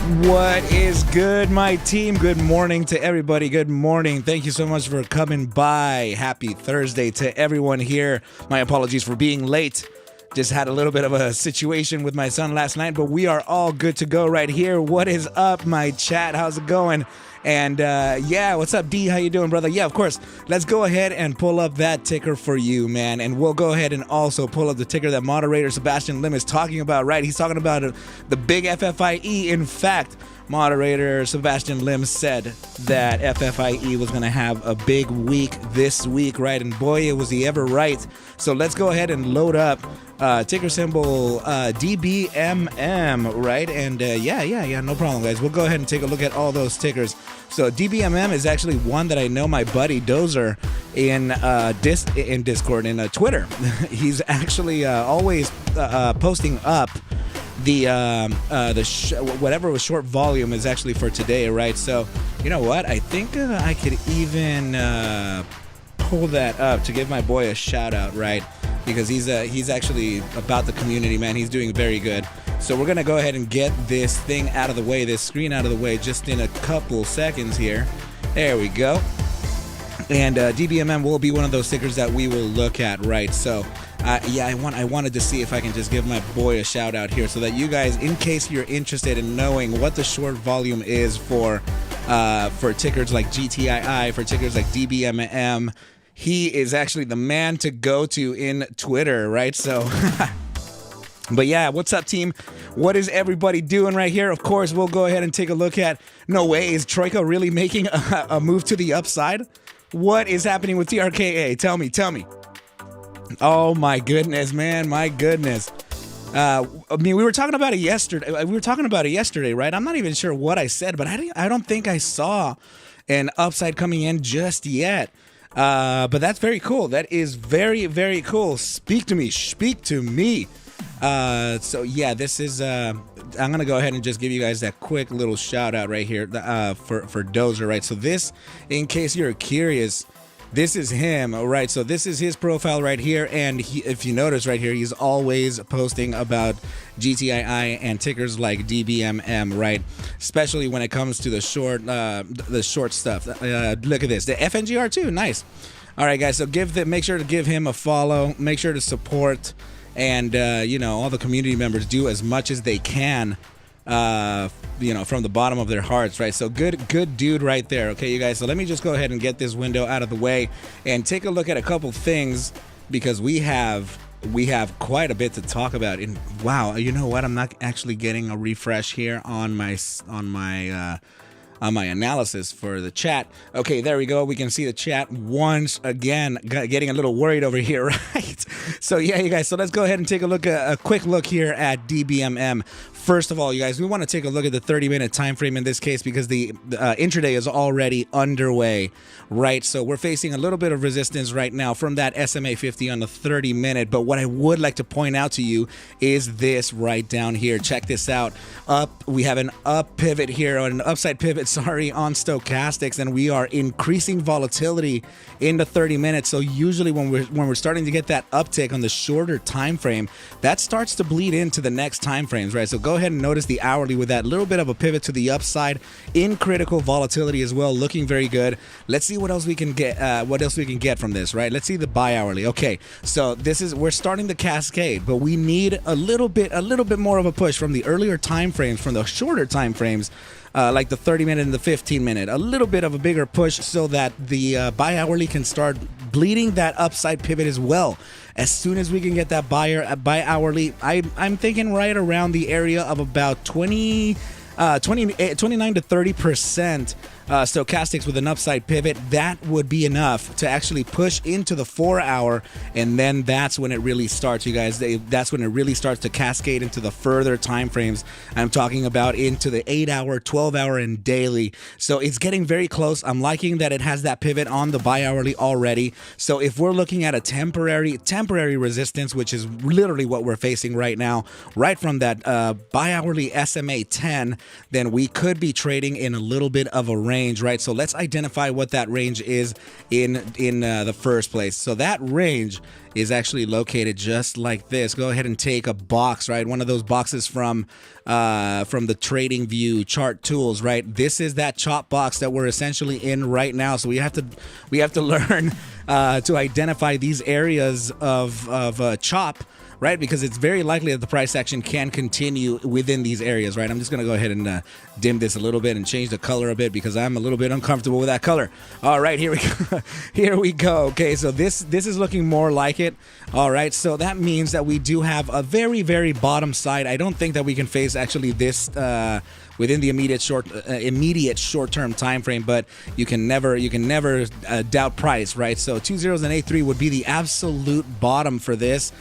What is good, my team? Good morning to everybody. Good morning. Thank you so much for coming by. Happy Thursday to everyone here. My apologies for being late. Just had a little bit of a situation with my son last night, but we are all good to go right here. What is up, my chat? How's it going? And yeah, what's up, D? How you doing, brother? Yeah, of course. Let's go ahead and pull up that ticker for you, man. And we'll go ahead and also pull up the ticker that moderator Sebastian Lim is talking about, right? He's talking about the big FFIE. In fact, moderator Sebastian Lim said that FFIE was going to have a big week this week, right? And boy, was he ever right. So let's go ahead and load up ticker symbol DBMM, right? And yeah, no problem, guys. We'll go ahead and take a look at all those tickers. So DBMM is actually one that I know my buddy Dozer in Discord, in Twitter. He's actually always posting up whatever was short volume is actually for today, right? So you know what? I think I could even pull that up to give my boy a shout out, right? Because he's actually about the community, man. He's doing very good. So we're gonna go ahead and get this thing out of the way, this screen out of the way, just in a couple seconds here. There we go. And DBMM will be one of those stickers that we will look at, right? So I wanted to see if I can just give my boy a shout out here, so that you guys, in case you're interested in knowing what the short volume is for tickers like GTII, for tickers like DBMM, he is actually the man to go to in Twitter, right? So, but yeah, what's up, team? What is everybody doing right here? Of course, we'll go ahead and take a look at, no way, is Troika really making a move to the upside? What is happening with TRKA? Tell me. Oh my goodness, man, my goodness. I mean, we were talking about it yesterday, right? I'm not even sure what I said, but I don't think I saw an upside coming in just yet. But that's very cool. That is very, very cool. Speak to me. So yeah, this is, I'm going to go ahead and just give you guys that quick little shout out right here, for Dozer, right? So this, in case you're curious, this is him, right? So this is his profile right here, and if you notice right here, he's always posting about GTII and tickers like DBMM, right? Especially when it comes to the short stuff. Look at this, the FNGR too, nice. All right, guys, so make sure to give him a follow, make sure to support, and all the community members do as much as they can. From the bottom of their hearts, right? So good dude right there. Okay, you guys, so let me just go ahead and get this window out of the way and take a look at a couple things, because we have quite a bit to talk about. And wow, you know what? I'm not actually getting a refresh here on my analysis for the chat. Okay, there we go. We can see the chat once again. Getting a little worried over here, right? So yeah, you guys, so let's go ahead and take a quick look here at DBMM. First of all, you guys, we want to take a look at the 30-minute time frame in this case, because the intraday is already underway, right? So we're facing a little bit of resistance right now from that SMA 50 on the 30-minute. But what I would like to point out to you is this right down here. Check this out. We have an up pivot here, or an upside pivot, on stochastics, and we are increasing volatility in the 30 minutes. So usually when we're starting to get that uptick on the shorter time frame, that starts to bleed into the next time frames, right? So go ahead and notice the hourly with that little bit of a pivot to the upside in critical volatility as well, looking very good. Let's see what else we can get. From this, right? Let's see the buy hourly. Okay, so we're starting the cascade, but we need a little bit more of a push from the earlier time frames, from the shorter time frames. Like the 30-minute and the 15-minute, a little bit of a bigger push, so that the buy hourly can start bleeding that upside pivot as well. As soon as we can get that buy hourly, I'm thinking right around the area of about 29 to 30% stochastics with an upside pivot. That would be enough to actually push into the 4-hour, and then that's when it really starts, you guys. That's when it really starts to cascade into the further time frames. I'm talking about into the 8-hour, 12-hour, and daily. So it's getting very close. I'm liking that it has that pivot on the buy hourly already. So if we're looking at a temporary resistance, which is literally what we're facing right now, right from that buy hourly SMA 10, then we could be trading in a little bit of a range range, right? So let's identify what that range is in the first place. So that range is actually located just like this. Go ahead and take a box, right? One of those boxes from the Trading View chart tools, right? This is that chop box that we're essentially in right now. So we have to learn to identify these areas of chop, right? Because it's very likely that the price action can continue within these areas, right? I'm just going to go ahead and dim this a little bit and change the color a bit because I'm a little bit uncomfortable with that color. All right, here we go. Here we go. Okay, so this is looking more like it. All right, so that means that we do have a very, very bottom side. I don't think that we can face actually this within the immediate short-term time frame, but you can never doubt price, right? So 2.083 would be the absolute bottom for this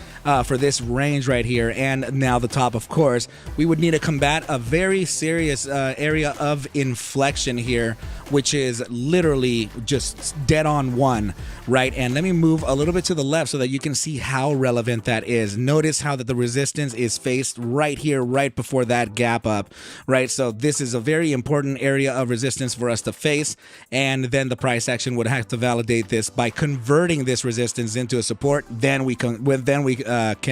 range right here, and now the top, of course. We would need to combat a very serious area of inflection here, which is literally just dead on one, right? And let me move a little bit to the left so that you can see how relevant that is. Notice how that the resistance is faced right here, right before that gap up, right? So this is a very important area of resistance for us to face, and then the price action would have to validate this by converting this resistance into a support. Then we can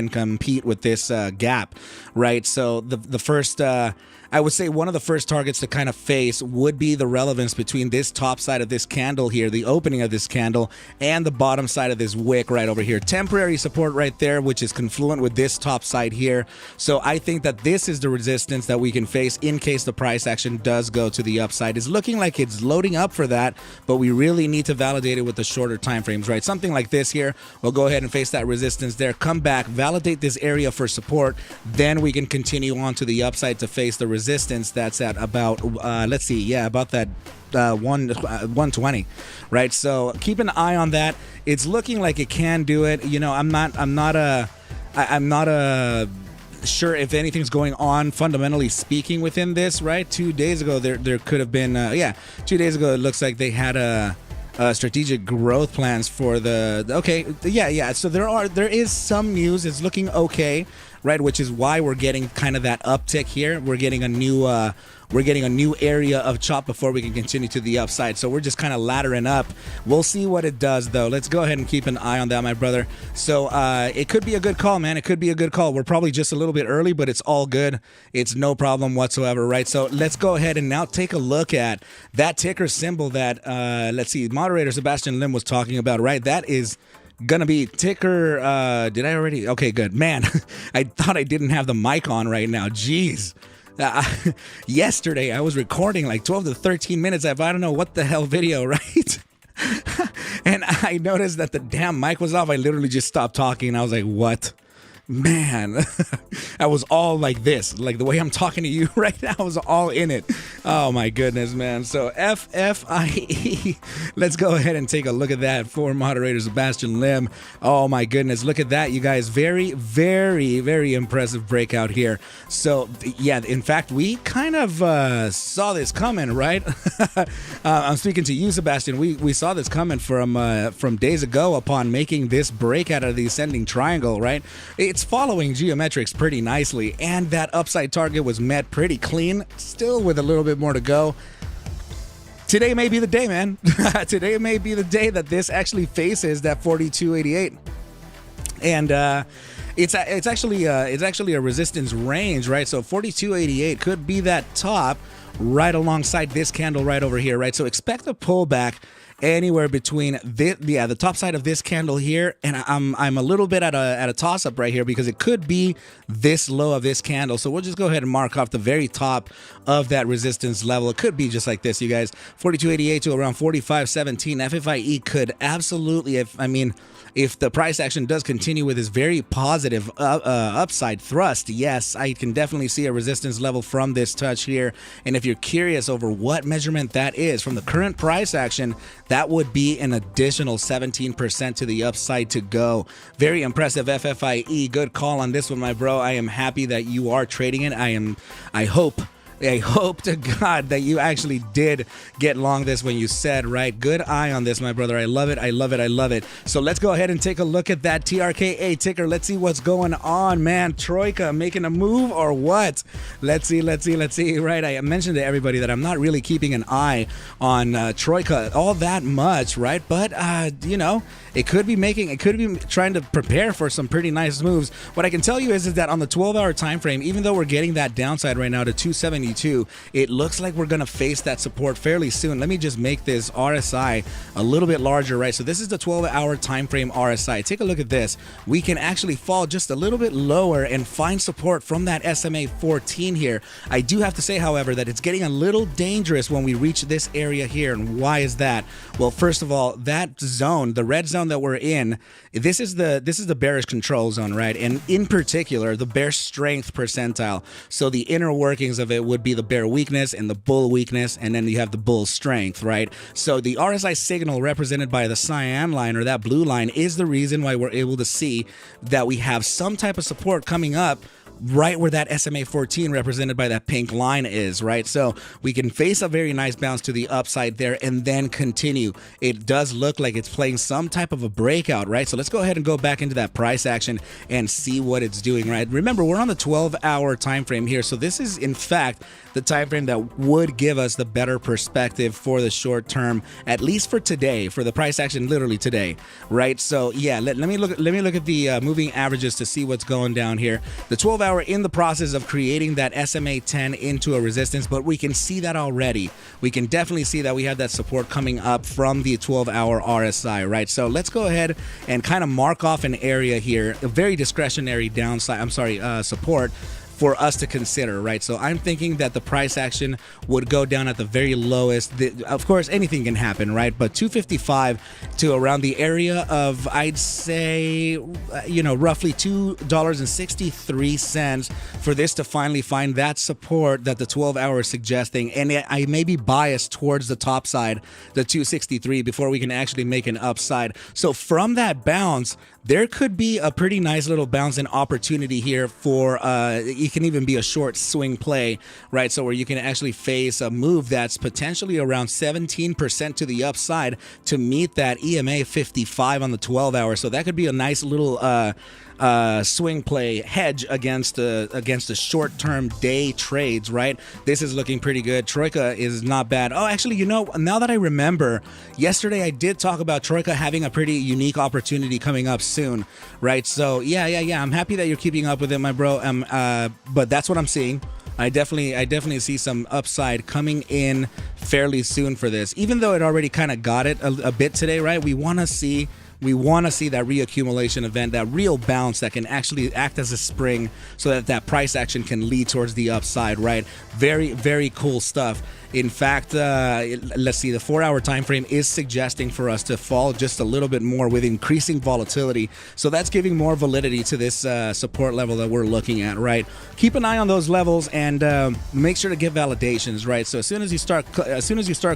compete with this gap, right? So the first I would say one of the first targets to kind of face would be the relevance between this top side of this candle here, the opening of this candle, and the bottom side of this wick right over here. Temporary support right there, which is confluent with this top side here. So I think that this is the resistance that we can face in case the price action does go to the upside. It's looking like it's loading up for that, but we really need to validate it with the shorter time frames, right? Something like this here. We'll go ahead and face that resistance there, come back, validate this area for support, then we can continue on to the upside to face the resistance that's at about let's see, yeah, about that 120, right? So keep an eye on that. It's looking like it can do it. You know, I'm not sure if anything's going on fundamentally speaking within this, right? 2 days ago there could have been 2 days ago it looks like they had a strategic growth plans for so there is some news. It's looking okay, right? Which is why we're getting kind of that uptick here. We're getting a new area of chop before we can continue to the upside. So we're just kind of laddering up. We'll see what it does, though. Let's go ahead and keep an eye on that, my brother. So it could be a good call, man. It could be a good call. We're probably just a little bit early, but it's all good. It's no problem whatsoever, right? So let's go ahead and now take a look at that ticker symbol that, let's see, moderator Sebastian Lim was talking about, right? That is gonna be ticker, did I already? Okay, good. Man, I thought I didn't have the mic on right now. Jeez. Yesterday I was recording like 12 to 13 minutes of I don't know what the hell video, right? And I noticed that the damn mic was off. I literally just stopped talking and I was like, what? Man, I was all like this, like the way I'm talking to you right now. I was all in it. Oh my goodness, man. So FFIE, let's go ahead and take a look at that for moderator Sebastian Lim. Oh my goodness, look at that, you guys. Very, very, very impressive breakout here. So yeah, in fact, we kind of saw this coming, right? I'm speaking to you, Sebastian. We saw this coming from days ago upon making this breakout of the ascending triangle, right? It's following geometrics pretty nicely, and that upside target was met pretty clean, still with a little bit more to go. Today may be the day, man. Today may be the day that this actually faces that 42.88. And it's actually a resistance range, right? So 42.88 could be that top right alongside this candle right over here, right? So expect a pullback anywhere between the top side of this candle here, and I'm a little bit at a toss up right here because it could be this low of this candle. So we'll just go ahead and mark off the very top of that resistance level. It could be just like this, you guys. 42.88 to around 45.17. FFIE could absolutely, if the price action does continue with this very positive upside thrust, yes, I can definitely see a resistance level from this touch here. And if you're curious over what measurement that is from the current price action, that would be an additional 17% to the upside to go. Very impressive, FFIE. Good call on this one, my bro. I am happy that you are trading it. I hope I hope to God that you actually did get long this when you said, right? Good eye on this, my brother. I love it. I love it. I love it. So let's go ahead and take a look at that TRKA ticker. Let's see what's going on, man. Troika making a move or what? Let's see. Right. I mentioned to everybody that I'm not really keeping an eye on Troika all that much, right? But, it could be trying to prepare for some pretty nice moves. What I can tell you is that on the 12-hour time frame, even though we're getting that downside right now to 272, it looks like we're going to face that support fairly soon. Let me just make this RSI a little bit larger, right? So this is the 12-hour time frame RSI. Take a look at this. We can actually fall just a little bit lower and find support from that SMA 14 here. I do have to say, however, that it's getting a little dangerous when we reach this area here. And why is that? Well, first of all, that zone, the red zone that we're in, this is the bearish control zone, right? And in particular, the bear strength percentile. So the inner workings of it would be the bear weakness and the bull weakness, and then you have the bull strength, right? So the RSI signal represented by the cyan line, or that blue line, is the reason why we're able to see that we have some type of support coming up right where that SMA 14 represented by that pink line is, right? So we can face a very nice bounce to the upside there and then continue. It does look like it's playing some type of a breakout, right? So let's go ahead and go back into that price action and see what it's doing, right? Remember, we're on the 12-hour time frame here. So this is, in fact, the time frame that would give us the better perspective for the short term, at least for today, for the price action literally today, right? So yeah, let me look at the moving averages to see what's going down here. The 12-hour in the process of creating that SMA 10 into a resistance, but we can see that already. We can definitely see that we have that support coming up from the 12-hour RSI, right? So let's go ahead and kind of mark off an area here, a very discretionary support for us to consider, right? So I'm thinking that the price action would go down at the very lowest. Of course, anything can happen, right? But 255 to around the area of, I'd say, roughly $2.63 for this to finally find that support that the 12-hour is suggesting. And I may be biased towards the top side, the 263, before we can actually make an upside. So from that bounce, there could be a pretty nice little bounce and opportunity here for, it can even be a short swing play, right? So where you can actually face a move that's potentially around 17% to the upside to meet that EMA 55 on the 12-hour. So that could be a nice little swing play hedge against the short-term day trades, right? This is looking pretty good. Troika is not bad. Oh, actually, now that I remember, yesterday I did talk about Troika having a pretty unique opportunity coming up soon, right? So yeah. I'm happy that you're keeping up with it, my bro. But that's what I'm seeing. I definitely see some upside coming in fairly soon for this, even though it already kind of got it a bit today, right? We want to see that reaccumulation event, that real bounce that can actually act as a spring so that price action can lead towards the upside, right? Very, very cool stuff. In fact, let's see, the 4-hour time frame is suggesting for us to fall just a little bit more with increasing volatility. So that's giving more validity to this support level that we're looking at, right? Keep an eye on those levels and make sure to get validations, right? So as soon as you start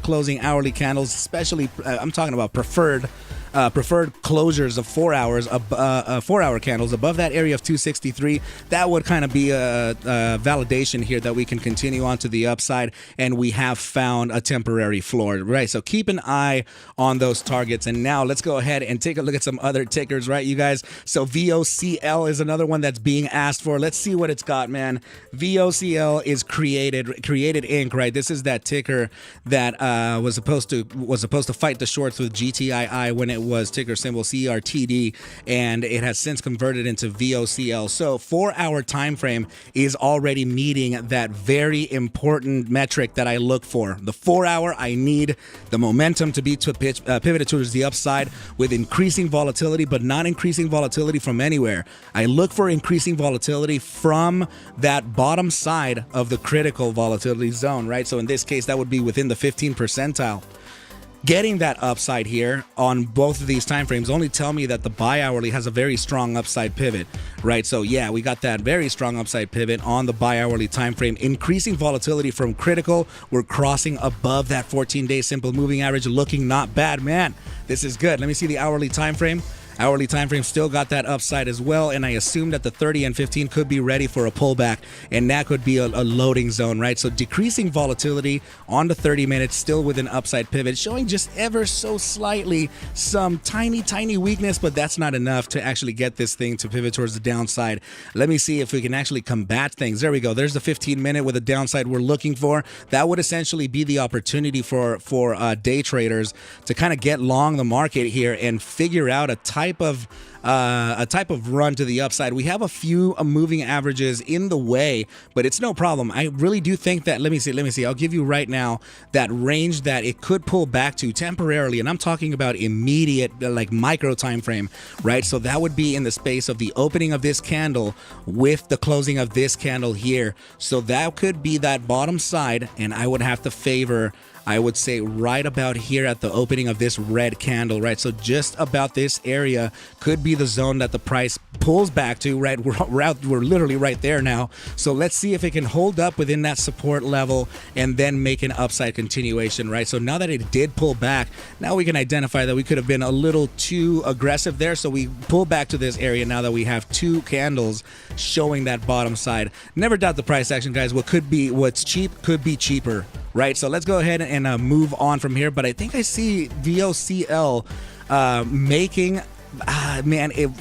closing hourly candles, especially I'm talking about preferred closures of 4 hours, 4-hour candles above that area of 263, that would kind of be a validation here that we can continue on to the upside, and we have found a temporary floor, right? So keep an eye on those targets. And now let's go ahead and take a look at some other tickers, right, you guys? So VOCL is another one that's being asked for. Let's see what it's got, man. VOCL is created Inc., right? This is that ticker that was supposed to fight the shorts with GTII when it was ticker symbol CRTD, and it has since converted into VOCL. So 4-hour time frame is already meeting that very important metric that I look for. The 4-hour, I need the momentum to be pivoted towards the upside with increasing volatility, but not increasing volatility from anywhere. I look for increasing volatility from that bottom side of the critical volatility zone, right? So in this case, that would be within the 15th percentile. Getting that upside here on both of these time frames only tell me that the bi-hourly has a very strong upside pivot, right? So yeah, we got that very strong upside pivot on the bi-hourly time frame, increasing volatility from critical. We're crossing above that 14-day simple moving average, looking not bad, man. This is good. Let me see the hourly time frame. hourly time frame still got that upside as well, and I assume that the 30 and 15 could be ready for a pullback, and that could be a loading zone, right? So decreasing volatility on the 30 minutes, still with an upside pivot, showing just ever so slightly some tiny weakness, but that's not enough to actually get this thing to pivot towards the downside. Let me see if we can actually combat things. There we go. There's the 15-minute with a downside we're looking for. That would essentially be the opportunity for day traders to kind of get long the market here and figure out a type of run to the upside. We have a few moving averages in the way, but it's no problem. I really do think that, let me see. I'll give you right now that range that it could pull back to temporarily, and I'm talking about immediate, like micro time frame, right? So that would be in the space of the opening of this candle with the closing of this candle here. So that could be that bottom side, and I would have to favor, I would say, right about here at the opening of this red candle, right? So just about this area could be the zone that the price pulls back to, right? We're literally right there now. So let's see if it can hold up within that support level and then make an upside continuation, right? So now that it did pull back, now we can identify that we could have been a little too aggressive there. So we pull back to this area now that we have two candles showing that bottom side. Never doubt the price action, guys. What's cheap could be cheaper, right? So let's go ahead and move on from here. But I think I see VOCL making,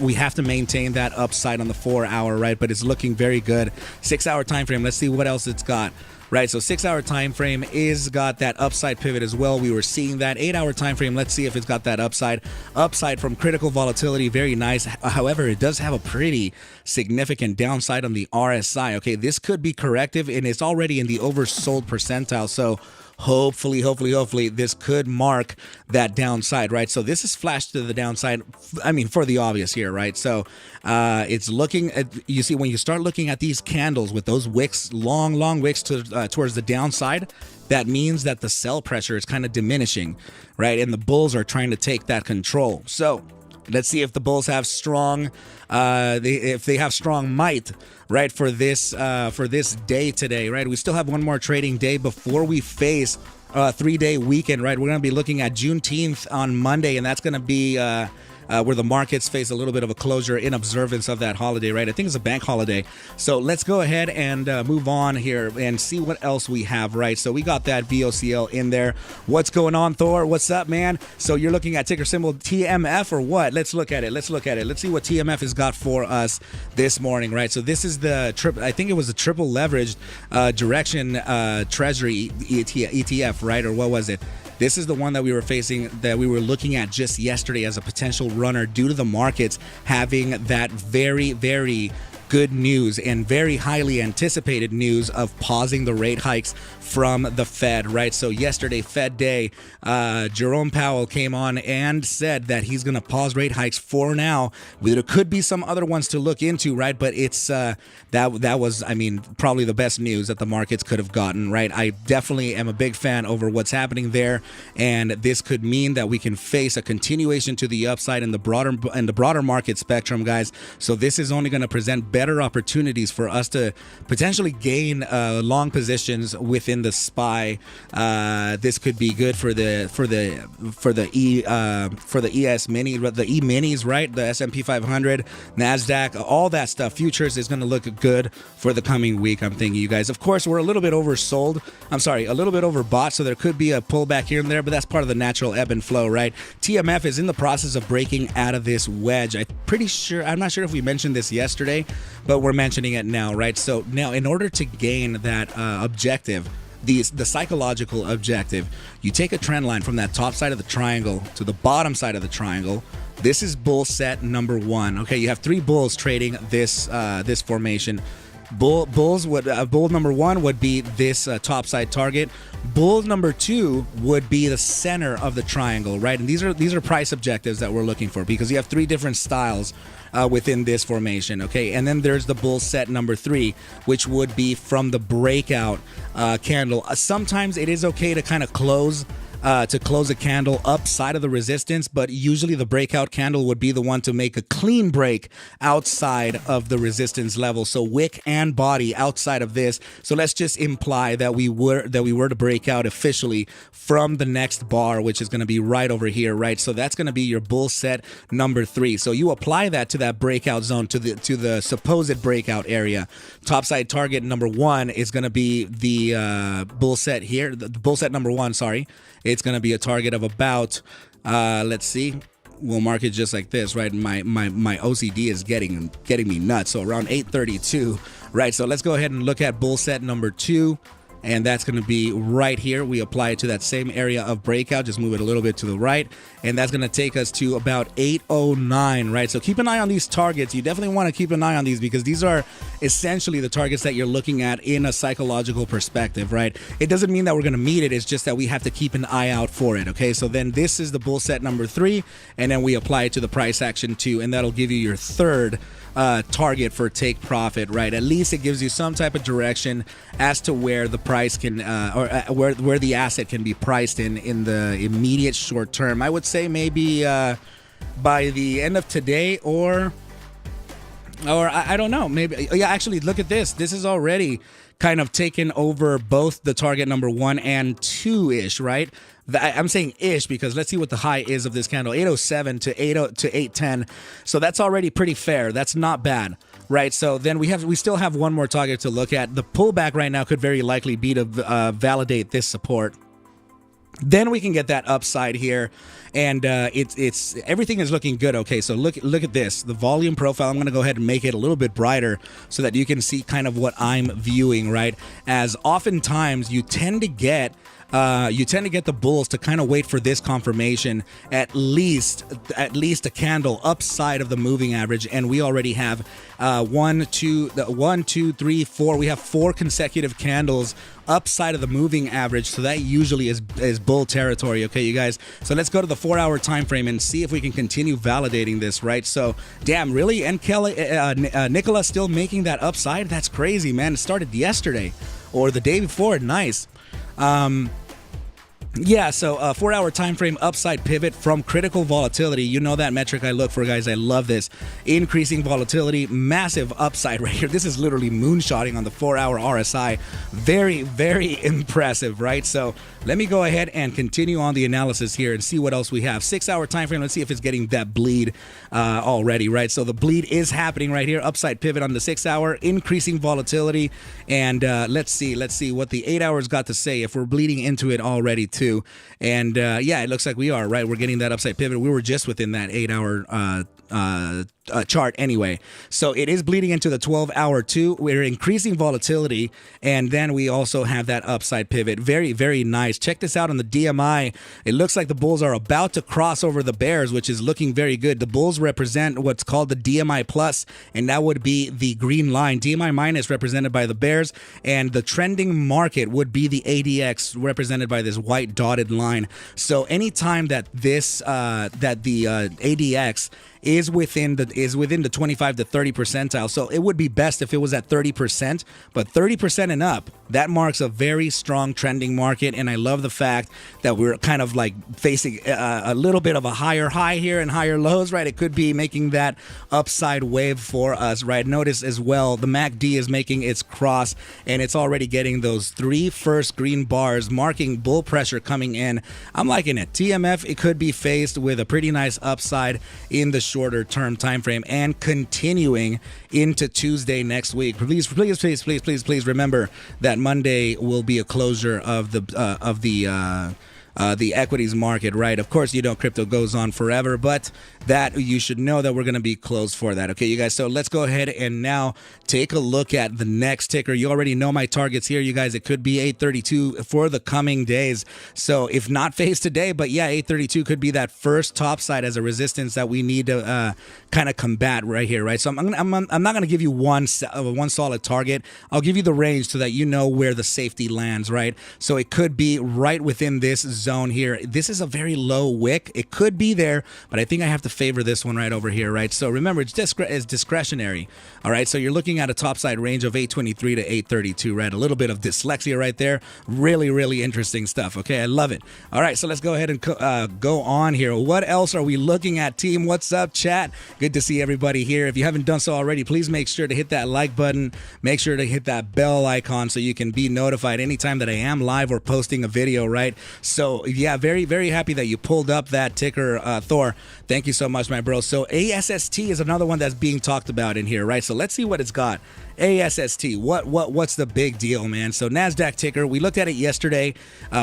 we have to maintain that upside on the 4 hour, right? But it's looking very good. 6 hour time frame. Let's see what else it's got. Right, so 6 hour time frame is got that upside pivot as well. We were seeing that 8 hour time frame. Let's see if it's got that upside from critical volatility. Very nice. However, it does have a pretty significant downside on the RSI. Okay, this could be corrective, and it's already in the oversold percentile. So hopefully this could mark that downside, right? So this is flashed to the downside, I mean, for the obvious here, right? So it's looking at, you see, when you start looking at these candles with those wicks, long wicks towards the downside, that means that the sell pressure is kind of diminishing, right? And the bulls are trying to take that control. So let's see if the bulls have strong, if they have strong might, right, for this day today, right? We still have one more trading day before we face a 3-day weekend, right? We're going to be looking at Juneteenth on Monday, and that's going to be where the markets face a little bit of a closure in observance of that holiday, right? I think it's a bank holiday. So let's go ahead and move on here and see what else we have, right? So we got that VOCL in there. What's going on, Thor? What's up, man? So you're looking at ticker symbol TMF or what? Let's look at it. Let's see what TMF has got for us this morning, right? So this is the I think it was a triple leveraged direction treasury ETF, right? Or what was it? This is the one that we were facing, that we were looking at just yesterday as a potential runner due to the markets having that very good news and very highly anticipated news of pausing the rate hikes from the Fed, right? So yesterday, Fed day, Jerome Powell came on and said that he's going to pause rate hikes for now. There could be some other ones to look into, right? But it's that was, I mean, probably the best news that the markets could have gotten, right? I definitely am a big fan over what's happening there, and this could mean that we can face a continuation to the upside in the broader market spectrum, guys. So this is only going to present better opportunities for us to potentially gain long positions within the SPY. This could be good for the ES mini, the E minis, right? The S&P 500, Nasdaq, all that stuff. Futures is going to look good for the coming week, I'm thinking, you guys. Of course, we're a little bit oversold. A little bit overbought, so there could be a pullback here and there, but that's part of the natural ebb and flow, right? TMF is in the process of breaking out of this wedge. I'm not sure if we mentioned this yesterday, but we're mentioning it now, right? So now, in order to gain that objective, the psychological objective, you take a trend line from that top side of the triangle to the bottom side of the triangle. This is bull set number 1. Okay, you have 3 bulls trading this formation. Bull number 1 would be this top side target. Bull number 2 would be the center of the triangle, right? And these are price objectives that we're looking for, because you have 3 different styles within this formation, okay? And then there's the bull set number 3, which would be from the breakout candle. Sometimes it is okay to kind of close to close a candle upside of the resistance, but usually the breakout candle would be the one to make a clean break outside of the resistance level. So wick and body outside of this. So let's just imply that we were to break out officially from the next bar, which is going to be right over here, right? So that's going to be your bull set number 3. So you apply that to that breakout zone, to the supposed breakout area. Topside target number 1 is going to be the bull set here, the bull set number 1, sorry. It's going to be a target of about, let's see, we'll mark it just like this, right? My OCD is getting me nuts. So around 832, right? So let's go ahead and look at bull set number 2. And that's going to be right here. We apply it to that same area of breakout. Just move it a little bit to the right. And that's going to take us to about 809, right? So keep an eye on these targets. You definitely want to keep an eye on these because these are essentially the targets that you're looking at in a psychological perspective, right? It doesn't mean that we're going to meet it. It's just that we have to keep an eye out for it, okay? So then this is the bull set number 3. And then we apply it to the price action 2. And that'll give you your third target for take profit, right? At least it gives you some type of direction as to where the price can where the asset can be priced in the immediate short term. I would say maybe by the end of today or I don't know, maybe. Yeah, actually, look at this. This is already kind of taken over both the target number 1 and 2-ish, right? I'm saying ish because let's see what the high is of this candle, 807 to 810. So that's already pretty fair. That's not bad, right? So then we still have one more target to look at. The pullback right now could very likely be to validate this support. Then we can get that upside here, and it's everything is looking good. Okay, so look at this, the volume profile. I'm going to go ahead and make it a little bit brighter so that you can see kind of what I'm viewing, right? As oftentimes you tend to get the bulls to kind of wait for this confirmation, at least a candle upside of the moving average, and we already have 1, 2, 3, 4. We have 4 consecutive candles upside of the moving average, so that usually is bull territory. Okay, you guys. So let's go to the 4-hour time frame and see if we can continue validating this, right? So, damn, really? And Nicola still making that upside? That's crazy, man. It started yesterday or the day before. Nice. Yeah, so 4-hour time frame upside pivot from critical volatility. You know that metric I look for, guys. I love this. Increasing volatility, massive upside right here. This is literally moonshotting on the 4-hour RSI. Very, very impressive, right? So let me go ahead and continue on the analysis here and see what else we have. 6-hour time frame. Let's see if it's getting that bleed already, right? So the bleed is happening right here. Upside pivot on the 6-hour, increasing volatility. And let's see what the 8 hours got to say if we're bleeding into it already too. And yeah, it looks like we are, right? We're getting that upside pivot. We were just within that 8-hour chart anyway. So it is bleeding into the 12-hour too. We're increasing volatility, and then we also have that upside pivot. Very, very nice. Check this out on the DMI. It looks like the bulls are about to cross over the bears, which is looking very good. The bulls represent what's called the DMI plus, and that would be the green line. DMI minus represented by the bears, and the trending market would be the ADX represented by this white dotted line. So anytime that this that the ADX is within the 25 to 30 percentile. So it would be best if it was at 30%, but 30% and up, that marks a very strong trending market. And I love the fact that we're kind of like facing a little bit of a higher high here and higher lows, right? It could be making that upside wave for us, right? Notice as well, the MACD is making its cross, and it's already getting those 3 first green bars, marking bull pressure coming in. I'm liking it. TMF, it could be faced with a pretty nice upside in the shorter term time frame and continuing into Tuesday next week. Please remember that Monday will be a closure of the equities market, right? Of course, crypto goes on forever, but that you should know that we're going to be closed for that. Okay, you guys. So let's go ahead and now take a look at the next ticker. You already know my targets here, you guys. It could be 832 for the coming days. So if not faced today, but yeah, 832 could be that first top side as a resistance that we need to kind of combat right here, right? So I'm not going to give you one solid target. I'll give you the range so that you know where the safety lands, right? So it could be right within this zone here. This is a very low wick. It could be there, but I think I have to favor this one right over here, right? So remember, it's discretionary, all right? So you're looking at a topside range of 823 to 832, right? A little bit of dyslexia right there. Really, really interesting stuff, okay? I love it. All right, so let's go ahead and go on here. What else are we looking at, team? What's up, chat? Good to see everybody here. If you haven't done so already, please make sure to hit that like button. Make sure to hit that bell icon so you can be notified anytime that I am live or posting a video, right? So, yeah, very, very happy that you pulled up that ticker, Thor. Thank you so much, my bro. So, ASST is another one that's being talked about in here, right? So, let's see what it's got. ASST, what's the big deal, man? So NASDAQ ticker, we looked at it yesterday.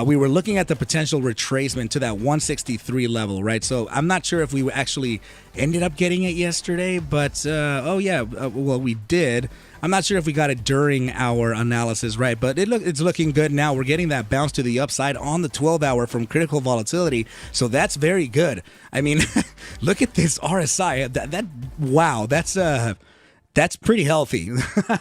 We were looking at the potential retracement to that 163 level, right? So I'm not sure if we actually ended up getting it yesterday, but well, we did. I'm not sure if we got it during our analysis, right? But it's looking good now. We're getting that bounce to the upside on the 12-hour from critical volatility, so that's very good. I mean, look at this RSI. Wow, that's pretty healthy.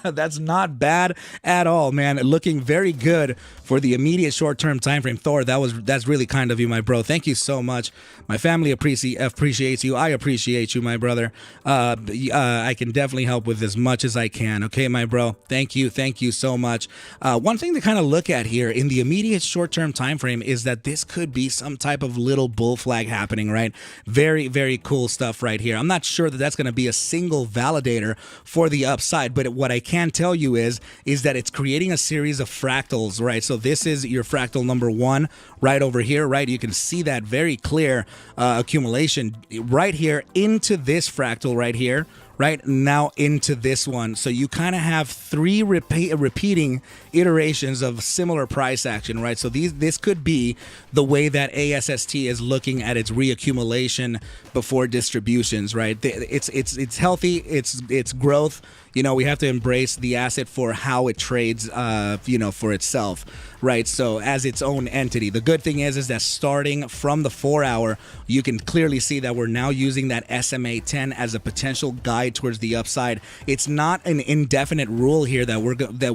That's not bad at all, man. Looking very good for the immediate short-term time frame. Thor, that's really kind of you, my bro. Thank you so much. My family appreciates you. I appreciate you, my brother. I can definitely help with as much as I can. Okay, my bro. Thank you so much. One thing to kind of look at here in the immediate short-term time frame is that this could be some type of little bull flag happening, right? Very, very cool stuff right here. I'm not sure that that's going to be a single validator for the upside, but what I can tell you is that it's creating a series of fractals, right? So this is your fractal number 1 right over here, right? You can see that very clear accumulation right here into this fractal right here, right now into this one. So you kind of have 3 repeating iterations of similar price action, right? So this could be the way that ASST is looking at its reaccumulation before distributions, right? It's healthy, it's growth. You know, we have to embrace the asset for how it trades, for itself, right? So as its own entity. The good thing is that starting from the 4-hour, you can clearly see that we're now using that SMA 10 as a potential guide towards the upside. It's not an indefinite rule here that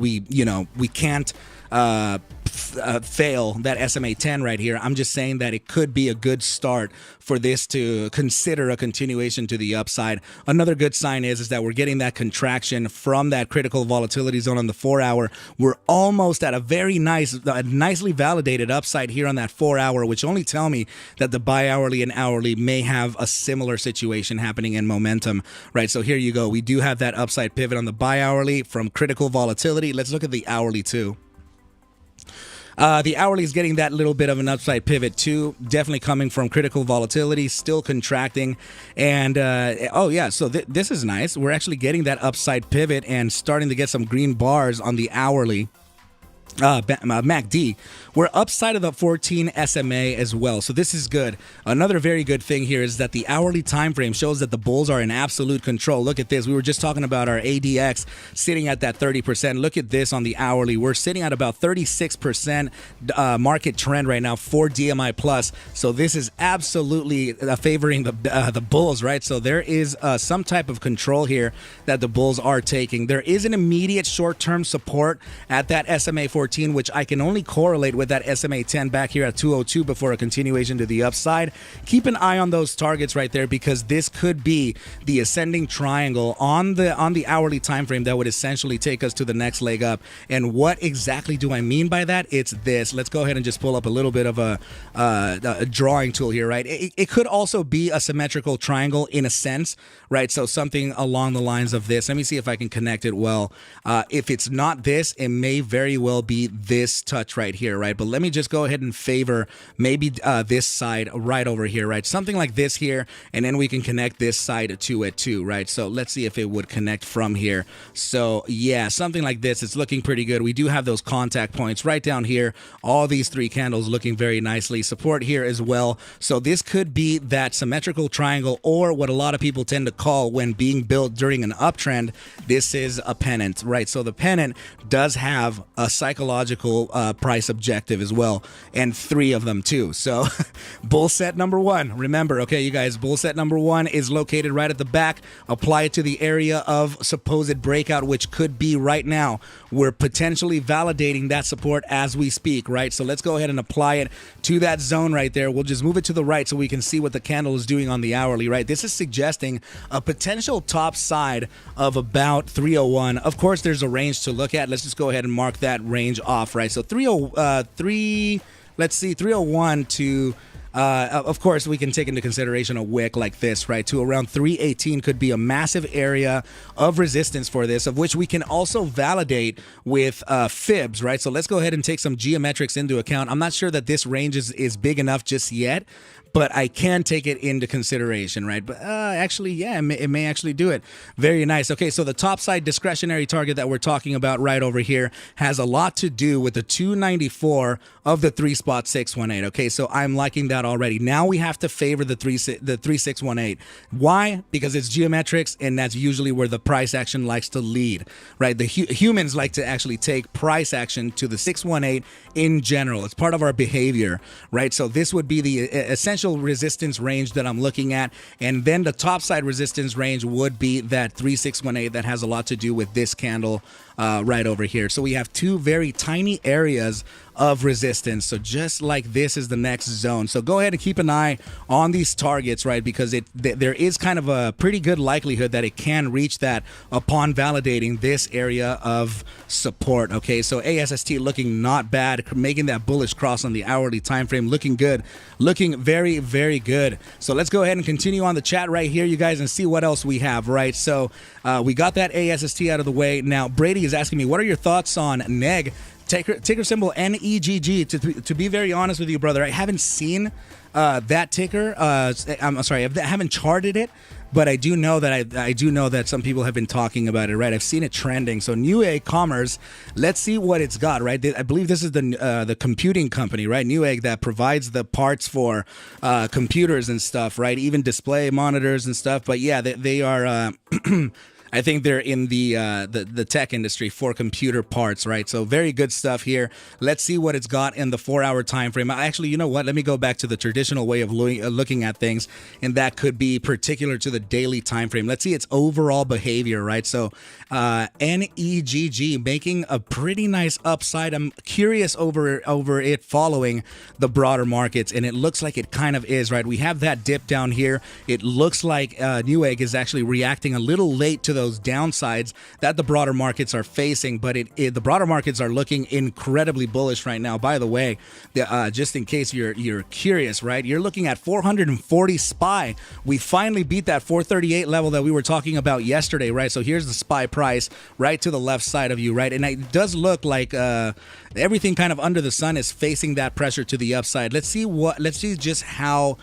we can't fail that SMA 10 right here. I'm just saying that it could be a good start for this to consider a continuation to the upside. Another good sign is that we're getting that contraction from that critical volatility zone on the 4-hour. We're almost at a very nicely validated upside here on that 4-hour, which only tell me that the bi-hourly and hourly may have a similar situation happening in momentum, right? So here you go. We do have that upside pivot on the bi-hourly from critical volatility. Let's look at the hourly too. The hourly is getting that little bit of an upside pivot too, definitely coming from critical volatility, still contracting. And so this is nice. We're actually getting that upside pivot and starting to get some green bars on the hourly. MACD, we're upside of the 14 SMA as well, so this is good. Another very good thing here is that the hourly time frame shows that the bulls are in absolute control. Look at this. We were just talking about our ADX sitting at that 30%. Look at this on the hourly. We're sitting at about 36% market trend right now for DMI plus. So this is absolutely favoring the bulls, right? So there is some type of control here that the bulls are taking. There is an immediate short-term support at that SMA 14, which I can only correlate with that SMA 10 back here at 202 before a continuation to the upside. Keep an eye on those targets right there, because this could be the ascending triangle on the hourly time frame that would essentially take us to the next leg up. And what exactly do I mean by that? It's this. Let's go ahead and just pull up a little bit of a drawing tool here, right? It could also be a symmetrical triangle in a sense, right? So something along the lines of this. Let me see if I can connect it well. If it's not this, it may very well be this touch right here, right? But let me just go ahead and favor maybe this side right over here, right? Something like this here, and then we can connect this side to it too, right? So let's see if it would connect from here. So yeah, something like this. It's looking pretty good. We do have those contact points right down here. All these 3 candles looking very nicely. Support here as well. So this could be that symmetrical triangle, or what a lot of people tend to call, when being built during an uptrend, this is a pennant, right? So the pennant does have a cycle psychological price objective as well, and 3 of them too. So bull set number 1, remember, okay, you guys, bull set number 1 is located right at the back. Apply it to the area of supposed breakout, which could be right now. We're potentially validating that support as we speak, right? So let's go ahead and apply it to that zone right there. We'll just move it to the right so we can see what the candle is doing on the hourly, right? This is suggesting a potential top side of about 301. Of course, there's a range to look at. Let's just go ahead and mark that range off, right? So 301 to of course, we can take into consideration a wick like this, right? To around 318 could be a massive area of resistance for this, of which we can also validate with fibs, right? So let's go ahead and take some geometrics into account. I'm not sure that this range is big enough just yet, but I can take it into consideration, right? But actually, yeah, it may actually do it. Very nice. Okay, so the top side discretionary target that we're talking about right over here has a lot to do with the 294 of the 3-spot 618. Okay, so I'm liking that already. Now we have to favor the 3618. Why? Because it's geometrics, and that's usually where the price action likes to lead, right? The humans like to actually take price action to the 618 in general. It's part of our behavior, right? So this would be the essential resistance range that I'm looking at, and then the top side resistance range would be that 3618 that has a lot to do with this candle right over here. So we have 2 very tiny areas of resistance. So just like this is the next zone. So go ahead and keep an eye on these targets, right? Because there is kind of a pretty good likelihood that it can reach that upon validating this area of support. Okay, so ASST looking not bad, making that bullish cross on the hourly time frame, looking good, looking very, very good. So let's go ahead and continue on the chat right here, you guys, and see what else we have, right? So we got that ASST out of the way. Now Brady is asking me, what are your thoughts on NEG? Ticker symbol NEGG. To be very honest with you, brother, I haven't seen that ticker. I'm sorry, I haven't charted it, but I do know that I do know that some people have been talking about it, right? I've seen it trending. So Newegg Commerce, let's see what it's got, right? I believe this is the computing company, right? Newegg, that provides the parts for computers and stuff, right? Even display monitors and stuff. But yeah, they are. I think they're in the tech industry for computer parts, right? So very good stuff here. Let's see what it's got in the 4-hour time frame. Actually, you know what? Let me go back to the traditional way of looking at things, and that could be particular to the daily time frame. Let's see its overall behavior, right? So NEGG making a pretty nice upside. I'm curious over it following the broader markets, and it looks like it kind of is, right? We have that dip down here. It looks like Newegg is actually reacting a little late to those downsides that the broader markets are facing, but the broader markets are looking incredibly bullish right now. By the way, just in case you're curious, right? You're looking at 440 SPY. We finally beat that 438 level that we were talking about yesterday, right? So here's the SPY price right to the left side of you, right? And it does look like everything kind of under the sun is facing that pressure to the upside. Let's see just how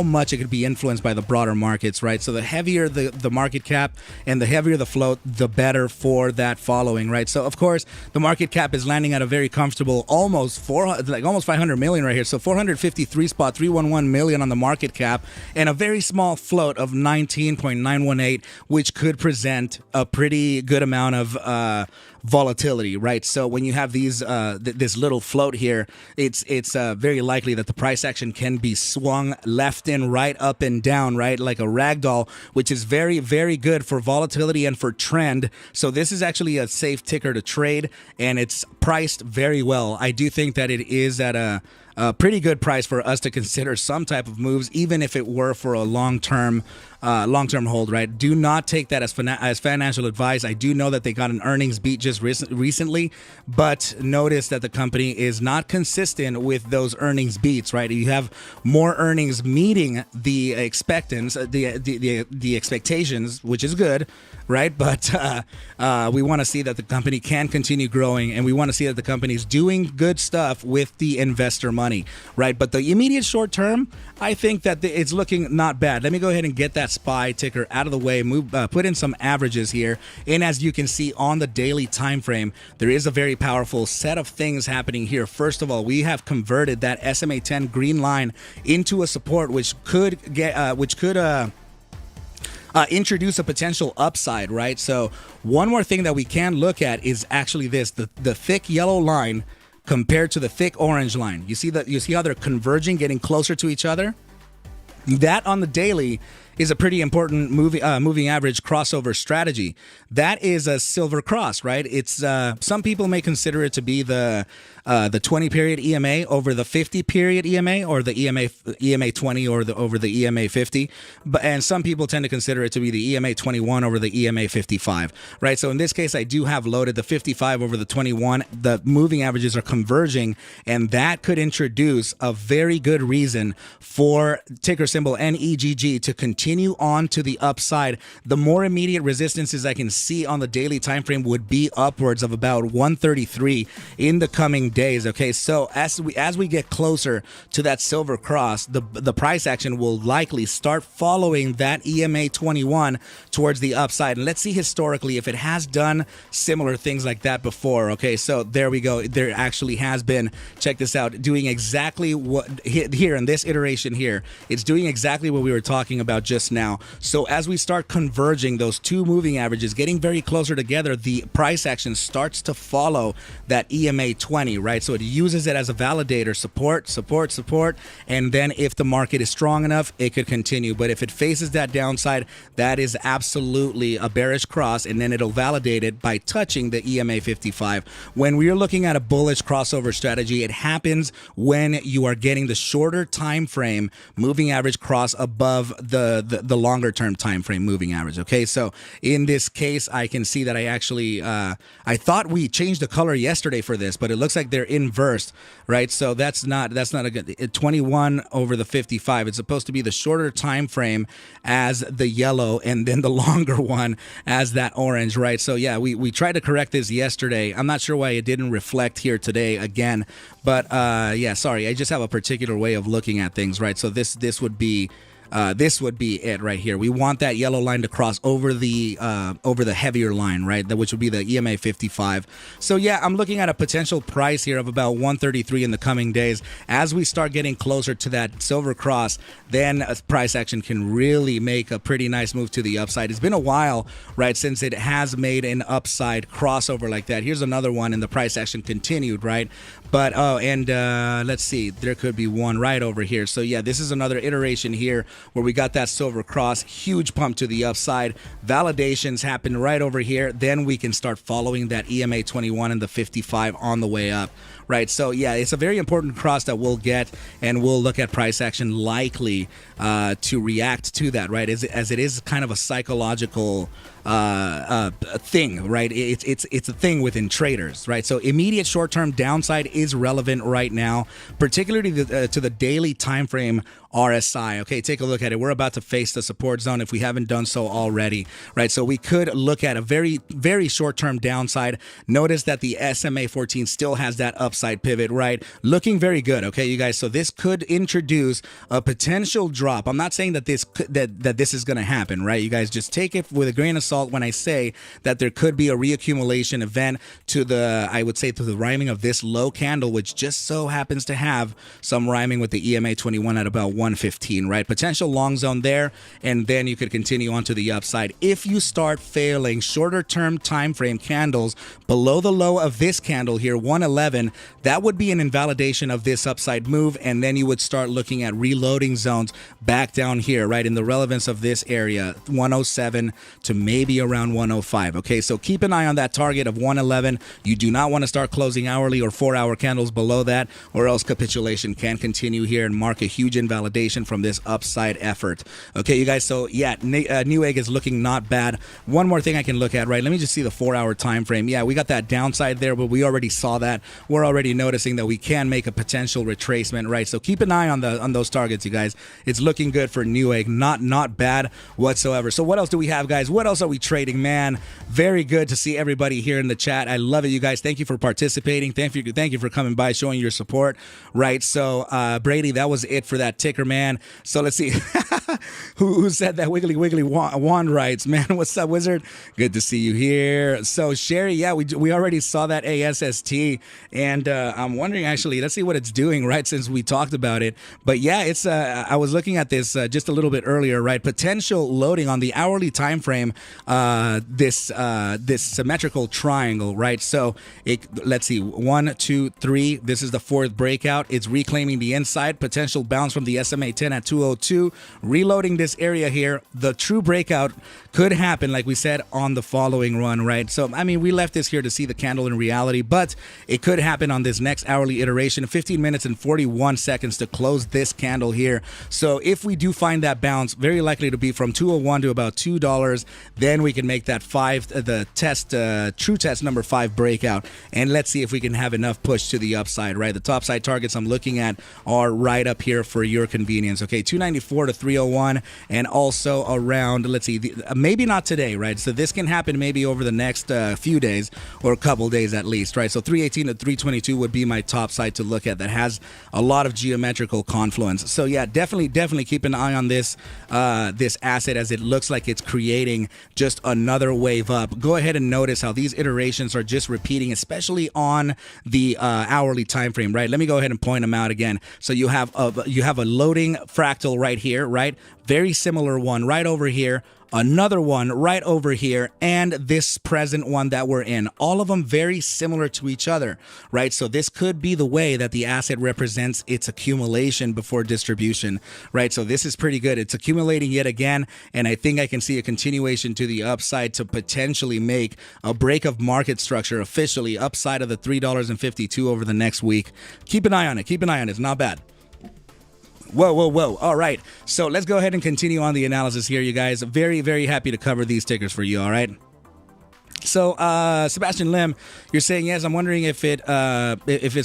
much it could be influenced by the broader markets, right? So the heavier the market cap and the heavier the float, the better for that following, right? So of course the market cap is landing at a very comfortable almost 500 million right here. So 453.311 million on the market cap, and a very small float of 19.918, which could present a pretty good amount of volatility, right? So when you have these this little float here, it's very likely that the price action can be swung left and right, up and down, right, like a ragdoll, which is very, very good for volatility and for trend. So this is actually a safe ticker to trade, and it's priced very well. I do think that it is at a pretty good price for us to consider some type of moves, even if it were for a long-term hold, right? Do not take that as financial advice. I do know that they got an earnings beat just recently, but notice that the company is not consistent with those earnings beats, right? You have more earnings meeting the expectations, which is good, right? But we want to see that the company can continue growing, and we want to see that the company is doing good stuff with the investor money, right? But the immediate short term, I think that it's looking not bad. Let me go ahead and get that SPY ticker out of the way, put in some averages here, and as you can see on the daily time frame, there is a very powerful set of things happening here. First of all, we have converted that SMA 10 green line into a support, which could introduce a potential upside, right? So one more thing that we can look at is actually this: the thick yellow line compared to the thick orange line. You see how they're converging, getting closer to each other. That on the daily is a pretty important moving average crossover strategy. That is a silver cross, right? It's some people may consider it to be the 20 period EMA over the 50 period EMA, or the EMA 20 over the EMA 50, and some people tend to consider it to be the EMA 21 over the EMA 55, right? So in this case, I do have loaded the 55 over the 21. The moving averages are converging, and that could introduce a very good reason for ticker symbol NEGG to continue on to the upside. The more immediate resistances I can see on the daily time frame would be upwards of about 133 in the coming days. Okay, so as we get closer to that silver cross, the price action will likely start following that EMA 21 towards the upside. And let's see historically if it has done similar things like that before. Okay, so there we go. There actually has been, check this out, doing exactly what here in this iteration here. It's doing exactly what we were talking about just now. So as we start converging those two moving averages, getting very closer together, the price action starts to follow that EMA 20, right? So it uses it as a validator, support, and then if the market is strong enough, it could continue. But if it faces that downside, that is absolutely a bearish cross, and then it'll validate it by touching the EMA 55. When we are looking at a bullish crossover strategy, it happens when you are getting the shorter time frame moving average cross above the longer term time frame moving average. Okay, so in this case, I can see that I actually I thought we changed the color yesterday for this, but it looks like they're inversed, right? So that's not a good 21 over the 55. It's supposed to be the shorter time frame as the yellow, and then the longer one as that orange, right? So yeah, we tried to correct this yesterday. I'm not sure why it didn't reflect here today again, but yeah, sorry, I just have a particular way of looking at things, right? So this would be it right here. We want that yellow line to cross over the heavier line, right? Which would be the EMA 55. So yeah, I'm looking at a potential price here of about 133 in the coming days. As we start getting closer to that silver cross, then price action can really make a pretty nice move to the upside. It's been a while, right, since it has made an upside crossover like that. Here's another one, and the price action continued, right? But let's see, there could be one right over here. So yeah, this is another iteration here where we got that silver cross, huge pump to the upside. Validations happen right over here. Then we can start following that EMA 21 and the 55 on the way up, right? So yeah, it's a very important cross that we'll get, and we'll look at price action likely to react to that, right? As it is kind of a psychological thing, right? It's a thing within traders, right? So immediate short-term downside is relevant right now, particularly to the daily time frame RSI. Okay, take a look at it. We're about to face the support zone if we haven't done so already, right? So we could look at a very, very short-term downside. Notice that the SMA 14 still has that upside pivot, right? Looking very good, okay, you guys? So this could introduce a potential drop. I'm not saying that this is going to happen, right? You guys just take it with a grain of salt when I say that there could be a reaccumulation event to the, I would say, to the rhyming of this low candle, which just so happens to have some rhyming with the EMA 21 at about 115, right? Potential long zone there, and then you could continue on to the upside. If you start failing shorter term time frame candles below the low of this candle here, 111, that would be an invalidation of this upside move, and then you would start looking at reloading zones back down here, right, in the relevance of this area, 107 to maybe around 105. Okay, so keep an eye on that target of 111. You do not want to start closing hourly or 4-hour candles below that, or else capitulation can continue here and mark a huge invalidation from this upside effort. Okay, you guys, so yeah, Newegg is looking not bad. One more thing I can look at, right? Let me just see the 4-hour time frame. Yeah, we got that downside there, but we already saw that. We're already noticing that we can make a potential retracement, right? So keep an eye on those targets, you guys. It's looking good for Newegg, not bad whatsoever. So what else do we have, guys? What else are we trading, man? Very good to see everybody here in the chat. I love it, you guys. Thank you for participating. Thank you for coming by, showing your support, right? So Brady, that was it for that ticker, man. So let's see. who said that wiggly wiggly wand rights, man. What's up, Wizard? Good to see you here. So Sherry, yeah, we already saw that ASST, and I'm wondering actually, let's see what it's doing, right, since we talked about it. But yeah, it's I was looking at this just a little bit earlier, right? Potential loading on the hourly time frame, this symmetrical triangle, right? So let's see, 1, 2, 3. This is the fourth breakout. It's reclaiming the inside. Potential bounce from the SMA 10 at 202. Reloading this area here. The true breakout could happen, like we said, on the following run, right? So, I mean, we left this here to see the candle in reality, but it could happen on this next hourly iteration. 15 minutes and 41 seconds to close this candle here. So if we do find that bounce, very likely to be from 201 to about $2, then we can make that true test number 5 breakout. And let's see if we can have enough push to the upside, right? The top side targets I'm looking at are right up here for your convenience. Okay, 294 to 301, and also around, let's see, maybe not today, right? So this can happen maybe over the next few days or a couple days at least, right? So 318 to 322 would be my top side to look at that has a lot of geometrical confluence. So yeah, definitely keep an eye on this this asset, as it looks like it's creating just another wave up. Go ahead and notice how these iterations are just repeating, especially on the hourly time frame, right? Let me go ahead and point them out again. So you have a loading fractal right here, right? Very similar one right over here. Another one right over here, and this present one that we're in. All of them very similar to each other, right? So this could be the way that the asset represents its accumulation before distribution, right? So this is pretty good. It's accumulating yet again, and I think I can see a continuation to the upside to potentially make a break of market structure officially upside of the $3.52 over the next week. Keep an eye on it. Keep an eye on it. It's not bad. Whoa. All right. So let's go ahead and continue on the analysis here, you guys. Very, very happy to cover these tickers for you, all right? So, Sebastian Lim, you're saying, yes, I'm wondering if it's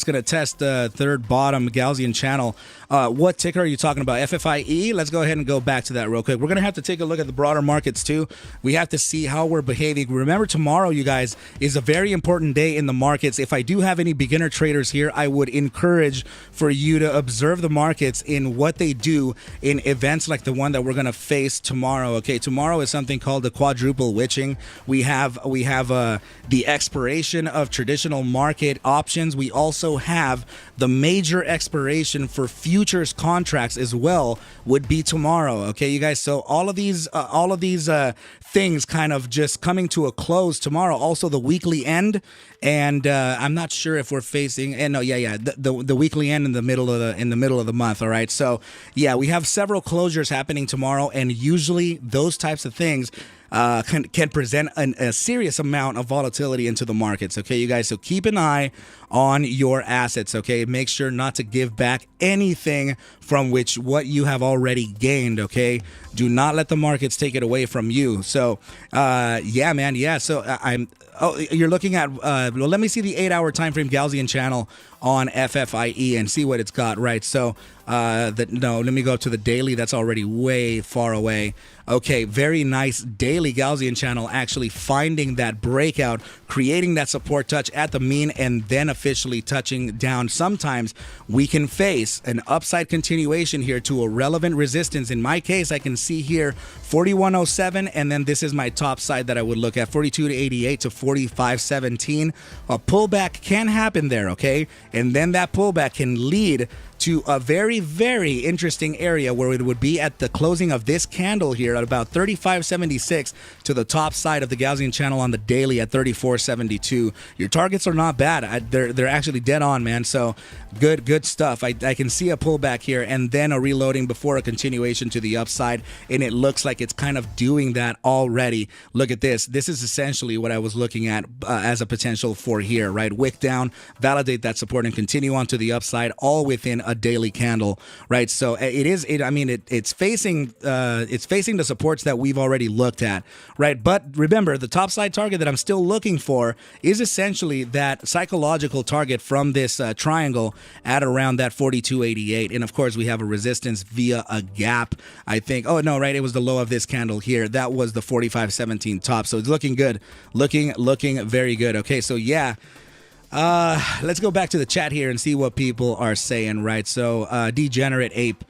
going to test the third bottom Gaussian channel. What ticker are you talking about? FFIE? Let's go ahead and go back to that real quick. We're going to have to take a look at the broader markets too. We have to see how we're behaving. Remember, tomorrow, you guys, is a very important day in the markets. If I do have any beginner traders here, I would encourage for you to observe the markets in what they do in events like the one that we're going to face tomorrow. Okay, tomorrow is something called the quadruple witching. We have the expiration of traditional market options. We also have the major expiration for futures contracts as well, would be tomorrow. Okay, you guys. So all of these things kind of just coming to a close tomorrow. Also the weekly end, and I'm not sure if we're facing. And the weekly end in the middle of the month. All right. So yeah, we have several closures happening tomorrow, and usually those types of things can present a serious amount of volatility into the markets. Okay, you guys. So keep an eye on your assets. Okay, make sure not to give back anything from what you have already gained. Okay, do not let the markets take it away from you. So yeah, man. Yeah. So you're looking at well, let me see the 8-hour time frame Gaussian channel on FFIE and see what it's got, right? So let me go to the daily. That's already way far away. Okay, very nice daily Gaussian channel, actually finding that breakout, creating that support touch at the mean, and then officially touching down. Sometimes we can face an upside continuation here to a relevant resistance. In my case, I can see here 4107, and then this is my top side that I would look at, 42 to 88 to 4517. A pullback can happen there, okay? And then that pullback can lead to a very, very interesting area where it would be at the closing of this candle here at about 35.76 to the top side of the Gaussian channel on the daily at 34.72. Your targets are not bad. They're actually dead on, man. So good stuff. I can see a pullback here and then a reloading before a continuation to the upside, and it looks like it's kind of doing that already. Look at this. This is essentially what I was looking at as a potential for here, right? Wick down, validate that support, and continue on to the upside, all within a daily candle, right? So it's facing the supports that we've already looked at, right? But remember, the top side target that I'm still looking for is essentially that psychological target from this triangle at around that 42.88. And of course, we have a resistance via a gap, I think. Oh no, right? It was the low of this candle here. That was the 45.17 top. So it's looking good, looking very good. Okay, so yeah. Let's go back to the chat here and see what people are saying, right? So, Degenerate Ape,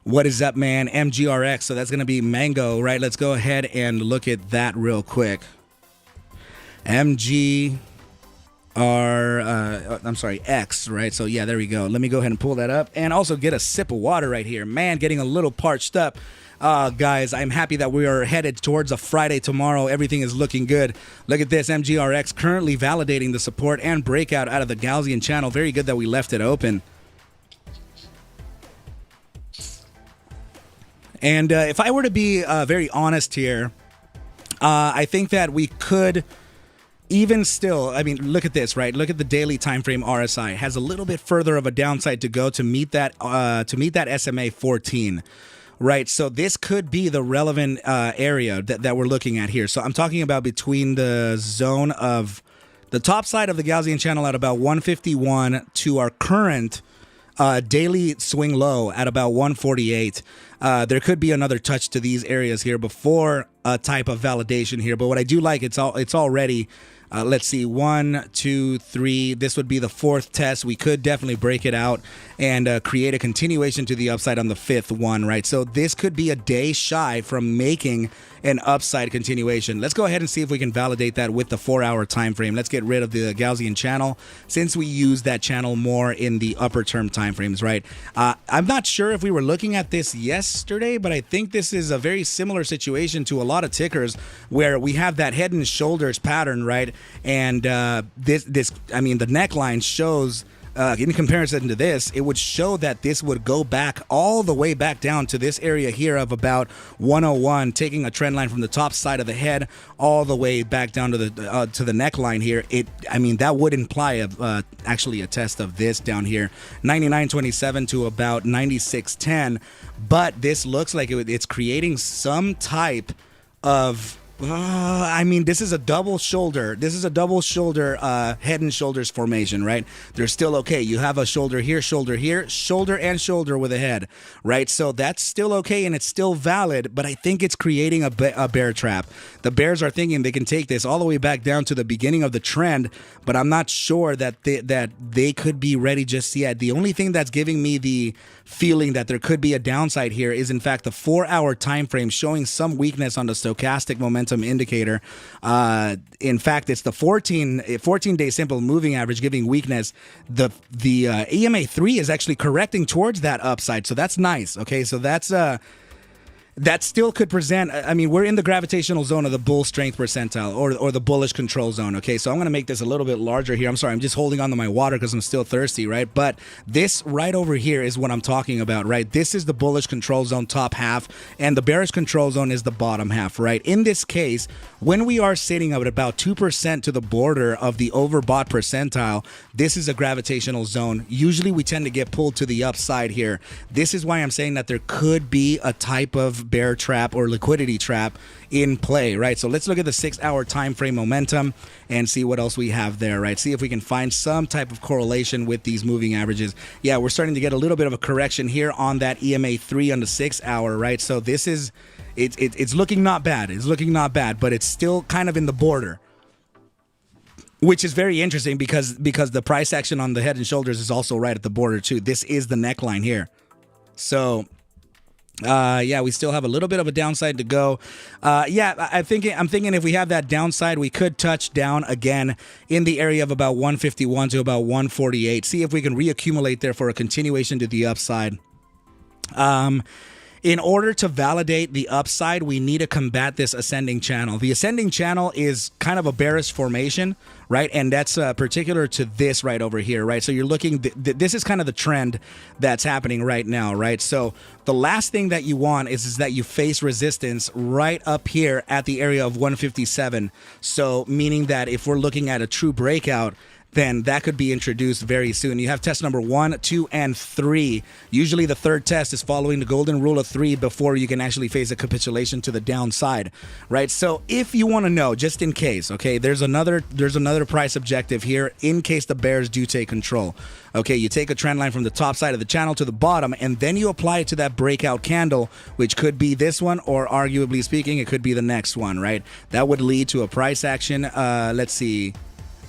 What is up, man? MGRX. So that's going to be Mango, right? Let's go ahead and look at that real quick. X, right? So yeah, there we go. Let me go ahead and pull that up and also get a sip of water right here. Man, getting a little parched up. Guys, I'm happy that we are headed towards a Friday tomorrow. Everything is looking good. Look at this. MGRX currently validating the support and breakout out of the Gaussian channel. Very good that we left it open. And if I were to be very honest here, I think that we could even still, I mean, look at this, right? Look at the daily time frame RSI. It has a little bit further of a downside to go to meet that SMA 14. Right, so this could be the relevant area that we're looking at here. So I'm talking about between the zone of the top side of the Gaussian channel at about 151 to our current daily swing low at about 148. There could be another touch to these areas here before a type of validation here. But what I do like, it's already, let's see, 1, 2, 3. This would be the fourth test. We could definitely break it out and create a continuation to the upside on the fifth one, right? So this could be a day shy from making an upside continuation. Let's go ahead and see if we can validate that with the 4-hour time frame. Let's get rid of the Gaussian channel since we use that channel more in the upper term time frames, right? I'm not sure if we were looking at this yesterday, but I think this is a very similar situation to a lot of tickers where we have that head and shoulders pattern, right? And this, I mean, the neckline shows, in comparison to this, it would show that this would go back all the way back down to this area here of about 101, taking a trend line from the top side of the head all the way back down to the neckline here. I mean, that would imply actually a test of this down here, 99.27 to about 96.10. But this looks like it's creating some type of I mean, this is a double shoulder. This is a double shoulder head and shoulders formation, right? They're still okay. You have a shoulder here, shoulder and shoulder with a head, right? So that's still okay and it's still valid, but I think it's creating a bear trap. The bears are thinking they can take this all the way back down to the beginning of the trend, but I'm not sure that they could be ready just yet. The only thing that's giving me the feeling that there could be a downside here is in fact the 4-hour time frame showing some weakness on the stochastic momentum indicator. In fact, it's the 14-day simple moving average giving weakness. The EMA 3 is actually correcting towards that upside, so that's nice. Okay, so that's that still could present, I mean, we're in the gravitational zone of the bull strength percentile or the bullish control zone, okay? So I'm going to make this a little bit larger here. I'm sorry, I'm just holding on to my water because I'm still thirsty, right? But this right over here is what I'm talking about, right? This is the bullish control zone top half, and the bearish control zone is the bottom half, right? In this case, when we are sitting at about 2% to the border of the overbought percentile, this is a gravitational zone. Usually we tend to get pulled to the upside here. This is why I'm saying that there could be a type of bear trap or liquidity trap in play, right? So let's look at the 6-hour time frame momentum and see what else we have there, right? See if we can find some type of correlation with these moving averages. Yeah, we're starting to get a little bit of a correction here on that EMA 3 on the 6-hour, right? So this is it's looking not bad. It's looking not bad, but it's still kind of in the border, which is very interesting because the price action on the head and shoulders is also right at the border too. This is the neckline here. So yeah, we still have a little bit of a downside to go. Yeah, I'm thinking if we have that downside, we could touch down again in the area of about 151 to about 148. See if we can reaccumulate there for a continuation to the upside. In order to validate the upside, we need to combat this ascending channel. The ascending channel is kind of a bearish formation, right? And that's particular to this right over here, right? So you're looking, this is kind of the trend that's happening right now, right? So the last thing that you want is that you face resistance right up here at the area of 157. So meaning that if we're looking at a true breakout, then that could be introduced very soon. You have test number 1, 2, and 3. Usually the third test is following the golden rule of 3 before you can actually face a capitulation to the downside, right? So if you want to know, just in case, okay, there's another price objective here in case the bears do take control. Okay, you take a trend line from the top side of the channel to the bottom, and then you apply it to that breakout candle, which could be this one, or arguably speaking, it could be the next one, right? That would lead to a price action. Let's see.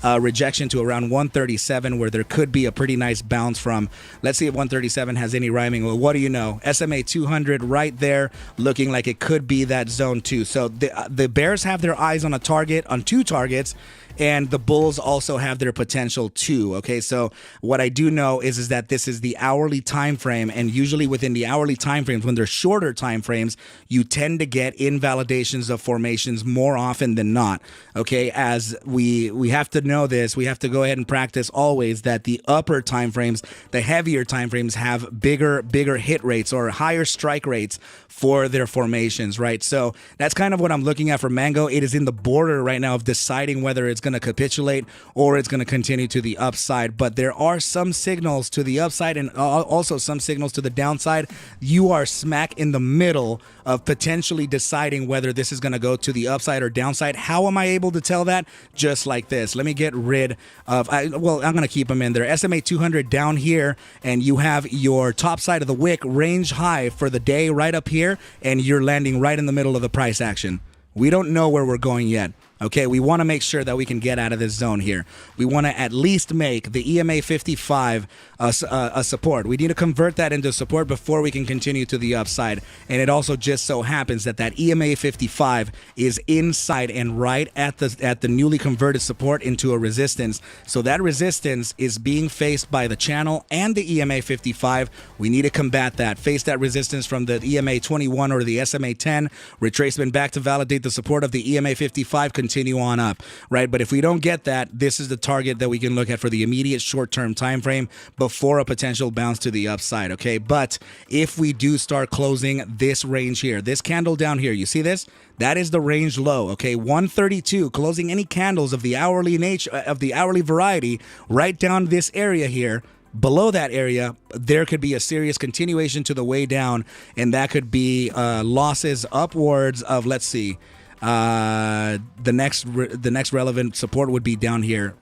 rejection to around 137, where there could be a pretty nice bounce from. Let's see if 137 has any rhyming. Well, what do you know? SMA 200 right there, looking like it could be that zone too. So the Bears have their eyes on on two targets, and the Bulls also have their potential too. Okay, so what I do know is that this is the hourly time frame, and usually within the hourly time frames, when they're shorter time frames, you tend to get invalidations of formations more often than not. Okay, as we have to know this, we have to go ahead and practice always that the upper time frames, the heavier time frames, have bigger hit rates or higher strike rates for their formations, right? So that's kind of what I'm looking at for Mango. It is in the border right now of deciding whether it's going to capitulate or it's going to continue to the upside, but there are some signals to the upside and also some signals to the downside. You are smack in the middle of potentially deciding whether this is going to go to the upside or downside. How am I able to tell that? Just like this. Let me get rid of, I'm going to keep them in there. SMA 200 down here, and you have your top side of the wick range high for the day right up here, and you're landing right in the middle of the price action. We don't know where we're going yet. Okay, we want to make sure that we can get out of this zone here. We want to at least make the EMA 55 a support. We need to convert that into support before we can continue to the upside. And it also just so happens that EMA 55 is inside and right at the newly converted support into a resistance. So that resistance is being faced by the channel and the EMA 55. We need to combat that. Face that resistance from the EMA 21 or the SMA 10. Retracement back to validate the support of the EMA 55. Continue on up, right? But if we don't get that, this is the target that we can look at for the immediate short-term time frame before a potential bounce to the upside, okay? But if we do start closing this range here, this candle down here, you see this? That is the range low, okay? 132, closing any candles of the hourly nature, of the hourly variety, right down this area here. Below that area, there could be a serious continuation to the way down, and that could be losses upwards of, let's see, the next relevant support would be down here,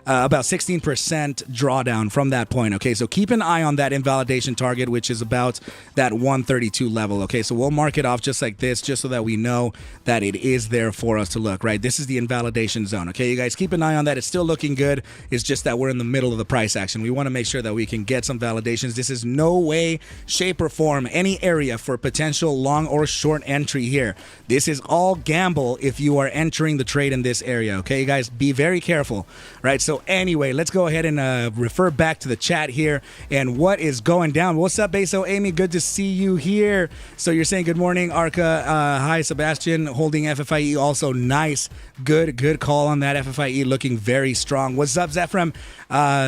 about 16% drawdown from that point. Okay, so keep an eye on that invalidation target, which is about that 132 level. Okay, so we'll mark it off just like this, just so that we know that it is there for us to look, right? This is the invalidation zone. Okay, you guys keep an eye on that. It's still looking good. It's just that we're in the middle of the price action. We want to make sure that we can get some validations. This is no way, shape, or form any area for potential long or short entry here. This is all gamble if you are entering the trade in this area. Okay, you guys, be very careful, right? So anyway, let's go ahead and refer back to the chat here and what is going down. What's up, Beso Amy? Good to see you here. So you're saying good morning, Arca. Hi, Sebastian, holding FFIE. Also nice. Good call on that. FFIE looking very strong. What's up, Zephram?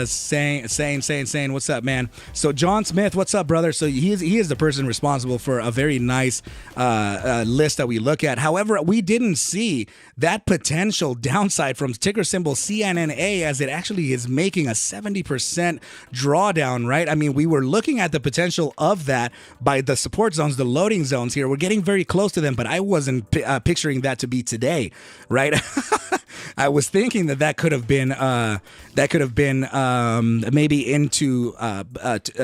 Saying, what's up, man? So John Smith, what's up, brother? So he is the person responsible for a very nice list that we look at. However, we didn't see that potential downside from ticker symbol CNNA, as it actually is making a 70% drawdown, right? I mean, we were looking at the potential of that by the support zones, the loading zones here. We're getting very close to them, but I wasn't picturing that to be today, right? I was thinking that could have been maybe into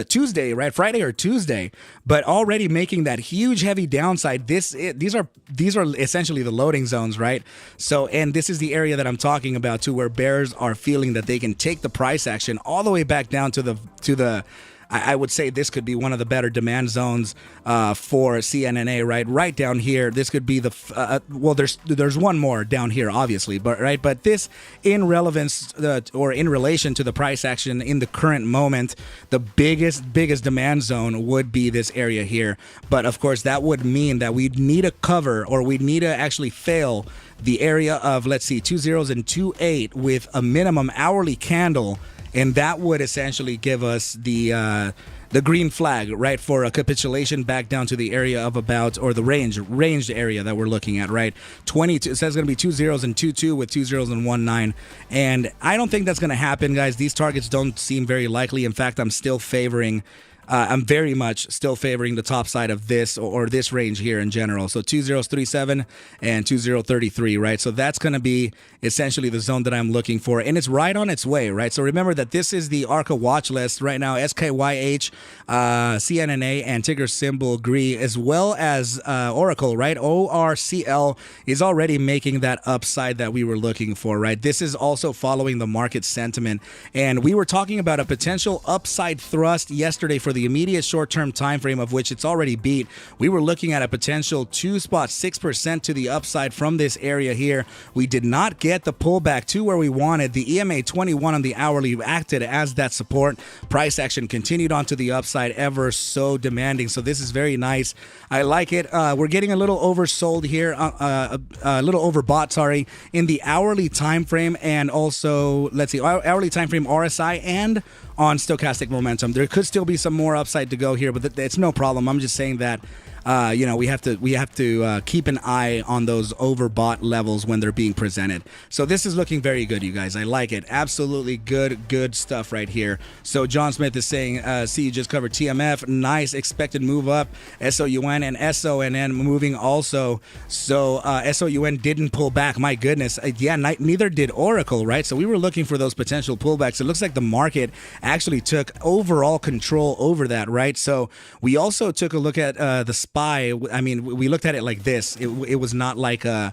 Tuesday, right? Friday or Tuesday, but already making that huge heavy downside. These are essentially the loading zones, right? So, and this is the area that I'm talking about too, where bears are feeling that they can take the price action all the way back down to the I would say this could be one of the better demand zones for CNNA, right? Right down here. This could be the well. There's one more down here, obviously, but this in relevance or in relation to the price action in the current moment, the biggest demand zone would be this area here. But of course, that would mean that we'd need to cover, or we'd need to actually fail the area of, let's see, 2 zeros and 2.8 with a minimum hourly candle. And that would essentially give us the green flag, right, for a capitulation back down to the area of about, or the ranged area that we're looking at, right? 22. It says it's going to be 2 zeros and 2.2 with 2 zeros and 1.9. And I don't think that's going to happen, guys. These targets don't seem very likely. In fact, I'm still favoring I'm very much still favoring the top side of this or this range here in general. So 2037 and 2033, right? So that's going to be essentially the zone that I'm looking for, and it's right on its way, right? So remember that this is the Arca watch list right now, SKYH, CNNA, and ticker symbol GREE, as well as Oracle, right? ORCL is already making that upside that we were looking for, right? This is also following the market sentiment, and we were talking about a potential upside thrust yesterday for the immediate short-term time frame, of which it's already beat. We were looking at a potential 2.6% to the upside from this area here. We did not get the pullback to where we wanted. The EMA 21 on the hourly acted as that support. Price action continued on to the upside, ever so demanding. So this is very nice. I like it. We're getting a little oversold here, a little overbought, sorry, in the hourly time frame, and also, let's see, hourly time frame RSI and on stochastic momentum. There could still be some more upside to go here, but it's no problem. I'm just saying that we have to keep an eye on those overbought levels when they're being presented. So this is looking very good, you guys. I like it. Absolutely good stuff right here. So John Smith is saying, see, you just covered TMF. Nice expected move up. SOUN and SONN moving also. So SOUN didn't pull back. My goodness. Neither did Oracle, right? So we were looking for those potential pullbacks. It looks like the market actually took overall control over that, right? So we also took a look at the SPY. I mean, we looked at it like this. It was not like on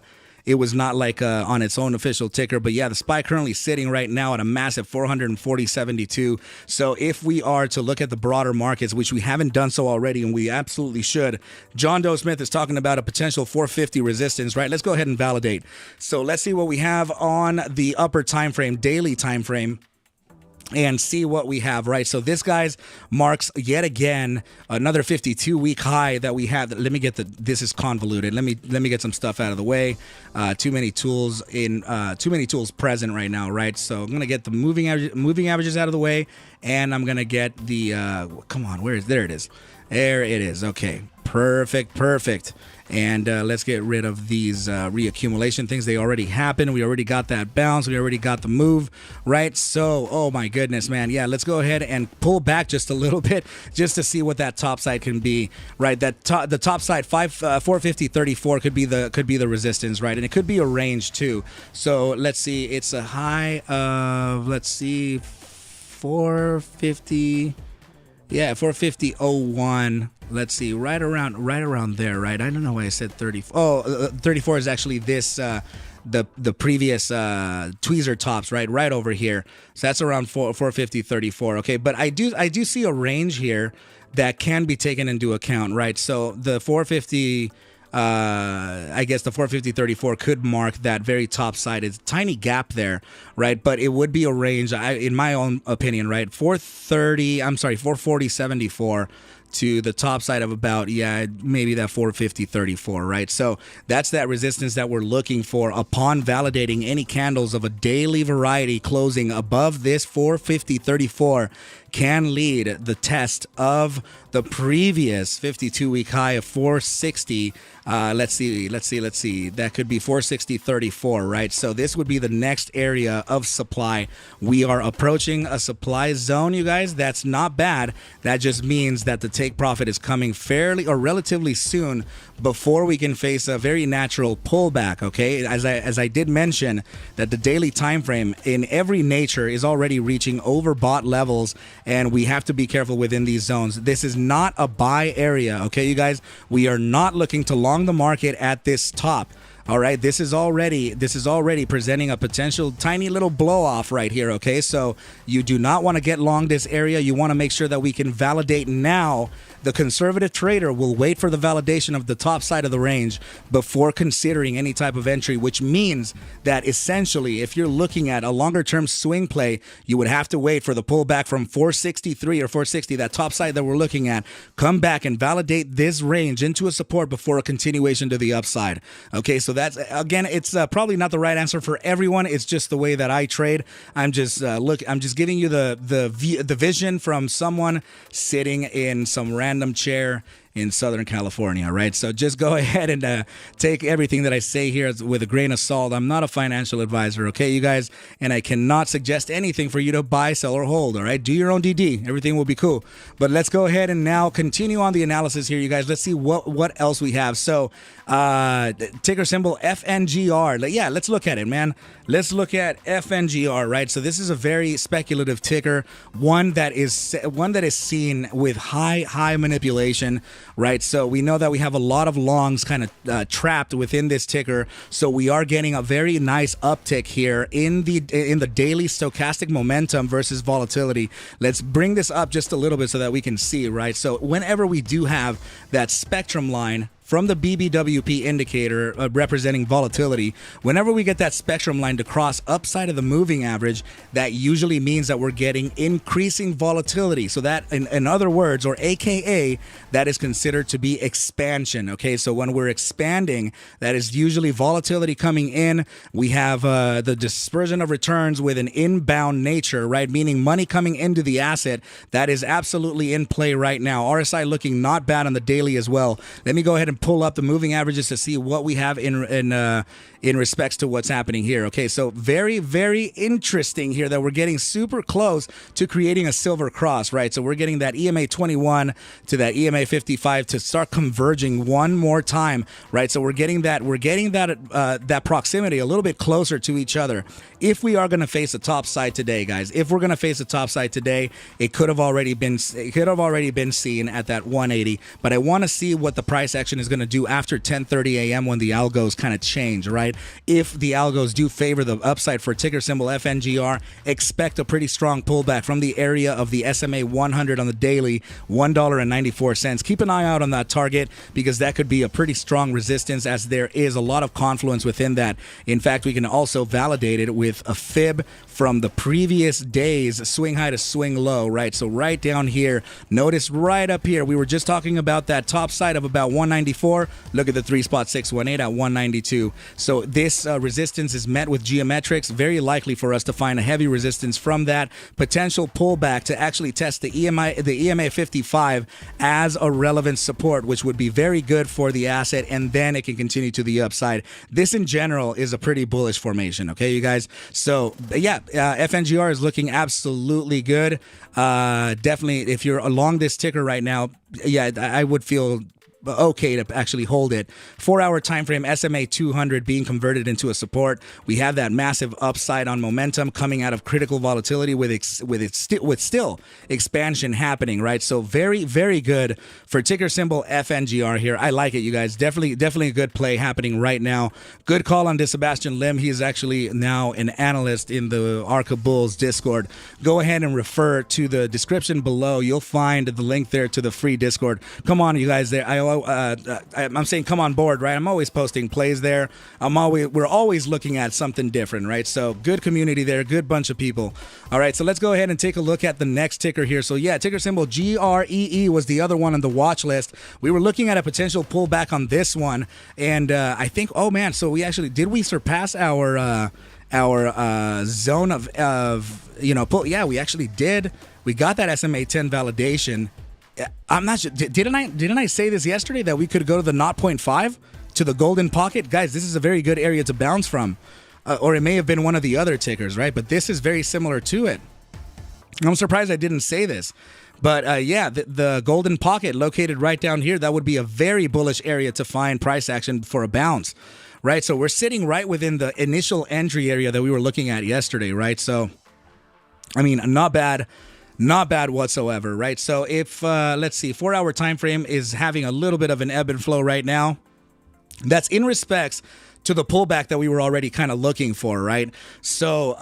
its own official ticker, but yeah, the SPY currently sitting right now at a massive 440.72. So if we are to look at the broader markets, which we haven't done so already, and we absolutely should, John Doe Smith is talking about a potential 450 resistance, right? Let's go ahead and validate. So let's see what we have on the upper time frame, daily time frame, and see what we have, right? So this, guys, marks yet again another 52-week high that we have. Let me get this is convoluted. Let me get some stuff out of the way. Too many tools present right now, right? So I'm gonna get the moving averages out of the way, and I'm gonna get the come on, there it is. There it is. Okay, perfect. And let's get rid of these reaccumulation things. They already happened. We already got that bounce. We already got the move, right? So, oh my goodness, man. Yeah, let's go ahead and pull back just a little bit just to see what that top side can be, right? The top side, 450.34 could be the resistance, right? And it could be a range too. So let's see. It's a high of, let's see, 450. Yeah, 450.01. Let's see, right around there, right? I don't know why I said 34. Oh, 34 is actually this the previous tweezer tops, right over here. So that's around 450.34. Okay, but I do see a range here that can be taken into account, right? So the 450. I guess the 450.34 could mark that very top side. It's a tiny gap there, right? But it would be a range, in my own opinion, right? 440.74 to the top side of about, maybe that 450.34, right? So that's that resistance that we're looking for upon validating any candles of a daily variety closing above this 450.34 can lead the test of the previous 52-week high of 460. Let's see. That could be 460.34, right? So this would be the next area of supply. We are approaching a supply zone, you guys. That's not bad. That just means that the take profit is coming fairly or relatively soon before we can face a very natural pullback, okay? As I did mention, that the daily time frame in every nature is already reaching overbought levels, and we have to be careful within these zones. This is not a buy area, okay, you guys? We are not looking to long the market at this top. All right, this is already presenting a potential tiny little blow off right here, okay? So you do not want to get long this area. You want to make sure that we can validate now. The conservative trader will wait for the validation of the top side of the range before considering any type of entry, which means that essentially if you're looking at a longer term swing play, you would have to wait for the pullback from 463 or 460, that top side that we're looking at, come back and validate this range into a support before a continuation to the upside. Okay, so that's, again, it's probably not the right answer for everyone. It's just the way that I trade. I'm just giving you the vision from someone sitting in some random chair in Southern California, right? So just go ahead and take everything that I say here with a grain of salt. I'm not a financial advisor, okay, you guys? And I cannot suggest anything for you to buy, sell, or hold, all right? Do your own DD. Everything will be cool. But let's go ahead and now continue on the analysis here, you guys. Let's see what else we have. So ticker symbol FNGR. Yeah, let's look at it, man. Let's look at FNGR, right? So this is a very speculative ticker, one that is seen with high manipulation, right? So we know that we have a lot of longs kind of trapped within this ticker. So we are getting a very nice uptick here in the daily stochastic momentum versus volatility. Let's bring this up just a little bit so that we can see, right? So whenever we do have that spectrum line from the BBWP indicator representing volatility, whenever we get that spectrum line to cross upside of the moving average, that usually means that we're getting increasing volatility. So that, in other words, or AKA, that is considered to be expansion. Okay, so when we're expanding, that is usually volatility coming in. We have the dispersion of returns with an inbound nature, right? Meaning money coming into the asset. That is absolutely in play right now. RSI looking not bad on the daily as well. Let me go ahead and pull up the moving averages to see what we have in respects to what's happening here. Okay, so very, very interesting here that we're getting super close to creating a silver cross, right? So we're getting that EMA 21 to that EMA 55 to start converging one more time, right? So we're getting that proximity a little bit closer to each other. If we are going to face a top side today, guys, if we're going to face a top side today, it could have already been seen at that 180. But I want to see what the price action is going to do after 10:30 a.m. when the algos kind of change, right? If the algos do favor the upside for ticker symbol FNGR, expect a pretty strong pullback from the area of the SMA 100 on the daily, $1.94. Keep an eye out on that target because that could be a pretty strong resistance as there is a lot of confluence within that. In fact, we can also validate it with a fib from the previous day's swing high to swing low, right? So right down here, notice right up here, we were just talking about that top side of about 194. Look at the 3.618 at 192. So this resistance is met with geometrics, very likely for us to find a heavy resistance from that potential pullback to actually test the EMA 55 as a relevant support, which would be very good for the asset, and then it can continue to the upside. This in general is a pretty bullish formation, okay, you guys? So yeah, FNGR is looking absolutely good. Definitely, if you're along this ticker right now, yeah, I would feel okay to actually hold it. 4-hour time frame, SMA 200 being converted into a support. We have that massive upside on momentum coming out of critical volatility with still expansion happening, right? So very, very good for ticker symbol FNGR here. I like it, you guys. Definitely a good play happening right now. Good call on Sebastian Lim. He is actually now an analyst in the Arca Bulls Discord. Go ahead and refer to the description below. You'll find the link there to the free Discord. Come on, you guys. There, I'm saying come on board, right? I'm always posting plays there. We're always looking at something different, right? So good community there, good bunch of people. All right, so let's go ahead and take a look at the next ticker here. So yeah, ticker symbol GREE was the other one on the watch list. We were looking at a potential pullback on this one, and I think, oh man, so did we surpass our zone of pull? Yeah, we actually did. We got that SMA 10 validation. I'm not sure. Didn't I say this yesterday that we could go to the 0.5 to the golden pocket? Guys, this is a very good area to bounce from. Or it may have been one of the other tickers, right? But this is very similar to it. I'm surprised I didn't say this. But yeah, the golden pocket located right down here, that would be a very bullish area to find price action for a bounce, right? So we're sitting right within the initial entry area that we were looking at yesterday, right? So, I mean, not bad. Not bad whatsoever, right? So if, let's see, 4-hour time frame is having a little bit of an ebb and flow right now. That's in respects to the pullback that we were already kind of looking for, right? So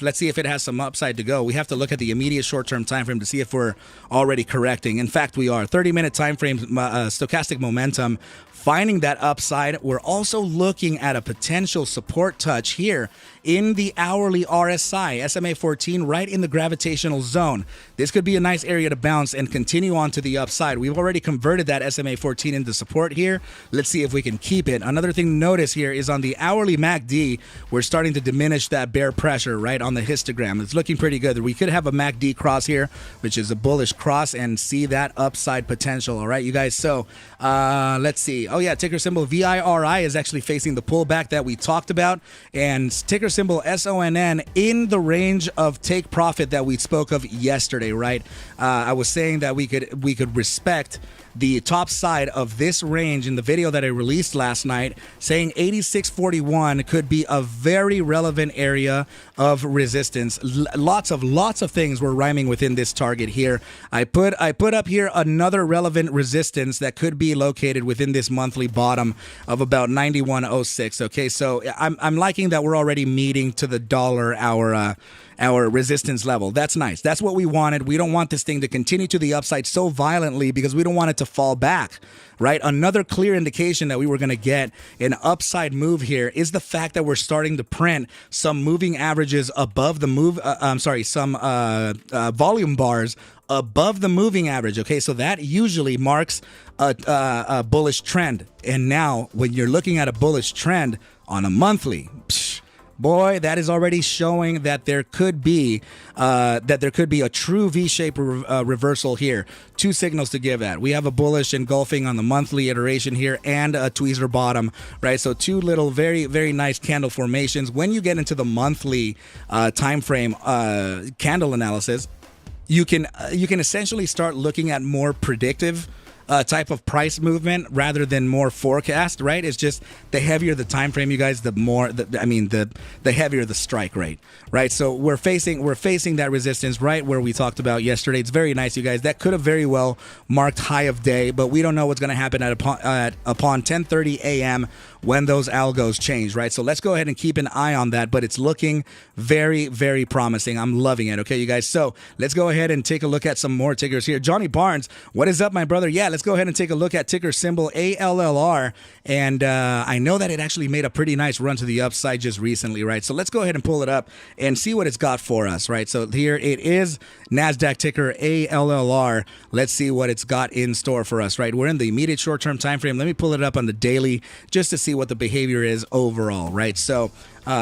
let's see if it has some upside to go. We have to look at the immediate short-term time frame to see if we're already correcting. In fact, we are. 30-minute time frame, stochastic momentum, finding that upside. We're also looking at a potential support touch here in the hourly RSI, SMA 14, right in the gravitational zone. This could be a nice area to bounce and continue on to the upside. We've already converted that SMA 14 into support here. Let's see if we can keep it. Another thing to notice here is on the hourly MACD, we're starting to diminish that bear pressure, right, on the histogram. It's looking pretty good. We could have a MACD cross here, which is a bullish cross, and see that upside potential, all right, you guys? So let's see. Oh, yeah, ticker symbol VIRI is actually facing the pullback that we talked about, and ticker symbol SONN in the range of take profit that we spoke of yesterday, right? I was saying that we could respect the top side of this range in the video that I released last night, saying 86.41 could be a very relevant area of resistance. Lots of things were rhyming within this target here. I put up here another relevant resistance that could be located within this monthly bottom of about 91.06. Okay, so I'm liking that we're already meeting to the dollar our resistance level. That's nice. That's what we wanted. We don't want this thing to continue to the upside so violently because we don't want it to fall back, right? Another clear indication that we were going to get an upside move here is the fact that we're starting to print some moving averages above the move. Some volume bars above the moving average. Okay, so that usually marks a bullish trend. And now when you're looking at a bullish trend on a monthly, boy, that is already showing that there could be a true V-shaped reversal here. Two signals to give that. We have a bullish engulfing on the monthly iteration here and a tweezer bottom, right? So two little very, very nice candle formations. When you get into the monthly time frame candle analysis, you can essentially start looking at more predictive type of price movement rather than more forecast, right? It's just the heavier the time frame, you guys, the heavier the strike rate, right? So we're facing that resistance right where we talked about yesterday. It's very nice, you guys. That could have very well marked high of day, but we don't know what's going to happen upon 10:30 a.m. when those algos change, right? So let's go ahead and keep an eye on that, but it's looking very, very promising. I'm loving it, okay, you guys? So let's go ahead and take a look at some more tickers here. Johnny Barnes, what is up, my brother? Yeah, let's go ahead and take a look at ticker symbol ALLR, and I know that it actually made a pretty nice run to the upside just recently, right? So let's go ahead and pull it up and see what it's got for us, right? So here it is, NASDAQ ticker ALLR. Let's see what it's got in store for us, right? We're in the immediate short-term time frame. Let me pull it up on the daily just to see what the behavior is overall, right? So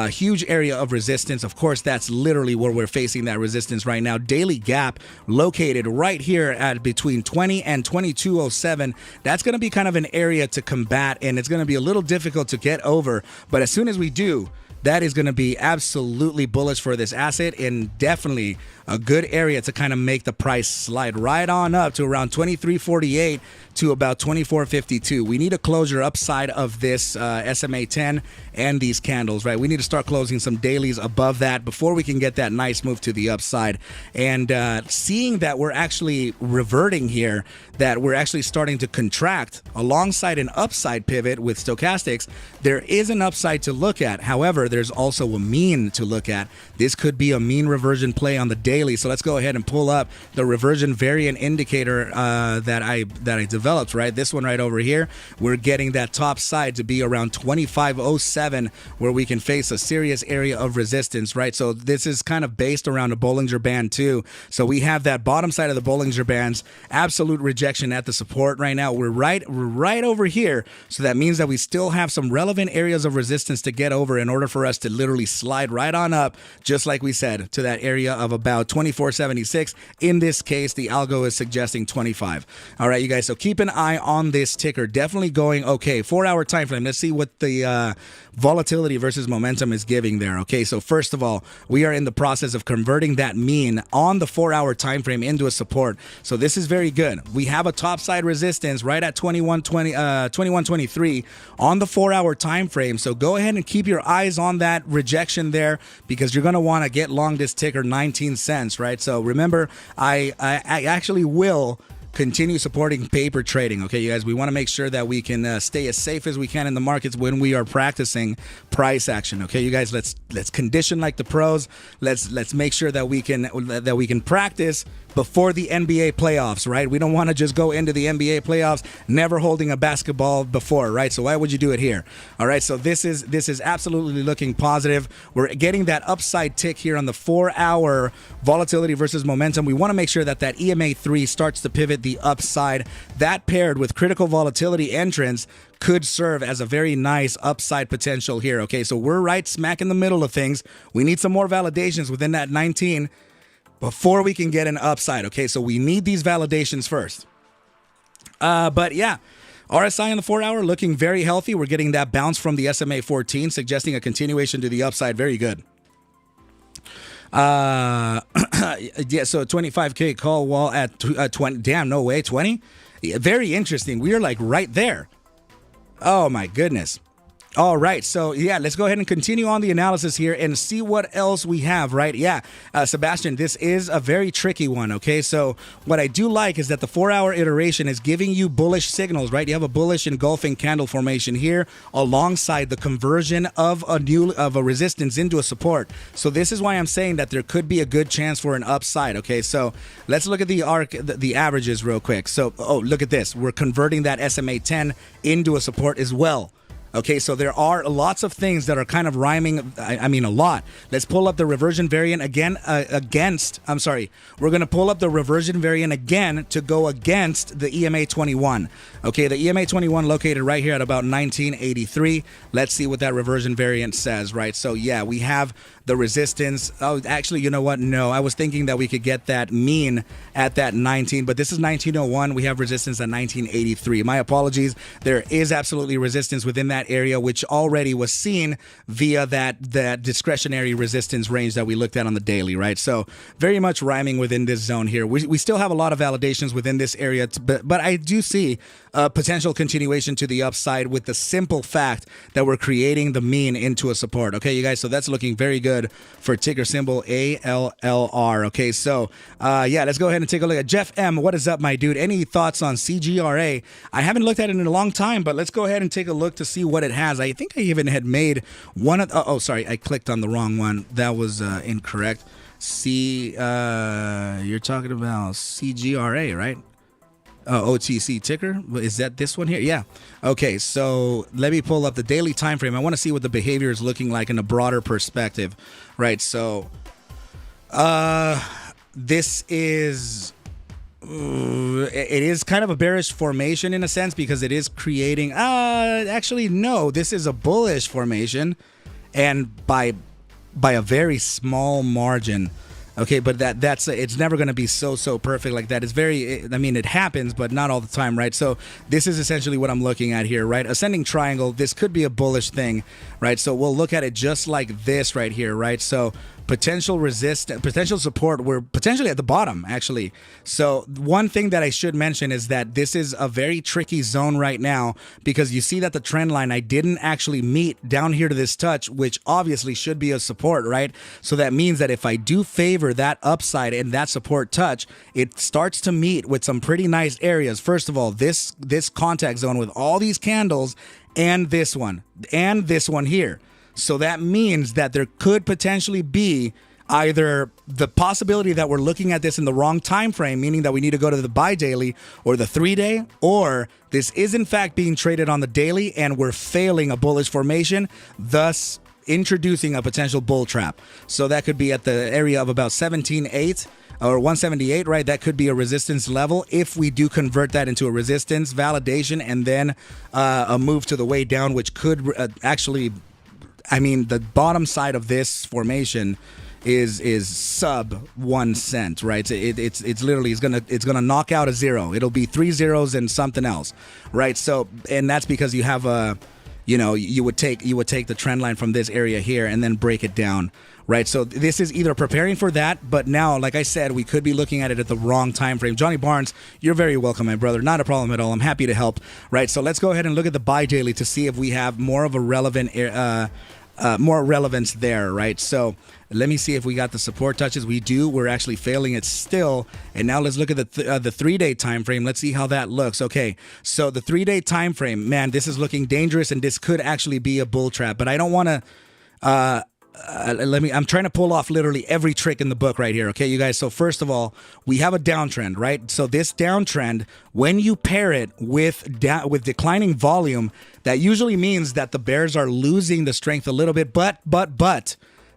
huge area of resistance. Of course, that's literally where we're facing that resistance right now. Daily gap located right here at between 20 and 2207. That's going to be kind of an area to combat, and it's going to be a little difficult to get over. But as soon as we do, that is going to be absolutely bullish for this asset, and definitely a good area to kind of make the price slide right on up to around 23.48 to about 24.52. We need a closure upside of this SMA 10 and these candles, right? We need to start closing some dailies above that before we can get that nice move to the upside. And seeing that we're actually reverting here, that we're actually starting to contract alongside an upside pivot with stochastics, there is an upside to look at. However, there's also a mean to look at. This could be a mean reversion play on the daily. So let's go ahead and pull up the reversion variant indicator that I developed, right? This one right over here. We're getting that top side to be around 25.07, where we can face a serious area of resistance, right? So this is kind of based around a Bollinger Band too. So we have that bottom side of the Bollinger Bands, absolute rejection at the support right now. We're right over here. So that means that we still have some relevant areas of resistance to get over in order for us to literally slide right on up, just like we said, to that area of about 24.76. In this case, the algo is suggesting 25. All right, you guys, so keep an eye on this ticker. Definitely going okay. 4-hour time frame. Let's see what the volatility versus momentum is giving there. Okay, so first of all, we are in the process of converting that mean on the 4-hour time frame into a support. So this is very good. We have a topside resistance right at 21.23 on the 4-hour time frame. So go ahead and keep your eyes on that rejection there, because you're going to want to get long this ticker 19 cents, right? So remember, I actually will continue supporting paper trading. Okay, you guys, we want to make sure that we can stay as safe as we can in the markets when we are practicing price action. Okay, you guys, let's condition like the pros. Let's make sure that we can practice before the NBA playoffs, right? We don't want to just go into the NBA playoffs never holding a basketball before, right? So why would you do it here? All right, so this is absolutely looking positive. We're getting that upside tick here on the 4-hour volatility versus momentum. We want to make sure that EMA 3 starts to pivot the upside. That paired with critical volatility entrance could serve as a very nice upside potential here. Okay, so we're right smack in the middle of things. We need some more validations within that 19 before we can get an upside. Okay, so we need these validations first. But yeah, RSI on the 4-hour looking very healthy. We're getting that bounce from the SMA 14, suggesting a continuation to the upside. Very good. Yeah, so 25K call wall at 20. Damn, no way, 20? Very interesting. We are like right there. Oh my goodness. All right, so yeah, let's go ahead and continue on the analysis here and see what else we have, right? Yeah, Sebastian, this is a very tricky one, okay? So what I do like is that the 4-hour iteration is giving you bullish signals, right? You have a bullish engulfing candle formation here alongside the conversion of a resistance into a support. So this is why I'm saying that there could be a good chance for an upside, okay? So let's look at the averages real quick. So, oh, look at this. We're converting that SMA 10 into a support as well. Okay, so there are lots of things that are kind of rhyming. I mean, a lot. Let's pull up the reversion variant again we're going to pull up the reversion variant again to go against the EMA 21. Okay, the EMA 21 located right here at about 1983. Let's see what that reversion variant says, right? So yeah, we have the resistance. Oh, actually, you know what? No, I was thinking that we could get that mean at that 19, but this is 1901. We have resistance at 1983. My apologies. There is absolutely resistance within that area, which already was seen via that discretionary resistance range that we looked at on the daily, right? So very much rhyming within this zone here. We still have a lot of validations within this area, but I do see a potential continuation to the upside with the simple fact that we're creating the mean into a support. Okay, you guys, so that's looking very good for ticker symbol ALLR. Okay, so yeah, let's go ahead and take a look at Jeff M. What is up, my dude? Any thoughts on CGRA? I haven't looked at it in a long time, but let's go ahead and take a look to see what it has. I think I even had made one of sorry, I clicked on the wrong one. That was incorrect. You're talking about CGRA, right? OTC ticker. Is that this one here? Yeah. Okay, so let me pull up the daily time frame. I want to see what the behavior is looking like in a broader perspective, right? So this is it is kind of a bearish formation in a sense because it is creating actually no, this is a bullish formation, and by a very small margin. Okay, but that's it's never going to be so perfect like that. It's very, I mean, it happens, but not all the time, right? So this is essentially what I'm looking at here, right? Ascending triangle, this could be a bullish thing, right? So we'll look at it just like this right here, right? So potential support, we're potentially at the bottom, actually. So one thing that I should mention is that this is a very tricky zone right now because you see that the trend line, I didn't actually meet down here to this touch, which obviously should be a support, right? So that means that if I do favor that upside and that support touch, it starts to meet with some pretty nice areas. First of all, this contact zone with all these candles and this one here. So that means that there could potentially be either the possibility that we're looking at this in the wrong time frame, meaning that we need to go to the buy daily or the 3-day, or this is in fact being traded on the daily and we're failing a bullish formation, thus introducing a potential bull trap. So that could be at the area of about 17.8 or 178, right? That could be a resistance level if we do convert that into a resistance validation and then a move to the way down, which could actually, I mean, the bottom side of this formation is sub 1 cent, right? It's literally it's gonna knock out a zero. It'll be 3 zeros and something else, right? So, and that's because you have a, you would take the trend line from this area here and then break it down, right? So this is either preparing for that, but now, like I said, we could be looking at it at the wrong time frame. Johnny Barnes, you're very welcome, my brother. Not a problem at all. I'm happy to help, right? So let's go ahead and look at the buy daily to see if we have more of a relevant more relevance there, right? So let me see if we got the support touches. We do. We're actually failing it still. And now let's look at the 3-day time frame. Let's see how that looks. Okay, so the 3-day time frame, man, this is looking dangerous, and this could actually be a bull trap. But I don't want to I'm trying to pull off literally every trick in the book right here, okay, you guys? So first of all, we have a downtrend, right? So this downtrend, when you pair it with declining volume, that usually means that the bears are losing the strength a little bit, but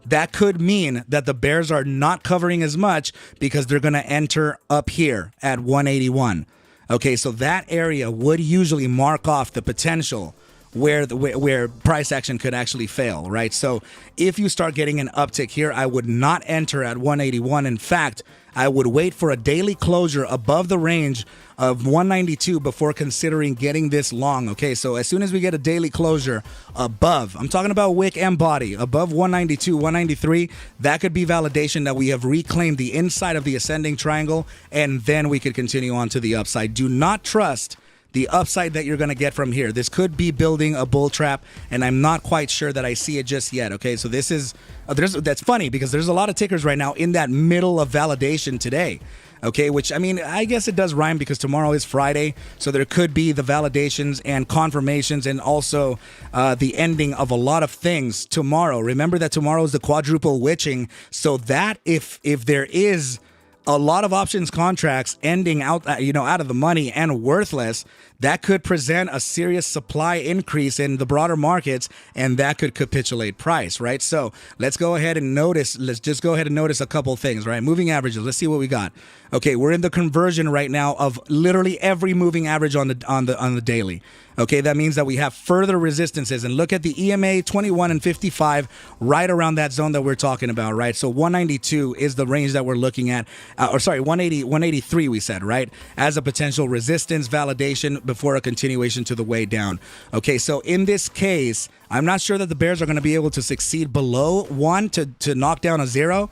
that could mean that the bears are not covering as much because they're going to enter up here at 181. Okay, so that area would usually mark off the potential where price action could actually fail, right? So if you start getting an uptick here, I would not enter at 181. In fact, I would wait for a daily closure above the range of 192 before considering getting this long. Okay, so as soon as we get a daily closure above, I'm talking about wick and body, above 192, 193, that could be validation that we have reclaimed the inside of the ascending triangle, and then we could continue on to the upside. Do not trust the upside that you're going to get from here. This could be building a bull trap, and I'm not quite sure that I see it just yet. Okay, so this is that's funny because there's a lot of tickers right now in that middle of validation today. Okay, which, I mean, I guess it does rhyme because tomorrow is Friday, so there could be the validations and confirmations and also the ending of a lot of things tomorrow. Remember that tomorrow is the quadruple witching, so that if there is a lot of options contracts ending out of the money and worthless, that could present a serious supply increase in the broader markets, and that could capitulate price, right? So let's just go ahead and notice a couple things, right? Moving averages, let's see what we got. Okay, we're in the conversion right now of literally every moving average on the daily. Okay, that means that we have further resistances, and look at the EMA 21 and 55 right around that zone that we're talking about, right? So 192 is the range that we're looking at, 183 we said, right? As a potential resistance validation before a continuation to the way down. Okay, so in this case, I'm not sure that the bears are going to be able to succeed below 1 to knock down a 0.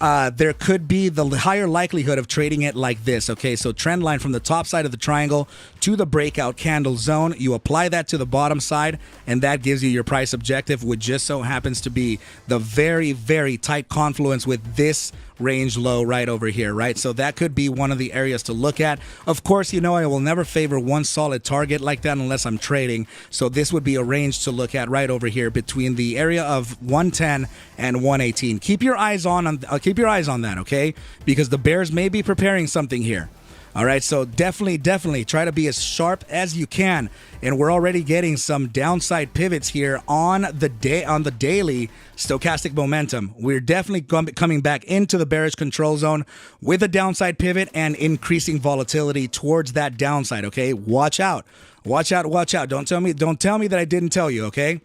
There could be the higher likelihood of trading it like this. Okay, so trend line from the top side of the triangle to the breakout candle zone. You apply that to the bottom side, and that gives you your price objective, which just so happens to be the very, very tight confluence with this range low right over here, right? So that could be one of the areas to look at. Of course, I will never favor one solid target like that unless I'm trading. So this would be a range to look at right over here between the area of 110 and 118. Keep your eyes on that, okay? Because the bears may be preparing something here. All right, so definitely try to be as sharp as you can. And we're already getting some downside pivots here on the daily stochastic momentum. We're definitely coming back into the bearish control zone with a downside pivot and increasing volatility towards that downside, okay? Watch out. Don't tell me that I didn't tell you, okay?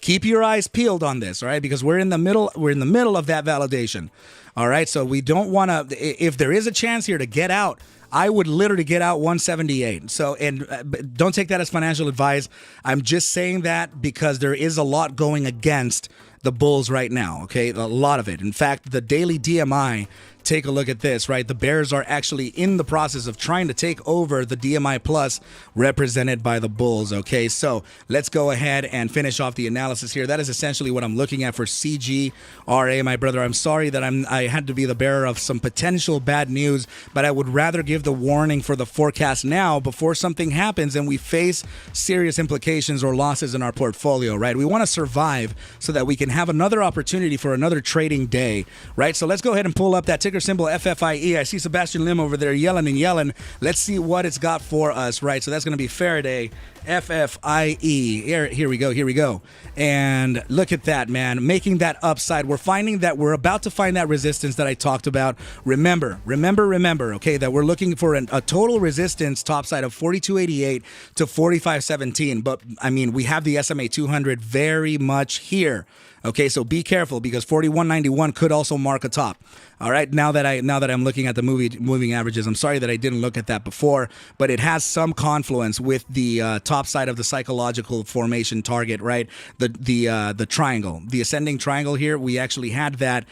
Keep your eyes peeled on this, all right? Because we're in the middle of that validation. All right, so we don't want to, if there is a chance here to get out, I would literally get out 178. So, and don't take that as financial advice. I'm just saying that because there is a lot going against the bulls right now, okay? A lot of it. In fact, the daily DMI, take a look at this, right? The bears are actually in the process of trying to take over the DMI plus represented by the bulls, okay? So let's go ahead and finish off the analysis here. That is essentially what I'm looking at for CGRA, my brother. I'm sorry that I had to be the bearer of some potential bad news, but I would rather give the warning for the forecast now before something happens and we face serious implications or losses in our portfolio, right? We want to survive so that we can have another opportunity for another trading day, right? So let's go ahead and pull up that ticker symbol FFIE. I see Sebastian Lim over there yelling. Let's see what it's got for us, right? So that's going to be Faraday FFIE. Here we go. And look at that, man. Making that upside. We're finding that we're about to find that resistance that I talked about. Remember, okay, that we're looking for a total resistance topside of 42.88 to 45.17. But I mean, we have the SMA 200 very much here. Okay, so be careful because 41.91 could also mark a top. All right, now that I'm looking at the moving averages, I'm sorry that I didn't look at that before, but it has some confluence with the top side of the psychological formation target, right? The triangle, the ascending triangle here. We actually had that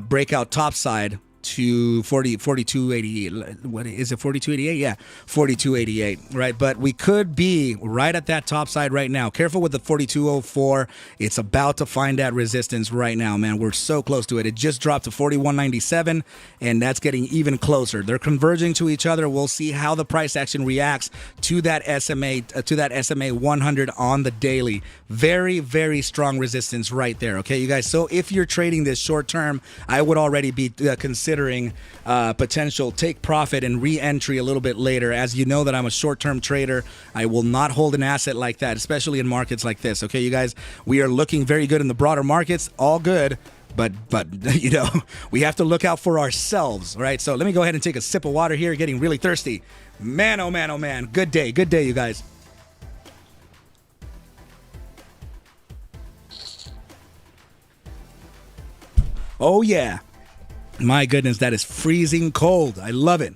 breakout top side to 42.88. What is it? 42.88? Yeah, 42.88. Right, but we could be right at that top side right now. Careful with the 42.04. It's about to find that resistance right now, man. We're so close to it. It just dropped to 41.97, and that's getting even closer. They're converging to each other. We'll see how the price action reacts to that SMA 100 on the daily. Very, very strong resistance right there. Okay, you guys. So if you're trading this short term, I would already be considering potential take profit and re-entry a little bit later. As you know that I'm a short-term trader, I will not hold an asset like that, especially in markets like this. Okay, you guys, we are looking very good in the broader markets, all good, but you know, we have to look out for ourselves, right? So let me go ahead and take a sip of water here, getting really thirsty. Man, oh man, oh man. Good day, you guys. Oh yeah. My goodness, that is freezing cold. I love it.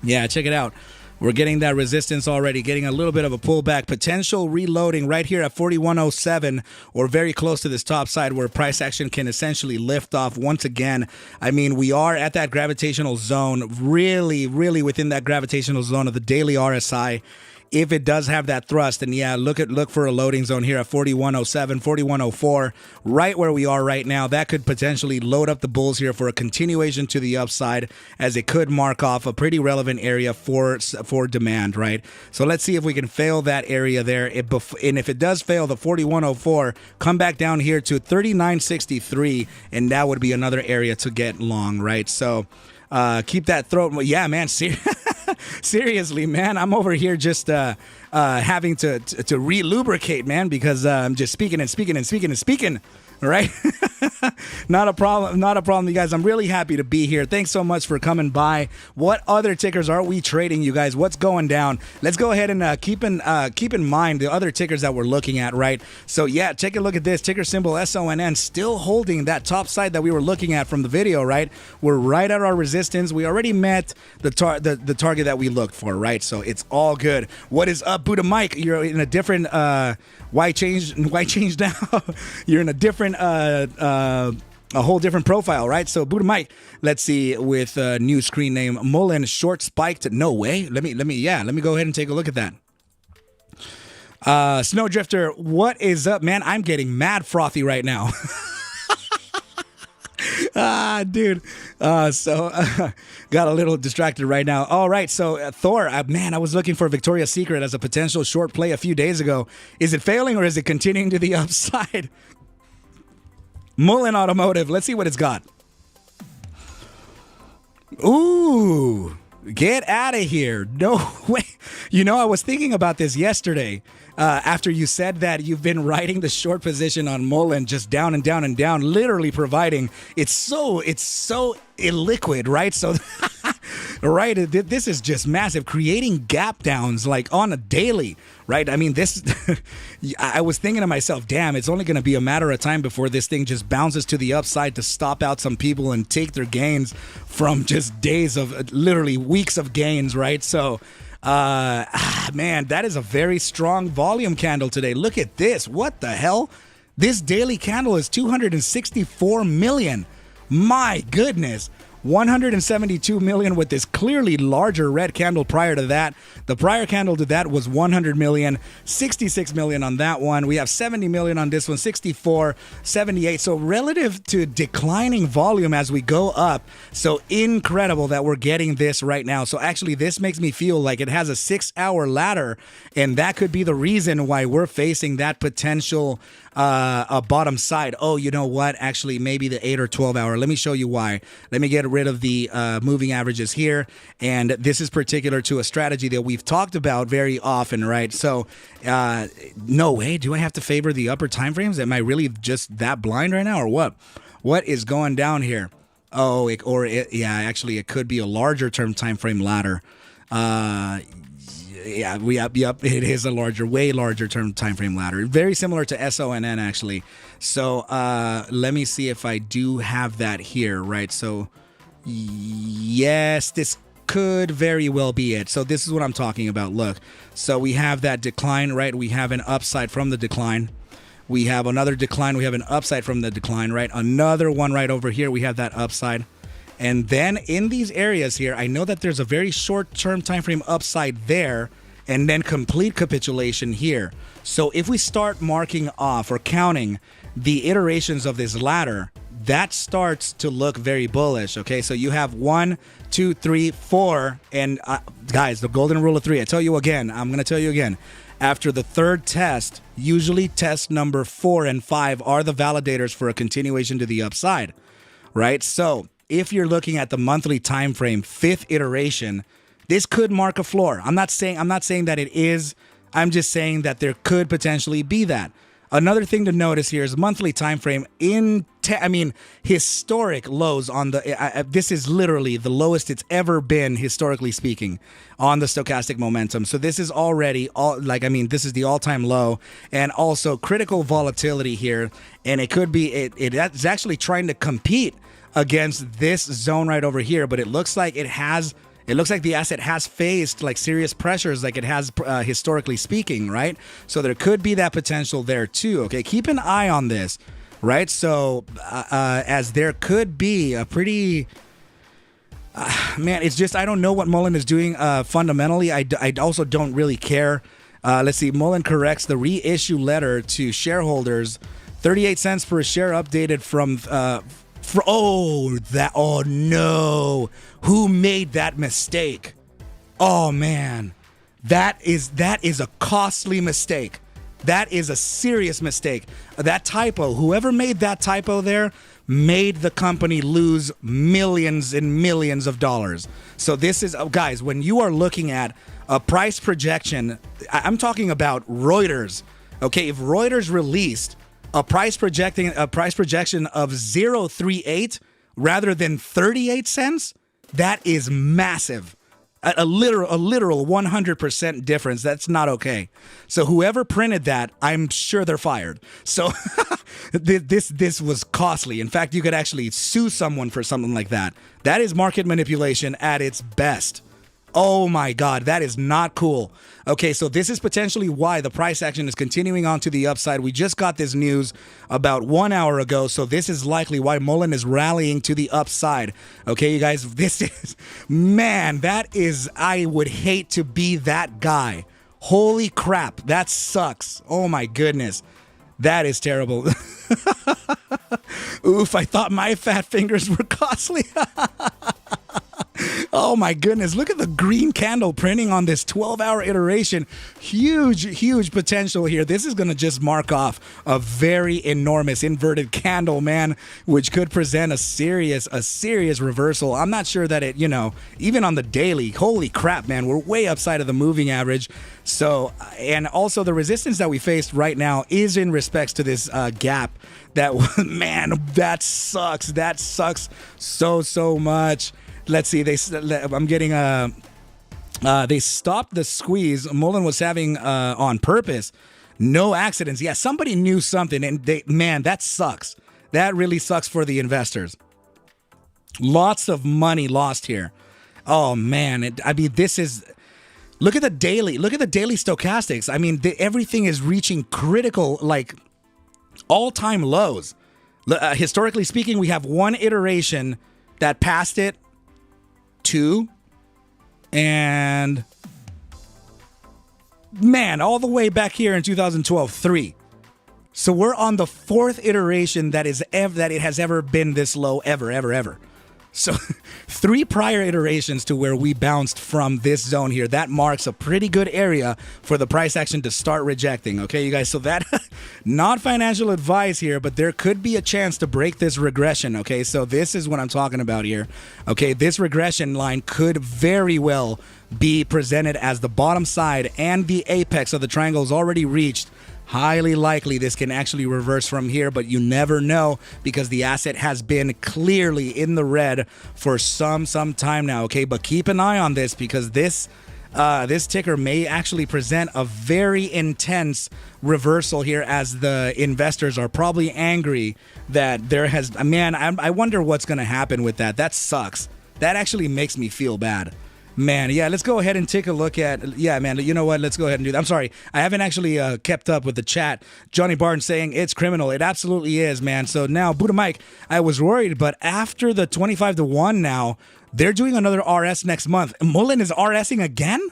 Yeah, check it out. We're getting that resistance already, getting a little bit of a pullback. Potential reloading right here at 41.07 or very close to this top side where price action can essentially lift off once again. I mean, we are at that gravitational zone, really, really within that gravitational zone of the daily RSI. If it does have that thrust, and yeah, look for a loading zone here at 41.07, 41.04, right where we are right now. That could potentially load up the bulls here for a continuation to the upside, as it could mark off a pretty relevant area for demand, right? So let's see if we can fail that area there. And if it does fail the 41.04, come back down here to 39.63, and that would be another area to get long, right? So keep that throat. Yeah, man. Seriously, man, I'm over here just having to re-lubricate, man, because I'm just speaking, right? Not a problem, you guys. I'm really happy to be here. Thanks so much for coming by. What other tickers are we trading, you guys? What's going down? Let's go ahead and keep in mind the other tickers that we're looking at, right? So yeah, take a look at this ticker symbol SONN, still holding that top side that we were looking at from the video, right? We're right at our resistance. We already met the target that we looked for, right? So it's all good. What is up, Buddha Mike? You're in a different why change now? You're in a different a whole different profile, right? So Buddha Mike, let's see, with a new screen name Mullen short spiked. No way. Let me go ahead and take a look at that. Snowdrifter, what is up, man? I'm getting mad frothy right now. Dude. Got a little distracted right now. All right, so Thor, man, I was looking for Victoria's Secret as a potential short play a few days ago. Is it failing or is it continuing to the upside? Mullen Automotive, let's see what it's got. Ooh, get out of here. No way. You know, I was thinking about this yesterday. After you said that you've been riding the short position on Mullen, just down and down and down, literally providing it's so illiquid, right? So right, this is just massive, creating gap downs like on a daily, right? I mean, this I was thinking to myself, damn, it's only going to be a matter of time before this thing just bounces to the upside to stop out some people and take their gains from just days of literally weeks of gains, right? So man, that is a very strong volume candle today. Look at this. What the hell? This daily candle is 264 million. My goodness. 172 million with this clearly larger red candle prior to that. The prior candle to that was 100 million, 66 million on that one. We have 70 million on this one, 64, 78. So relative to declining volume as we go up, so incredible that we're getting this right now. So actually this makes me feel like it has a 6-hour ladder, and that could be the reason why we're facing that potential a bottom side. Oh, you know what? Actually, maybe the 8 or 12 hour. Let me show you why. Let me get rid of the moving averages here. And this is particular to a strategy that we've talked about very often, right? So no way. Do I have to favor the upper time frames? Am I really just that blind right now or what? What is going down here? Oh, yeah, actually, it could be a larger term time frame ladder. Yep, it is a way larger term time frame ladder. Very similar to SONN, actually. So let me see if I do have that here, right? So yes, this could very well be it. So this is what I'm talking about. Look, so we have that decline, right? We have an upside from the decline. We have another decline. We have an upside from the decline, right? Another one right over here. We have that upside. And then in these areas here, I know that there's a very short-term time frame upside there, and then complete capitulation here. So if we start marking off or counting the iterations of this ladder, that starts to look very bullish. Okay, so you have 1, 2, 3, 4, and guys, the golden rule of 3. I'm going to tell you again. After the third test, usually test number 4 and 5 are the validators for a continuation to the upside, right? So if you're looking at the monthly time frame, 5th iteration, this could mark a floor. I'm not saying that it is. I'm just saying that there could potentially be that. Another thing to notice here is monthly time frame historic lows on the this is literally the lowest it's ever been historically speaking on the stochastic momentum. So this is already this is the all-time low, and also critical volatility here, and it could be it's actually trying to compete against this zone right over here, but it looks like the asset has faced like serious pressures like it has historically speaking, right? So there could be that potential there too. Okay, keep an eye on this, right? So as there could be a pretty it's just I don't know what Mullen is doing fundamentally. I also don't really care. Let's see, Mullen corrects the reissue letter to shareholders, 38 cents per share updated from oh no, who made that mistake? Oh man, that is a costly mistake. That is a serious mistake. That typo, whoever made that typo there made the company lose millions and millions of dollars. So this is, guys, when you are looking at a price projection, I'm talking about Reuters. Okay, if Reuters released a price projection of 0.38 rather than 38 cents, that is massive. A literal 100% difference. That's not okay. So whoever printed that, I'm sure they're fired. So this was costly. In fact, you could actually sue someone for something like that. That is market manipulation at its best. Oh my God, that is not cool. Okay, so this is potentially why the price action is continuing on to the upside. We just got this news about 1 hour ago, so this is likely why Mullen is rallying to the upside. Okay, you guys, this is, man, that is, I would hate to be that guy. Holy crap, that sucks. Oh my goodness, that is terrible. Oof, I thought my fat fingers were costly. Oh my goodness, look at the green candle printing on this 12-hour iteration. Huge potential here. This is going to just mark off a very enormous inverted candle, man, which could present a serious reversal. I'm not sure that it, even on the daily, holy crap, man, we're way upside of the moving average. So, and also the resistance that we faced right now is in respects to this gap. That, man, that sucks. That sucks so much. Let's see. They stopped the squeeze. Mullen was having on purpose. No accidents. Yeah, somebody knew something, and that sucks. That really sucks for the investors. Lots of money lost here. Oh man, this is. Look at the daily. Look at the daily stochastics. I mean, everything is reaching critical, like all-time lows. Historically speaking, we have one iteration that passed it. 2, and man, all the way back here in 2012, 3. So we're on the 4th iteration that it has ever been this low, ever. So 3 prior iterations to where we bounced from this zone here. That marks a pretty good area for the price action to start rejecting. Okay, you guys, so that, not financial advice here, but there could be a chance to break this regression. Okay, so this is what I'm talking about here. Okay, this regression line could very well be presented as the bottom side, and the apex of the triangle is already reached. Highly likely this can actually reverse from here, but you never know because the asset has been clearly in the red for some time now, okay? But keep an eye on this because this ticker may actually present a very intense reversal here as the investors are probably angry that there has... Man, I wonder what's going to happen with that. That sucks. That actually makes me feel bad. Man, yeah, let's go ahead and take a look at. Yeah, man, you know what? Let's go ahead and do that. I'm sorry, I haven't actually kept up with the chat. Johnny Barton saying it's criminal. It absolutely is, man. So now, Buddha Mike, I was worried, but after the 25-1 now, they're doing another RS next month. Mullen is RSing again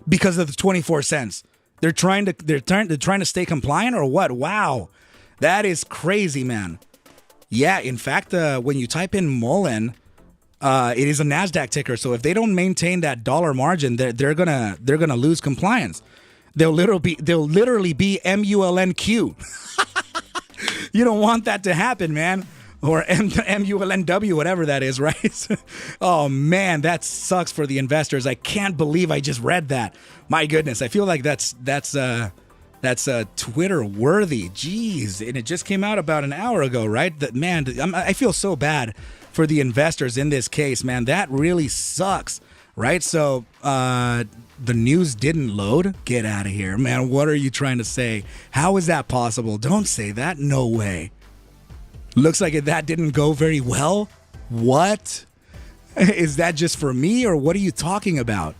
because of the 24 cents. They're trying to stay compliant or what? Wow, that is crazy, man. Yeah, in fact, when you type in Mullen. It is a NASDAQ ticker, so if they don't maintain that dollar margin, they're gonna lose compliance. They'll literally be MULNQ. You don't want that to happen, man. Or MULNW, whatever that is, right? Oh man, that sucks for the investors. I can't believe I just read that. My goodness, I feel like that's Twitter worthy. Jeez, and it just came out about an hour ago, right? That man, I feel so bad for the investors in this case, man. That really sucks, right? So the news didn't load. Get out of here, man. What are you trying to say? How is that possible? Don't say that. No way. Looks like that didn't go very well. What? Is that just for me, or what are you talking about?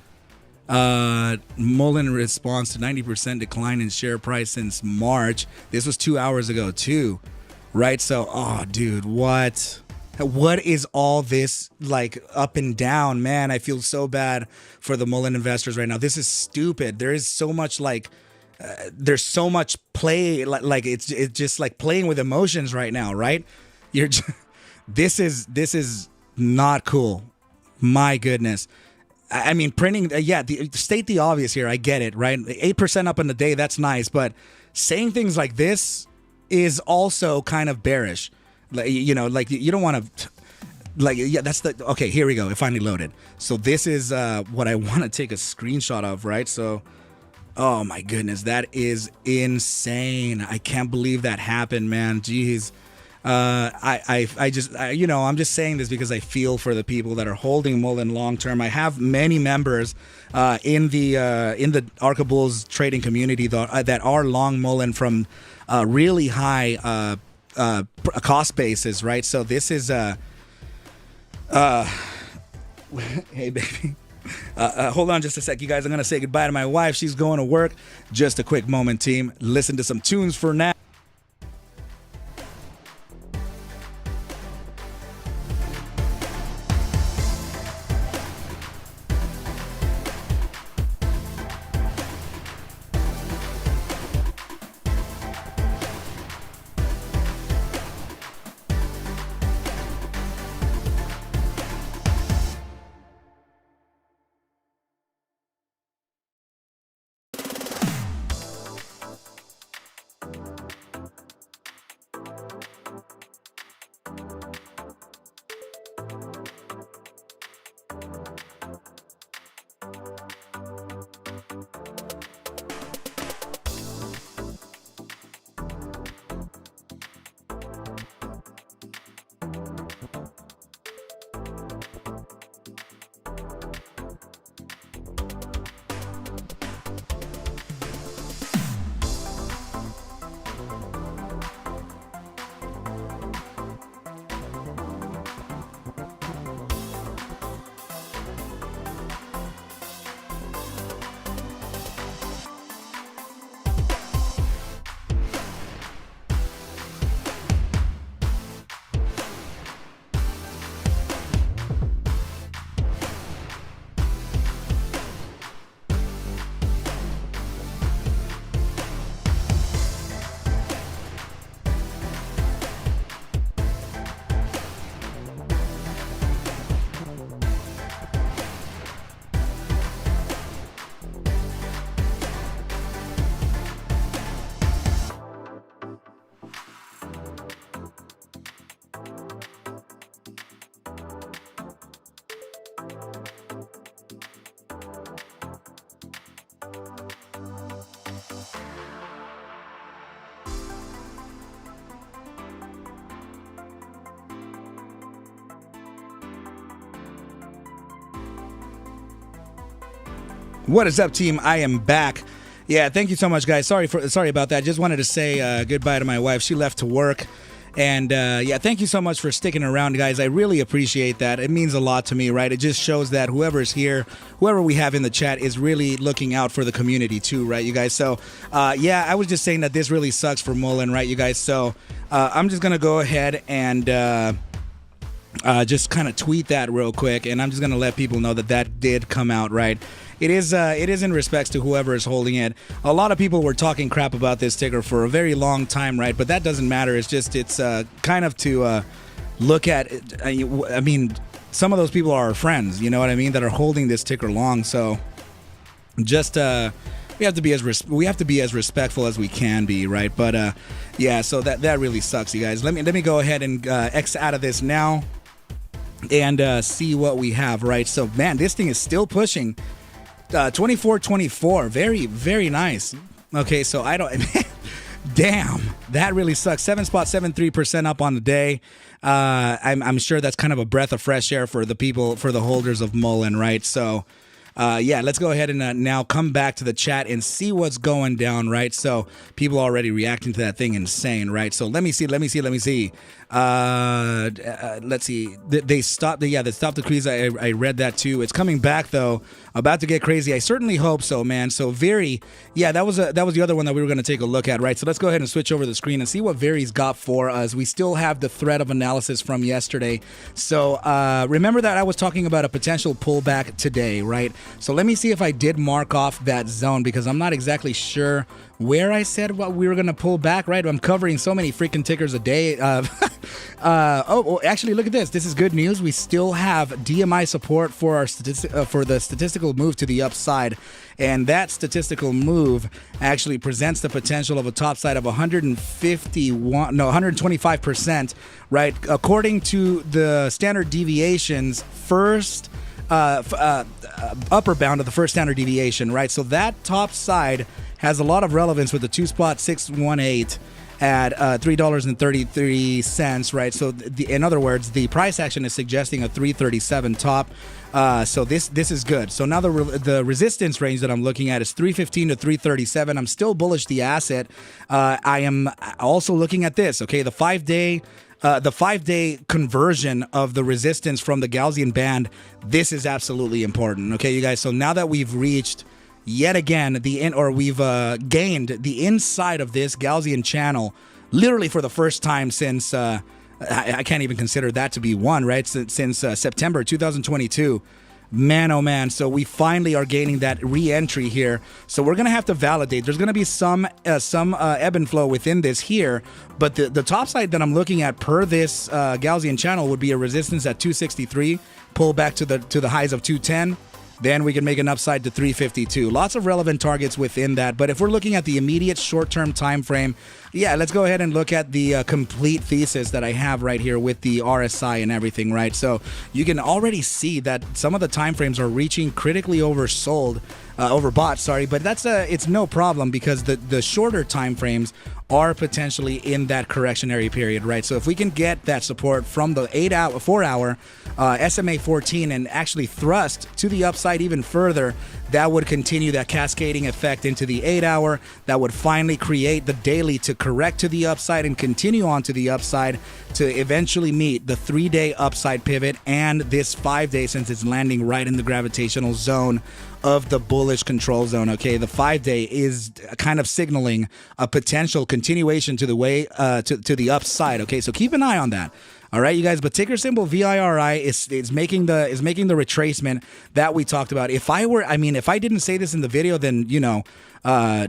Mullen responds to 90% decline in share price since March. This was 2 hours ago too, right? So, oh, dude, what is all this like up and down, man? I feel so bad for the Mullen investors right now. This is stupid. There is so much there's so much play, like it's just like playing with emotions right now, right? This is not cool. My goodness. I mean, printing, state the obvious here. I get it, right? 8% up in the day, that's nice. But saying things like this is also kind of bearish. Like, you don't want to, okay, here we go. It finally loaded. So this is what I want to take a screenshot of, right? So, oh my goodness, that is insane. I can't believe that happened, man. Jeez. I'm just saying this because I feel for the people that are holding Mullen long term. I have many members in the Arca Bulls trading community that are long Mullen from really high cost basis, right? So this is hey baby. Hold on just a sec, you guys. I'm gonna say goodbye to my wife. She's going to work. Just a quick moment, team. Listen to some tunes for now. What is up, team? I am back. Yeah, thank you so much, guys. Sorry about that. Just wanted to say goodbye to my wife. She left to work, And yeah, thank you so much for sticking around, guys. I really appreciate that. It means a lot to me, right? It just shows that whoever's here, whoever we have in the chat is really looking out for the community too, right, you guys? So yeah, I was just saying that this really sucks for Mullen, right, you guys? So I'm just going to go ahead and just kind of tweet that real quick, and I'm just going to let people know that that did come out, right? It is in respects to whoever is holding it. A lot of people were talking crap about this ticker for a very long time, right? But that doesn't matter. It's just, it's kind of to look at, I mean, some of those people are our friends, you know what I mean, that are holding this ticker long. So just, we have to be as respectful as we can be, right? But yeah, so that really sucks, you guys. Let me go ahead and X out of this now and see what we have, right? So man, this thing is still pushing 24.24. Very, very nice. Okay, so I don't damn, that really sucks. 7.73% up on the day. I'm sure that's kind of a breath of fresh air for the people, for the holders of Mullen, right? So yeah, let's go ahead and now come back to the chat and see what's going down, right? So people are already reacting to that thing insane, right? So let me see. Let's see. They stopped. They stopped the crease. I read that too. It's coming back though. About to get crazy. I certainly hope so, man. So Very, yeah, that was the other one that we were going to take a look at, right? So let's go ahead and switch over the screen and see what Very's got for us. We still have the thread of analysis from yesterday. So remember that I was talking about a potential pullback today, right? So let me see if I did mark off that zone, because I'm not exactly sure where I said what we were going to pull back, right? I'm covering so many freaking tickers a day. Actually, look at this. This is good news. We still have DMI support for our for the statistical move to the upside. And that statistical move actually presents the potential of a top side of 125%, right? According to the standard deviations, first upper bound of the first standard deviation, right? So that top side has a lot of relevance with the 2.618 at $3.33, right? So in other words, the price action is suggesting a 337 top. So this is good. So now the resistance range that I'm looking at is 315 to 337. I'm still bullish the asset. I am also looking at this, okay? The 5-day conversion of the resistance from the Gaussian band. This is absolutely important, okay, you guys? So now that we've reached yet again we've gained the inside of this Gaussian channel, literally for the first time since I can't even consider that to be one, right? Since September 2022. Man, oh man. So we finally are gaining that re-entry here. So we're going to have to validate. There's going to be some ebb and flow within this here. But the top side that I'm looking at per this Gaussian channel would be a resistance at 263, pull back to the highs of 210. Then we can make an upside to 352. Lots of relevant targets within that. But if we're looking at the immediate short-term time frame, yeah, let's go ahead and look at the complete thesis that I have right here with the RSI and everything, right? So you can already see that some of the time frames are reaching critically overbought, sorry, but that's it's no problem, because the shorter time frames are potentially in that correctionary period, right? So if we can get that support from the 4-hour SMA 14 and actually thrust to the upside even further, that would continue that cascading effect into the 8-hour. That would finally create the daily to correct to the upside and continue on to the upside to eventually meet the 3-day upside pivot and this 5-day, since it's landing right in the gravitational zone of the bullish control zone. Okay, the 5-day is kind of signaling a potential continuation to the way to the upside. Okay, so keep an eye on that. All right, you guys. But ticker symbol VIRI is making the retracement that we talked about. If I didn't say this in the video, then I'm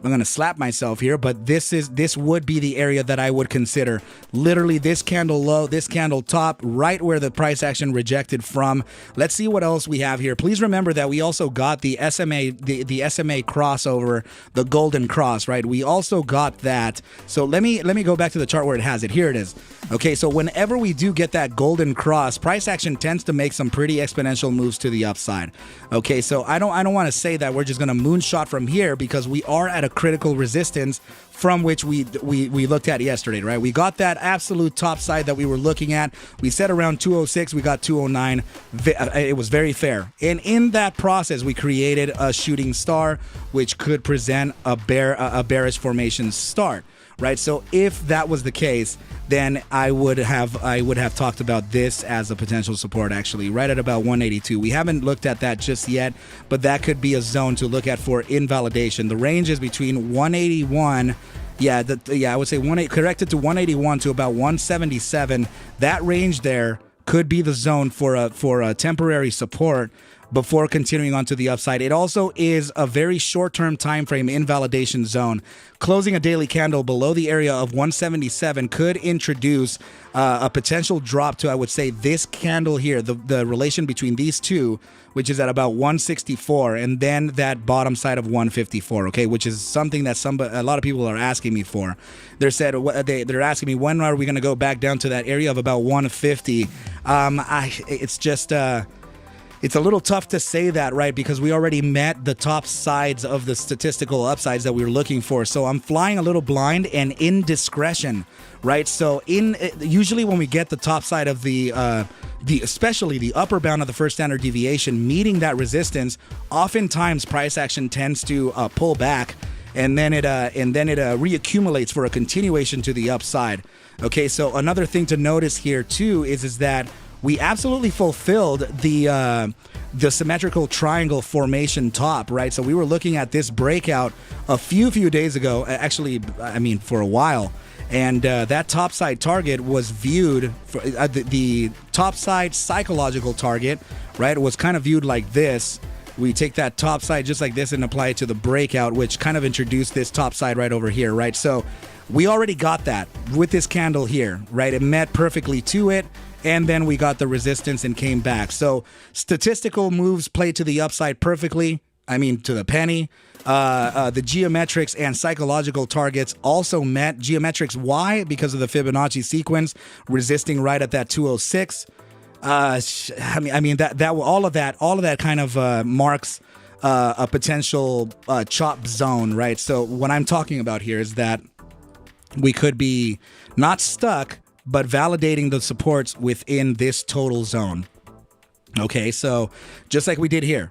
gonna slap myself here. But this would be the area that I would consider. Literally, this candle low, this candle top, right where the price action rejected from. Let's see what else we have here. Please remember that we also got the SMA, the SMA crossover, the golden cross, right? We also got that. So let me go back to the chart where it has it. Here it is. Okay, so whenever we do get that golden cross, price action tends to make some pretty exponential moves to the upside. Okay, so I don't want to say that we're just gonna moonshot from here, because we are at a critical resistance from which we looked at yesterday, right? We got that absolute top side that we were looking at. We said around 206, we got 209. It was very fair. And in that process, we created a shooting star, which could present a bearish formation start. right? So if that was the case, then I would have talked about this as a potential support, actually, right at about 182. We haven't looked at that just yet, but that could be a zone to look at for invalidation. The range is between 181. I would say corrected to 181 to about 177. That range there could be the zone for a temporary support before continuing on to the upside. It also is a very short-term time frame invalidation zone. Closing a daily candle below the area of 177 could introduce a potential drop to, I would say, this candle here, the relation between these two, which is at about 164, and then that bottom side of 154, okay, which is something that a lot of people are asking me for. They're asking me, when are we going to go back down to that area of about 150? It's a little tough to say that, right? Because we already met the top sides of the statistical upsides that we were looking for. So I'm flying a little blind and indiscretion, right? So usually when we get the top side of especially the upper bound of the first standard deviation meeting that resistance, oftentimes price action tends to pull back, and then it reaccumulates for a continuation to the upside. Okay, so another thing to notice here too is that we absolutely fulfilled the symmetrical triangle formation top, right? So we were looking at this breakout a few days ago, actually, I mean, for a while. And that topside target was viewed, the topside psychological target, right, was kind of viewed like this. We take that topside just like this and apply it to the breakout, which kind of introduced this topside right over here, right? So we already got that with this candle here, right? It met perfectly to it. And then we got the resistance and came back. So statistical moves played to the upside perfectly. I mean, to the penny. The geometrics and psychological targets also met. Geometrics, why? Because of the Fibonacci sequence resisting right at that 206. I mean that all of that kind of marks a potential chop zone, right? So what I'm talking about here is that we could be not stuck, but validating the supports within this total zone. Okay, so just like we did here,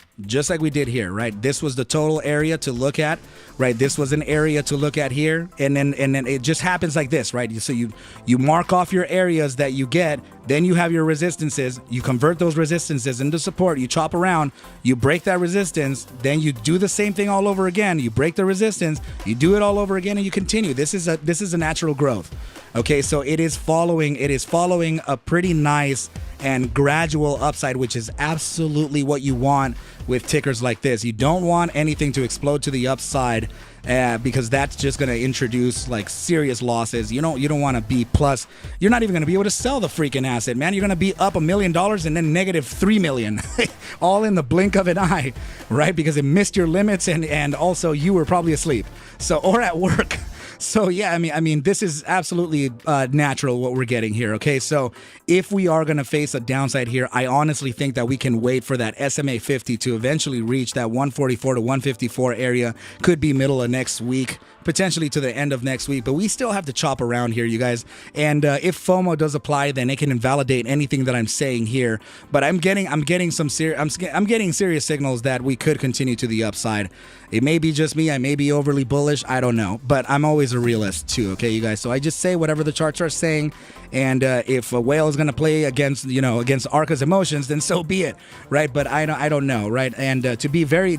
right? This was the total area to look at, right? This was an area to look at here, and then it just happens like this, right? So you mark off your areas that you get, then you have your resistances, you convert those resistances into support, you chop around, you break that resistance, then you do the same thing all over again, you break the resistance, you do it all over again, and you continue. This is a natural growth. Okay, so it is following a pretty nice and gradual upside, which is absolutely what you want with tickers like this. You don't want anything to explode to the upside because that's just going to introduce like serious losses. You don't want to be plus. You're not even going to be able to sell the freaking asset, man. You're going to be up $1 million and then negative $3 million, all in the blink of an eye, right? Because it missed your limits and also you were probably asleep, or at work. So yeah, I mean, this is absolutely natural what we're getting here. Okay, so if we are going to face a downside here, I honestly think that we can wait for that SMA 50 to eventually reach that 144 to 154 area. Could be middle of next week, potentially to the end of next week, but we still have to chop around here, you guys. And if FOMO does apply, then it can invalidate anything that I'm saying here. But I'm getting serious signals that we could continue to the upside. It may be just me. I may be overly bullish. I don't know. But I'm always a realist too, okay, you guys? So I just say whatever the charts are saying. And if a whale is going to play against Arca's emotions, then so be it, right? But I don't know, right? And to be very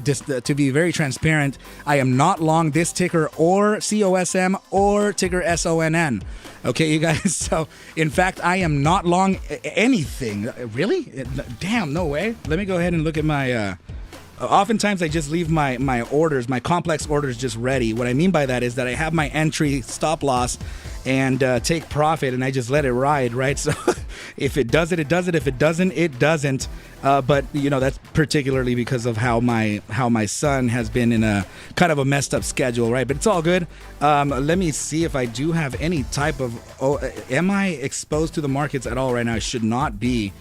transparent, I am not long this ticker or COSM or ticker SONN. Okay, you guys. So in fact, I am not long anything. Really? Damn, no way. Let me go ahead and look at my. Oftentimes I just leave my orders, my complex orders just ready. What I mean by that is that I have my entry, stop loss, and take profit, and I just let it ride, right? So if it does it, it does it. If it doesn't, it doesn't. But that's particularly because of how my son has been in a kind of a messed up schedule, right? But it's all good. Let me see if I do have any type of. Am I exposed to the markets at all right now? I should not be.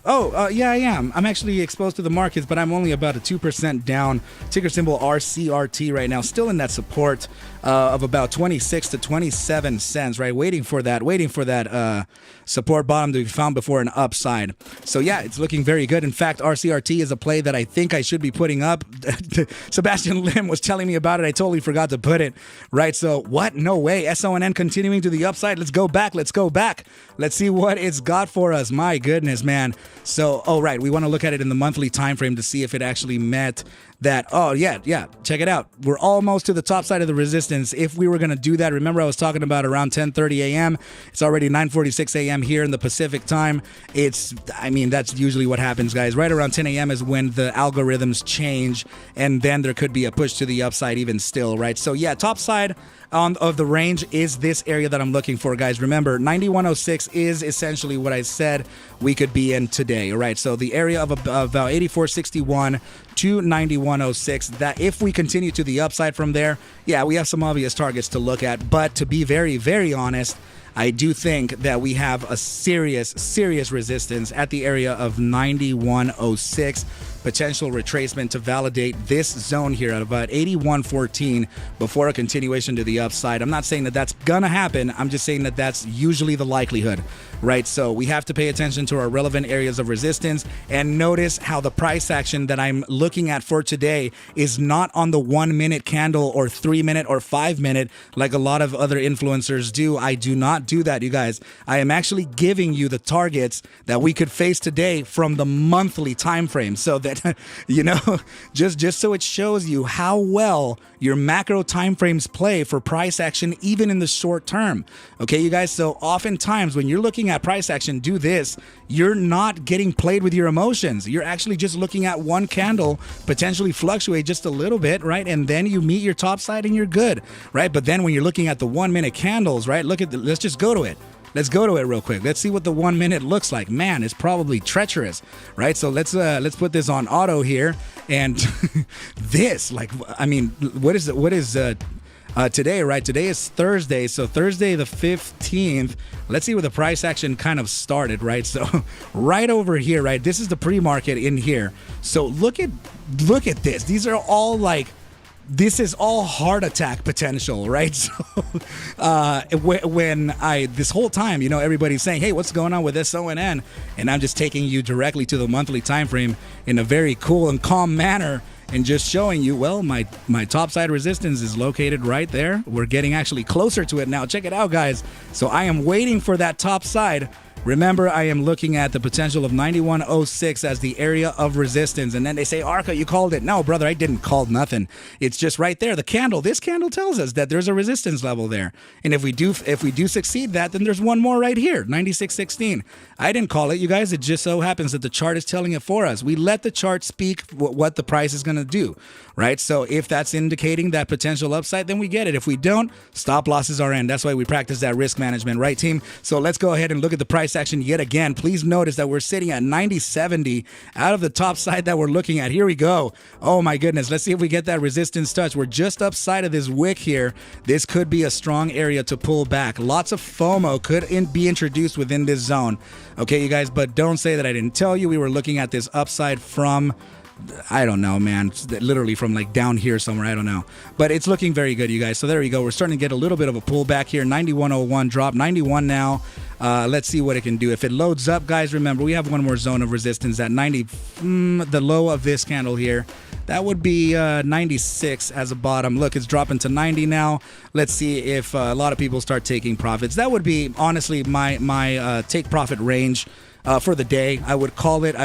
Yeah, I am. I'm actually exposed to the markets, but I'm only about a 2% down. Ticker symbol RCRT right now, still in that support of about 26 to 27 cents, right? Waiting for that support bottom to be found before an upside. So yeah, it's looking very good. In fact, RCRT is a play that I think I should be putting up. Sebastian Lim was telling me about it. I totally forgot to put it, right? So what? No way. SONN continuing to the upside. Let's go back. Let's see what it's got for us. My goodness, man. So, right, we want to look at it in the monthly time frame to see if it actually met that. Oh, yeah, check it out. We're almost to the top side of the resistance. If we were going to do that, remember I was talking about around 10:30 a.m. It's already 9:46 a.m. here in the Pacific time. That's usually what happens, guys. Right around 10 a.m. is when the algorithms change, and then there could be a push to the upside even still, right? So, yeah, top side of the range is this area that I'm looking for, guys. Remember, 9106 is essentially what I said we could be in today, right? So the area of about 8461 to 9106, that if we continue to the upside from there, yeah, we have some obvious targets to look at. But to be very, very honest, I do think that we have a serious resistance at the area of 9106. Potential retracement to validate this zone here at about 8114 before a continuation to the upside. I'm not saying that that's gonna happen. I'm just saying that that's usually the likelihood, right? So we have to pay attention to our relevant areas of resistance and notice how the price action that I'm looking at for today is not on the 1 minute candle or 3 minute or 5 minute like a lot of other influencers do. I do not do that, you guys. I am actually giving you the targets that we could face today from the monthly time frame, so that just so it shows you how well your macro time frames play for price action even in the short term. Okay, you guys, so oftentimes when you're looking at price action, do this. You're not getting played with your emotions. You're actually just looking at one candle potentially fluctuate just a little bit, right? And then you meet your top side and you're good, right? But then when you're looking at the 1 minute candles, right? Let's just go to it. Let's go to it real quick. Let's see what the 1 minute looks like. Man, it's probably treacherous, right? So let's put this on auto here, and this, what is today, right? Today is Thursday, so Thursday the 15th. Let's see where the price action kind of started, right? So right over here, right? This is the pre-market in here. So look at this. These are all this is all heart attack potential, right? So when this whole time, everybody's saying, hey, what's going on with SONN? And I'm just taking you directly to the monthly time frame in a very cool and calm manner and just showing you, well, my top side resistance is located right there. We're getting actually closer to it now. Check it out, guys. So I am waiting for that top side. Remember, I am looking at the potential of 9106 as the area of resistance. And then they say, Arca, you called it. No, brother, I didn't call nothing. It's just right there. This candle tells us that there's a resistance level there. And if we do succeed that, then there's one more right here, 9616. I didn't call it, you guys. It just so happens that the chart is telling it for us. We let the chart speak what the price is going to do, right? So if that's indicating that potential upside, then we get it. If we don't, stop losses are in. That's why we practice that risk management, right, team? So let's go ahead and look at the price action yet again. Please notice that we're sitting at 90.70 out of the top side that we're looking at. Here we go. Oh my goodness. Let's see if we get that resistance touch. We're just upside of this wick here. This could be a strong area to pull back. Lots of FOMO could be introduced within this zone. Okay, you guys, but don't say that I didn't tell you. We were looking at this upside from, I don't know, man, literally from down here somewhere. I don't know, but it's looking very good, you guys. So there we go. We're starting to get a little bit of a pullback here. 91.01 drop, 91 now. Let's see what it can do. If it loads up, guys, remember we have one more zone of resistance at 90, the low of this candle here. That would be 96 as a bottom. Look, it's dropping to 90 now. Let's see if a lot of people start taking profits. That would be honestly my take profit range for the day. I would call it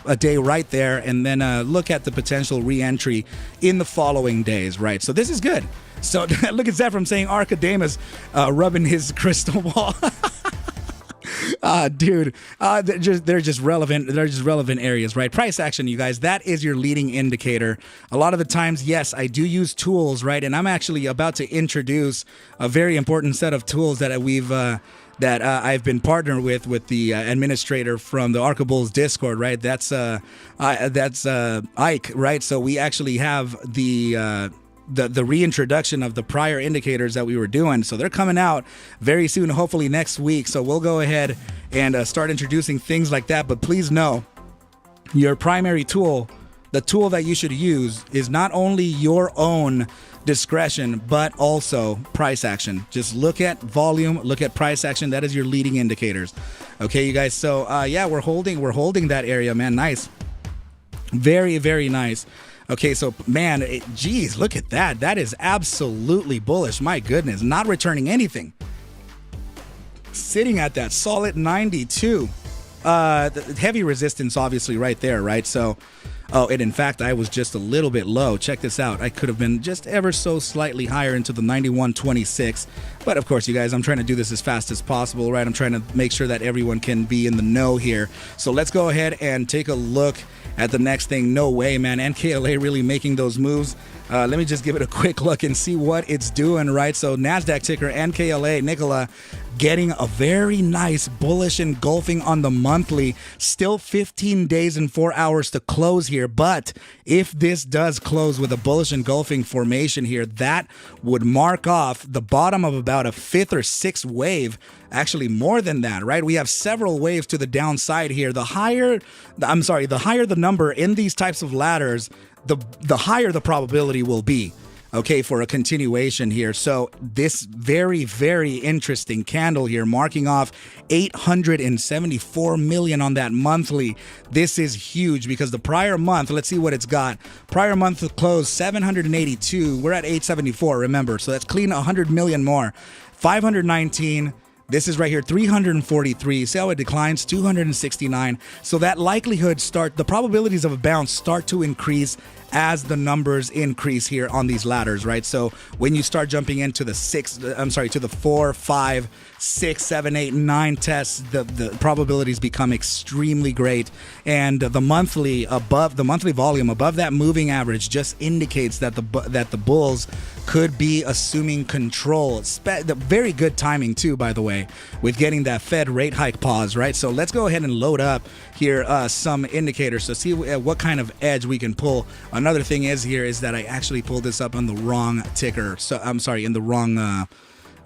a day right there, and then look at the potential re-entry in the following days, right? So this is good. So look at Zephram saying Arcademus rubbing his crystal ball. Dude, they're just relevant areas, right? Price action, you guys, that is your leading indicator. A lot of the times, yes, I do use tools, right? And I'm actually about to introduce a very important set of tools that I've been partnered with the administrator from the Arca Bulls Discord, right? That's Ike, right? So we actually have the the reintroduction of the prior indicators that we were doing. So they're coming out very soon, hopefully next week. So we'll go ahead and start introducing things like that. But please know, your primary tool, the tool that you should use, is not only your own discretion, but also price action. Just look at volume, look at price action. That is your leading indicators. Okay, you guys. So yeah, we're holding that area, man. Nice. Very, very nice. Okay, so man, geez, look at that. That is absolutely bullish. My goodness, not returning anything. Sitting at that solid 92. The heavy resistance, obviously, right there, right? So, oh, and in fact, I was just a little bit low. Check this out. I could have been just ever so slightly higher into the 91.26. But of course, you guys, I'm trying to do this as fast as possible, right? I'm trying to make sure that everyone can be in the know here. So let's go ahead and take a look at the next thing. No way, man. NKLA really making those moves. Let me just give it a quick look and see what it's doing, right? So NASDAQ ticker NKLA, Nikola, getting a very nice bullish engulfing on the monthly. Still 15 days and 4 hours to close here. But if this does close with a bullish engulfing formation here, that would mark off the bottom of about a fifth or sixth wave. Actually, more than that, right? We have several waves to the downside here. The higher the number in these types of ladders, the higher the probability will be, okay, for a continuation here. So this very, very interesting candle here, marking off 874 million on that monthly. This is huge because the prior month, let's see what it's got. Prior month closed 782. We're at 874, remember. So that's clean 100 million more. 519. This is right here, 343. See how it declines? 269. So that likelihood the probabilities of a bounce start to increase as the numbers increase here on these ladders, right? So when you start jumping into the to the 4, 5, 6, 7, 8, 9 tests, the probabilities become extremely great. And the monthly volume above that moving average just indicates that the bulls could be assuming control. Very good timing too, by the way, with getting that Fed rate hike pause, right? So let's go ahead and load up here some indicators to see what kind of edge we can pull. Another thing is that I actually pulled this up on the wrong ticker. So I'm sorry, in the wrong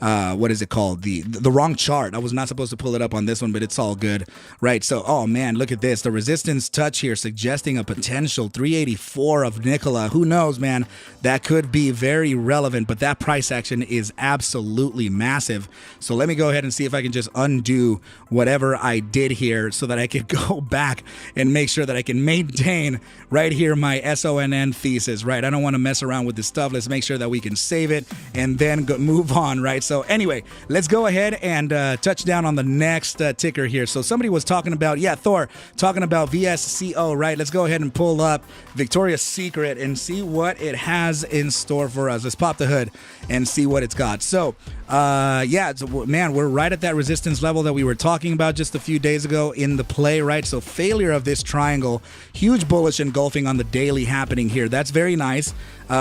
what is it called? The wrong chart. I was not supposed to pull it up on this one, but it's all good, right? So, oh man, look at this. The resistance touch here suggesting a potential 384 of Nikola. Who knows, man? That could be very relevant, but that price action is absolutely massive. So let me go ahead and see if I can just undo whatever I did here so that I can go back and make sure that I can maintain right here my SONN thesis, right? I don't want to mess around with this stuff. Let's make sure that we can save it and then move on, right? So anyway, let's go ahead and touch down on the next ticker here. So somebody was talking about, Thor, talking about VSCO, right? Let's go ahead and pull up Victoria's Secret and see what it has in store for us. Let's pop the hood and see what it's got. So, man, we're right at that resistance level that we were talking about just a few days ago in the play, right? So failure of this triangle, huge bullish engulfing on the daily happening here. That's very nice.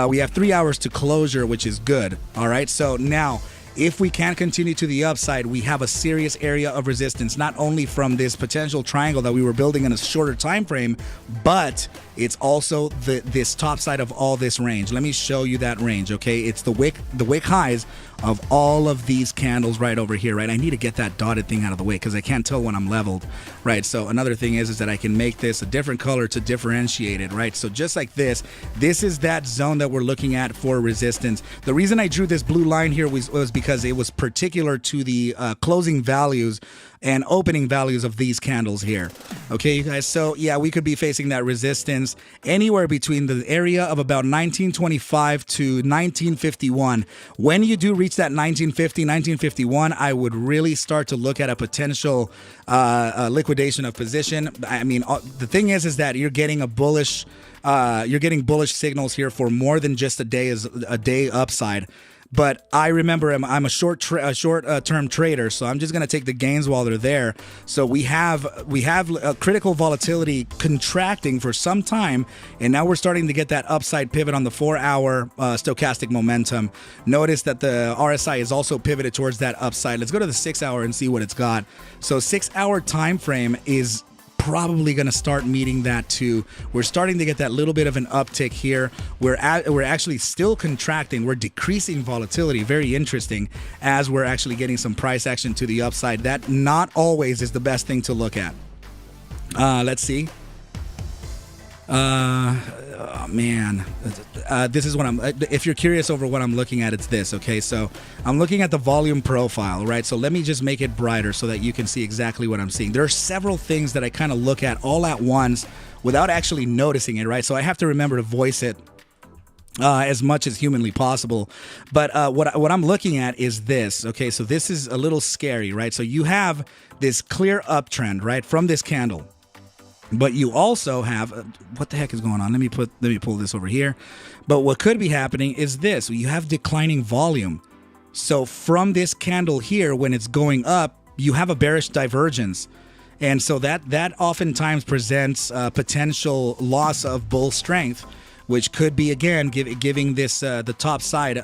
We have 3 hours to closure, which is good. All right. So now, if we can continue to the upside, we have a serious area of resistance, not only from this potential triangle that we were building in a shorter time frame, but it's also this top side of all this range. Let me show you that range, okay? It's the wick highs of all of these candles right over here, right? I need to get that dotted thing out of the way because I can't tell when I'm leveled, right? So another thing is that I can make this a different color to differentiate it, right? So just like this is that zone that we're looking at for resistance. The reason I drew this blue line here was because it was particular to the closing values and opening values of these candles here. Okay, you guys, so yeah, we could be facing that resistance anywhere between the area of about 1925 to 1951. When you do reach that 1950, 1951, I would really start to look at a potential liquidation of position. I mean, the thing is that you're getting bullish signals here for more than just a day upside. But I remember I'm a short-term trader, so I'm just going to take the gains while they're there. So we have a critical volatility contracting for some time, and now we're starting to get that upside pivot on the 4-hour stochastic momentum. Notice that the RSI is also pivoted towards that upside. Let's go to the 6-hour and see what it's got. So 6-hour time frame is probably going to start meeting that too. We're starting to get that little bit of an uptick here. We're actually still contracting. We're decreasing volatility. Very interesting, as we're actually getting some price action to the upside. That not always is the best thing to look at. Let's see. Oh man, this is what if you're curious over what I'm looking at, it's this. Okay, so I'm looking at the volume profile, right? So let me just make it brighter so that you can see exactly what I'm seeing. There are several things that I kind of look at all at once without actually noticing it, right? So I have to remember to voice it as much as humanly possible. But what I'm looking at is this. Okay, so this is a little scary, right? So you have this clear uptrend, right, from this candle. But you also have, what the heck is going on? Let me pull this over here. But what could be happening is this. You have declining volume. So from this candle here, when it's going up, you have a bearish divergence. And so that oftentimes presents potential loss of bull strength, which could be, again, giving this the top side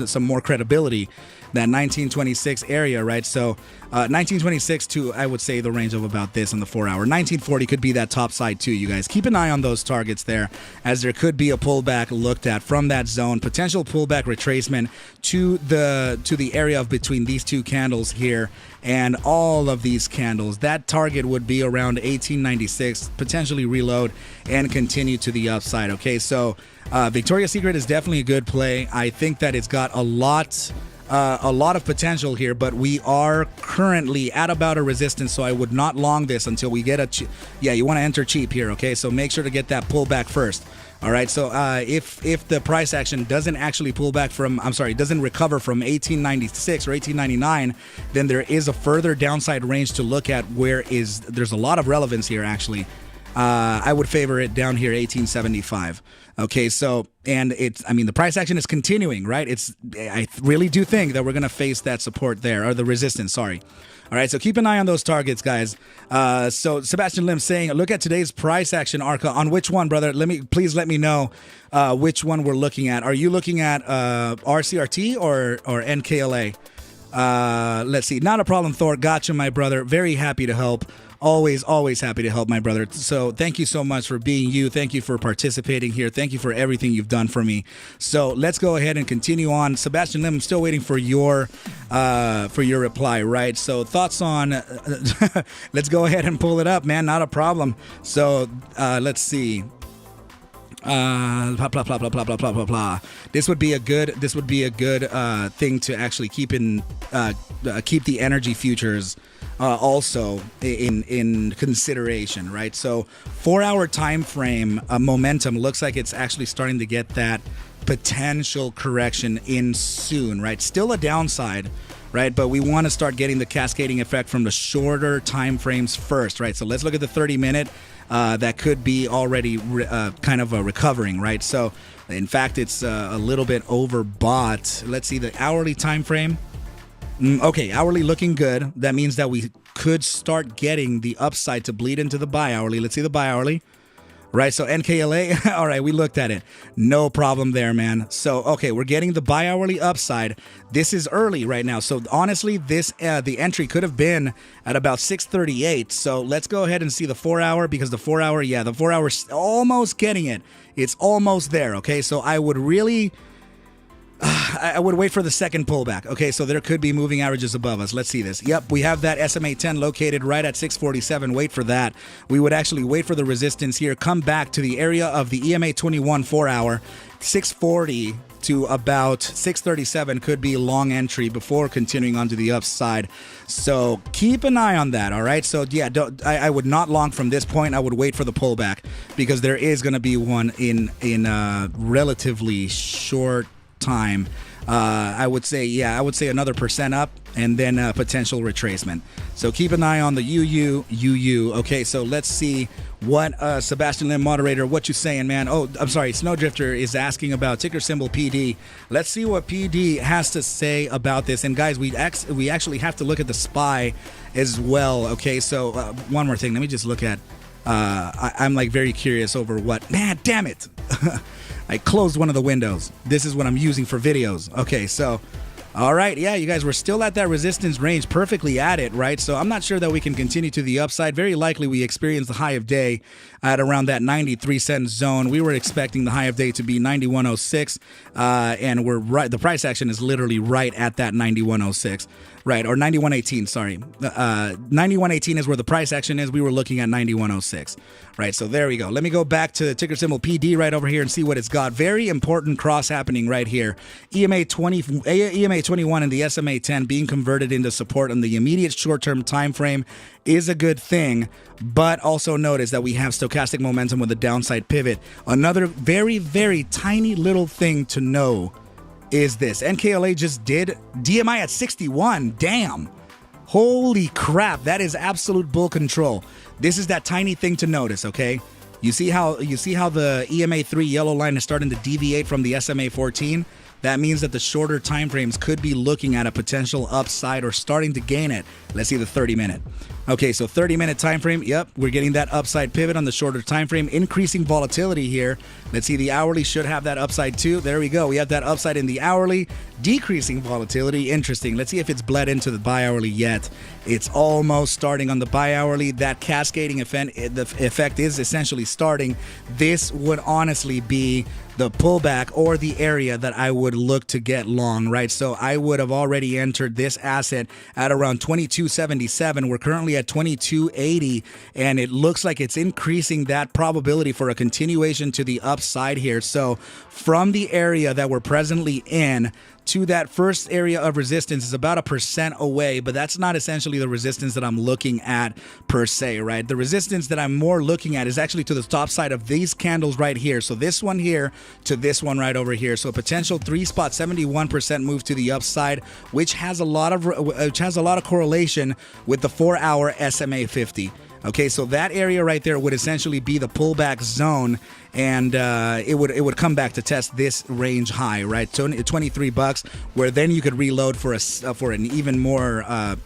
some more credibility. That 1926 area, right? So 1926 to, I would say, the range of about this in the 4 hour. 1940 could be that top side too, you guys. Keep an eye on those targets there, as there could be a pullback looked at from that zone. Potential pullback retracement to the area of between these two candles here and all of these candles. That target would be around 1896, potentially reload and continue to the upside. Okay, so Victoria's Secret is definitely a good play. I think that it's got a lot of potential here, but we are currently at about a resistance, so I would not long this until we get you want to enter cheap here, okay? So make sure to get that pullback first. All right, so if the price action doesn't actually pull back doesn't recover from 1896 or 1899, then there is a further downside range to look at there's a lot of relevance here, actually. I would favor it down here, 1875. Okay, so, and the price action is continuing, right? I really do think that we're going to face that support there, or the resistance, sorry. All right, so keep an eye on those targets, guys. So Sebastian Lim saying, look at today's price action, Arca. On which one, brother? Please let me know which one we're looking at. Are you looking at RCRT or NKLA? Let's see. Not a problem, Thor. Gotcha, my brother. Very happy to help. Always happy to help, my brother. So thank you so much for being you. Thank you for participating here. Thank you for everything you've done for me. So let's go ahead and continue on. Sebastian Lim, I'm still waiting for your reply, right? So thoughts on, let's go ahead and pull it up, man. Not a problem. So let's see. Blah, blah, blah, blah, blah, blah, blah, blah, blah. This would be a good thing to actually keep the energy futures also in consideration, right? So 4 hour time frame momentum looks like it's actually starting to get that potential correction in soon, right? Still a downside, right? But we want to start getting the cascading effect from the shorter time frames first, right? So let's look at the 30-minute. That could be already kind of recovering, right? So in fact, it's a little bit overbought. Let's see the hourly time frame. Okay, hourly looking good. That means that we could start getting the upside to bleed into the buy hourly. Let's see the buy hourly. Right, so NKLA, all right, we looked at it. No problem there, man. So, okay, we're getting the bi-hourly upside. This is early right now. So, honestly, the entry could have been at about 6:38. So, let's go ahead and see the 4 hour, because the 4 hour, the 4 hour's almost getting it. It's almost there, okay? So, I would really... I would wait for the second pullback. Okay, so there could be moving averages above us. Let's see this. Yep, we have that SMA 10 located right at 647. Wait for that. We would actually wait for the resistance here. Come back to the area of the EMA 21 4 hour. 640 to about 637 could be long entry before continuing onto the upside. So keep an eye on that, all right? So yeah, I would not long from this point. I would wait for the pullback, because there is going to be one in relatively short time. I would say another percent up, and then potential retracement. So keep an eye on the UU. Okay, so let's see what Sebastian Lim, moderator, what you saying, man? Oh, I'm sorry, Snowdrifter is asking about ticker symbol PD. Let's see what PD has to say about this. And guys, we actually have to look at the SPY as well. Okay, so one more thing. Let me just look at. I'm like very curious over what. Man, damn it! I closed one of the windows. This is what I'm using for videos. Okay, so All right, yeah, you guys, we're still at that resistance range, perfectly at it, right? So I'm not sure that we can continue to the upside. Very likely we experience the high of day at around that 93-cent zone. We were expecting the high of day to be 91.06, and we're right. The price action is literally right at that 91.06, right? Or 91.18, sorry. 91.18 is where the price action is. We were looking at 91.06, right? So there we go. Let me go back to ticker symbol PD right over here and see what it's got. Very important cross happening right here. EMA 21 and the SMA 10 being converted into support on the immediate short-term time frame is a good thing, but also notice that we have stochastic momentum with a downside pivot. Another very, very tiny little thing to know is this. NKLA just did DMI at 61. Damn. Holy crap. That is absolute bull control. This is that tiny thing to notice, okay? You see how the EMA 3 yellow line is starting to deviate from the SMA 14? That means that the shorter time frames could be looking at a potential upside or starting to gain it. Let's see the 30-minute. Okay, so 30-minute time frame. Yep, we're getting that upside pivot on the shorter time frame, increasing volatility here. Let's see, the hourly should have that upside too. There we go. We have that upside in the hourly, decreasing volatility. Interesting. Let's see if it's bled into the bi-hourly yet. It's almost starting on the bi-hourly. That cascading effect, the effect is essentially starting. This would honestly be the pullback or the area that I would look to get long, right? So I would have already entered this asset at around 22.77. We're currently at 22.80, and it looks like it's increasing that probability for a continuation to the upside here. So from the area that we're presently in to that first area of resistance is about 1% away, but that's not essentially the resistance that I'm looking at per se, right? The resistance that I'm more looking at is actually to the top side of these candles right here. So this one here to this one right over here. So a potential 3-spot 71% move to the upside, which has a lot of correlation with the 4-hour SMA 50. Okay, so that area right there would essentially be the pullback zone, and it would come back to test this range high, right? $23, where then you could reload for an even more a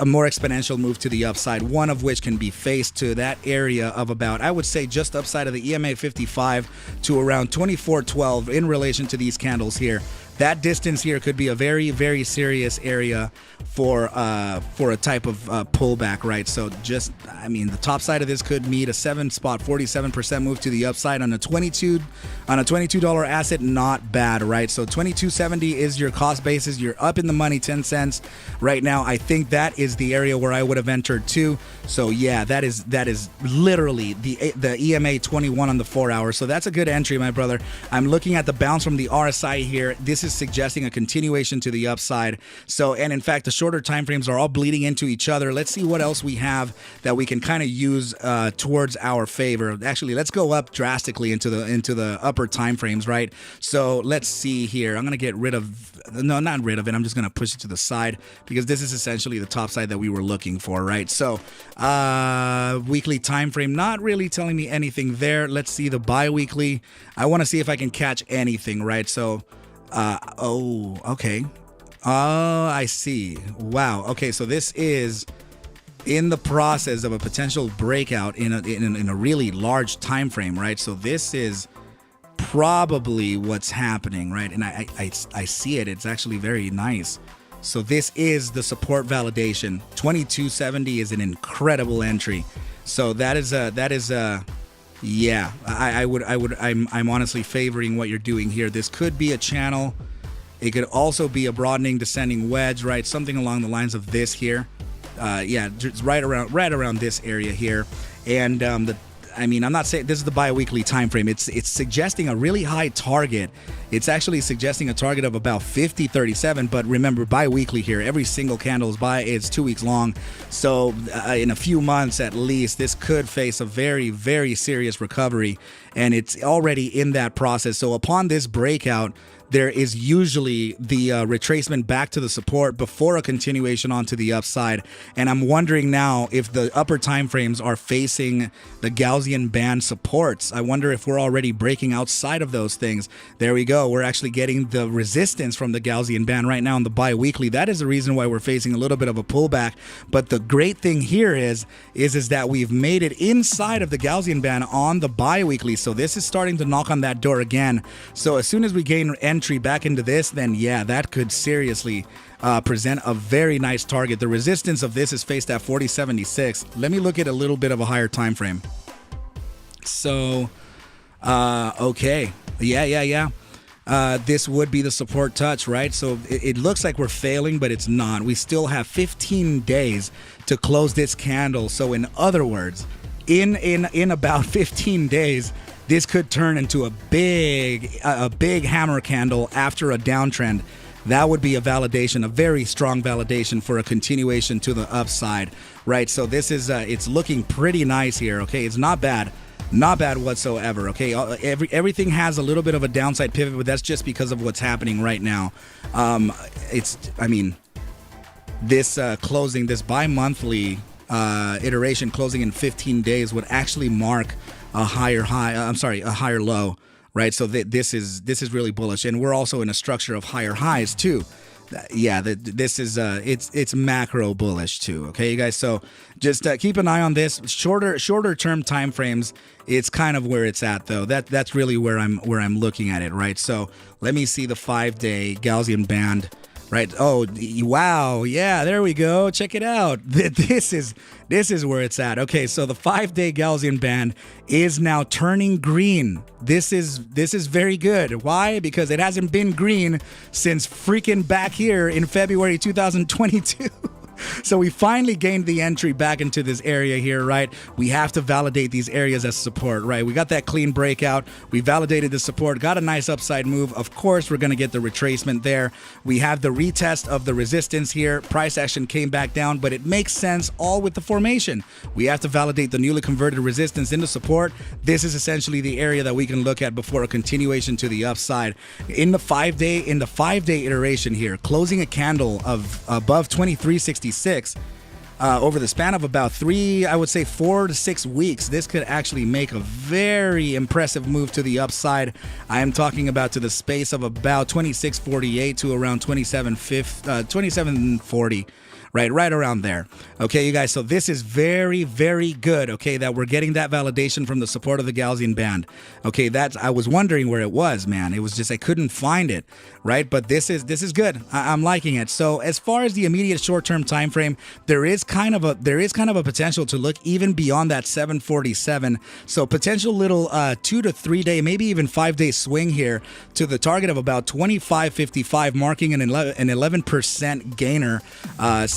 more exponential move to the upside. One of which can be faced to that area of about, I would say, just upside of the EMA 55 to around 24.12 in relation to these candles here. That distance here could be a very, very serious area for a type of pullback, right? So just, I mean, the top side of this could meet a 7-spot 47% move to the upside on a $22 asset. Not bad, right? So 22.70 is your cost basis. You're up in the money 10 cents right now. I think that is the area where I would have entered too. So yeah, that is literally the EMA 21 on the 4-hour. So that's a good entry, my brother. I'm looking at the bounce from the RSI here. This is suggesting a continuation to the upside. So, and in fact, the shorter time frames are all bleeding into each other. Let's see what else we have that we can kind of use towards our favor. Actually, let's go up drastically into the upper time frames, right? So let's see here. I'm gonna get rid of, no, not rid of it. I'm just gonna push it to the side because this is essentially the top side that we were looking for, right? So weekly time frame, not really telling me anything there. Let's see the bi-weekly. I want to see if I can catch anything, right? So oh, okay. Oh, I see. Wow. Okay, so this is in the process of a potential breakout in a really large time frame, right? So this is probably what's happening, right? And I see it. It's actually very nice. So this is the support validation. 2270 is an incredible entry. So that is yeah, I'm honestly favoring what you're doing here. This could be a channel. It could also be a broadening descending wedge, right? Something along the lines of this here. Yeah, just right around this area here. And I'm not saying this is the bi-weekly time frame. It's suggesting a really high target. It's actually suggesting a target of about 50.37. But remember, bi-weekly here, every single candle is 2 weeks long. So in a few months at least, this could face a very, very serious recovery. And it's already in that process. So upon this breakout, there is usually the retracement back to the support before a continuation onto the upside. And I'm wondering now if the upper time frames are facing the Gaussian band supports. I wonder if we're already breaking outside of those things. There we go. We're actually getting the resistance from the Gaussian band right now on the bi-weekly. That is the reason why we're facing a little bit of a pullback. But the great thing here is that we've made it inside of the Gaussian band on the bi-weekly. So this is starting to knock on that door again. So as soon as we gain entry entry back into this, then yeah, that could seriously present a very nice target. The resistance of this is faced at 40.76. Let me look at a little bit of a higher time frame. So, okay. Yeah. This would be the support touch, right? So it looks like we're failing, but it's not. We still have 15 days to close this candle. So in other words, in about 15 days, this could turn into a big hammer candle after a downtrend. That would be a validation, a very strong validation for a continuation to the upside, right? So this is it's looking pretty nice here. Okay, it's not bad. Not bad whatsoever, okay? Everything has a little bit of a downside pivot, but that's just because of what's happening right now. This closing, this bi-monthly iteration closing in 15 days would actually mark a higher low, right? So this is really bullish, and we're also in a structure of higher highs too. Yeah, this is it's macro bullish too. Okay, you guys. So just keep an eye on this. Shorter term time frames. It's kind of where it's at though. That's really where I'm looking at it, right? So let me see the 5-day Gaussian band. Right. Oh, wow. Yeah, there we go. Check it out. This is where it's at. Okay, so the 5-day Gaussian band is now turning green. This is very good. Why? Because it hasn't been green since freaking back here in February 2022. So we finally gained the entry back into this area here, right? We have to validate these areas as support, right? We got that clean breakout. We validated the support, got a nice upside move. Of course, we're going to get the retracement there. We have the retest of the resistance here. Price action came back down, but it makes sense all with the formation. We have to validate the newly converted resistance into support. This is essentially the area that we can look at before a continuation to the upside. In the 5-day iteration here, closing a candle of above 23.66 over the span of about 4 to 6 weeks, this could actually make a very impressive move to the upside. I am talking about to the space of about 26.48 to around 27.40. Right around there. Okay, you guys, so this is very, very good, okay, that we're getting that validation from the support of the Gaussian band. Okay, I was wondering where it was, man. It was just I couldn't find it, right? But this is good. I'm liking it. So as far as the immediate short-term time frame, there is kind of a potential to look even beyond that 747. So potential little 2 to 3 day, maybe even 5-day swing here to the target of about 25.55, marking an 11% gainer,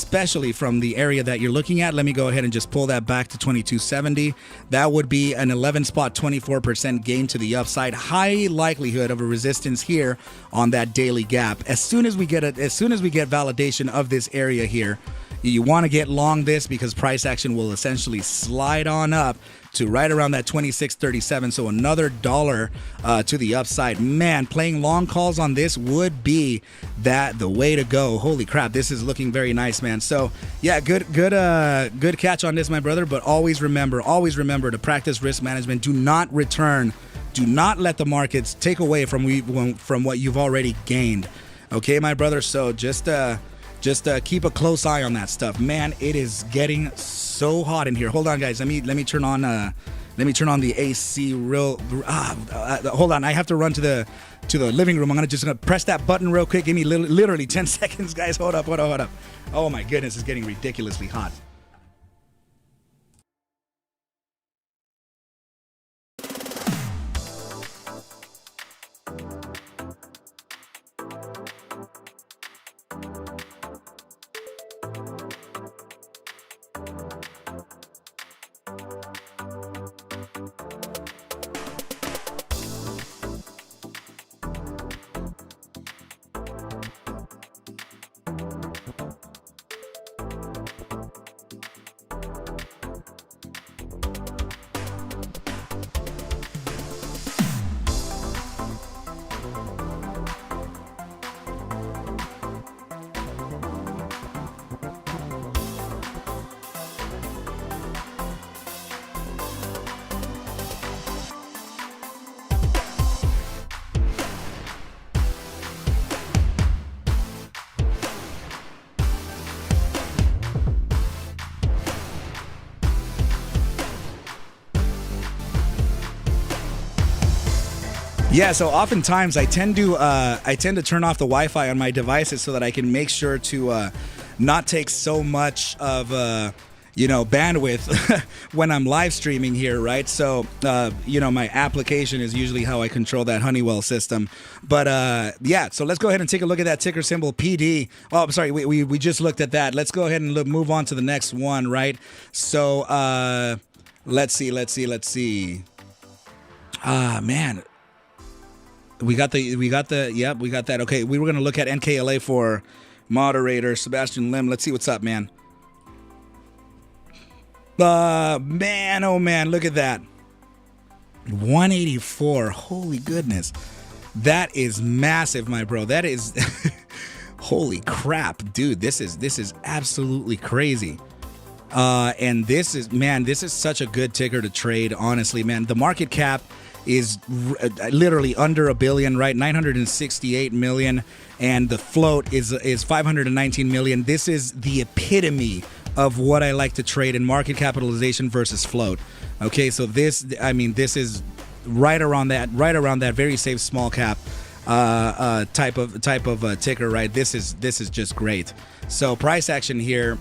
especially from the area that you're looking at. Let me go ahead and just pull that back to 2270. That would be an 24% gain to the upside. High likelihood of a resistance here on that daily gap. As soon as we get validation of this area here, you want to get long this because price action will essentially slide on up to right around that 26.37, so another $1 to the upside. Man, playing long calls on this would be the way to go. Holy crap, this is looking very nice, man. So yeah, good catch on this, my brother. But always remember to practice risk management. Do not let the markets take away from what you've already gained. Okay, my brother. So just keep a close eye on that stuff, man. It is getting so hot in here. Hold on, guys. Let me turn on the AC real. Hold on. I have to run to the living room. I'm gonna press that button real quick. Give me literally 10 seconds, guys. Hold up. Oh my goodness, it's getting ridiculously hot. Yeah, so oftentimes I tend to turn off the Wi-Fi on my devices so that I can make sure to not take so much of bandwidth when I'm live streaming here, right? So my application is usually how I control that Honeywell system. But yeah, so let's go ahead and take a look at that ticker symbol PD. Oh, I'm sorry, we just looked at that. Let's go ahead and move on to the next one, right? So let's see. Ah, man. We got that. Okay, we were going to look at NKLA for moderator Sebastian Lim. Let's see what's up, man. Man, oh man, look at that. 184. Holy goodness. That is massive, my bro. That is holy crap, dude. This is absolutely crazy. And this is such a good ticker to trade, honestly, man. The market cap is literally under $1 billion, right? 968 million, and the float is 519 million. This is the epitome of what I like to trade in market capitalization versus float. Okay, so this is right around that very safe small cap type of ticker, right? This is just great. So price action here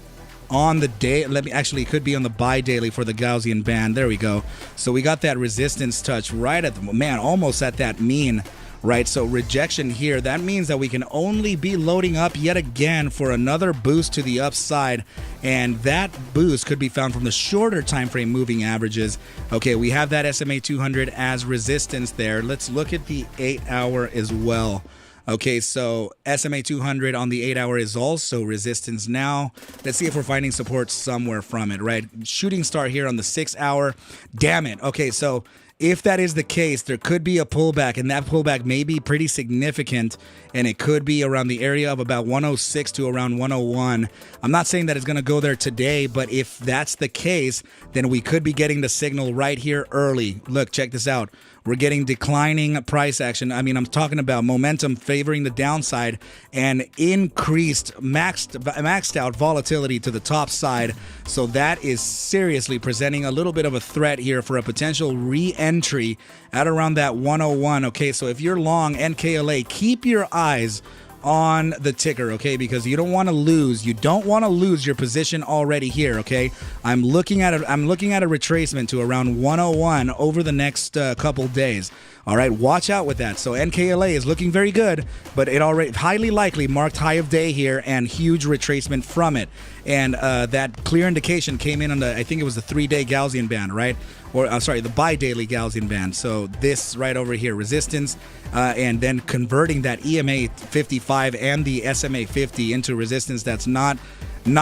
on the day, it could be on the buy daily for the Gaussian band. There we go. So we got that resistance touch right at almost at that mean, right? So rejection here, that means that we can only be loading up yet again for another boost to the upside, and that boost could be found from the shorter time frame moving averages. Okay, we have that SMA 200 as resistance there. Let's look at the 8-hour as well. Okay, so SMA 200 on the 8-hour is also resistance now. Let's see if we're finding support somewhere from it, right? Shooting star here on the 6-hour. Damn it. Okay, so if that is the case, there could be a pullback, and that pullback may be pretty significant, and it could be around the area of about 106 to around 101. I'm not saying that it's going to go there today, but if that's the case, then we could be getting the signal right here early. Look, check this out. We're getting declining price action. I mean, I'm talking about momentum favoring the downside and increased maxed out volatility to the top side. So that is seriously presenting a little bit of a threat here for a potential re-entry at around that 101. Okay, so if you're long NKLA, keep your eyes on the ticker, okay, because you don't want to lose your position already here. Okay, I'm looking at a retracement to around 101 over the next couple days. All right, watch out with that. So NKLA is looking very good, but it already highly likely marked high of day here and huge retracement from it. And that clear indication came in on I think it was the 3-day Gaussian band, right? Or I'm sorry, the bi-daily Gaussian band. So this right over here, resistance, and then converting that EMA 55 and the SMA 50 into resistance. That's not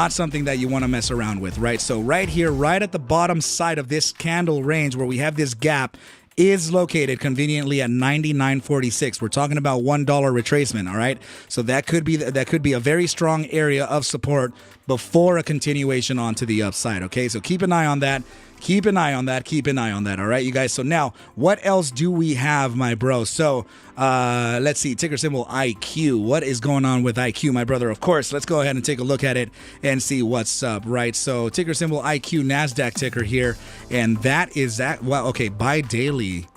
something that you want to mess around with, right? So right here, right at the bottom side of this candle range where we have this gap, is located conveniently at 99.46. We're talking about $1 retracement, all right? So that could be a very strong area of support before a continuation onto the upside, okay? So keep an eye on that. Keep an eye on that, all right, you guys? So now, what else do we have, my bro? So let's see, ticker symbol IQ. What is going on with IQ, my brother? Of course, let's go ahead and take a look at it and see what's up, right? So ticker symbol IQ, NASDAQ ticker here, and that is that. Well, okay, buy daily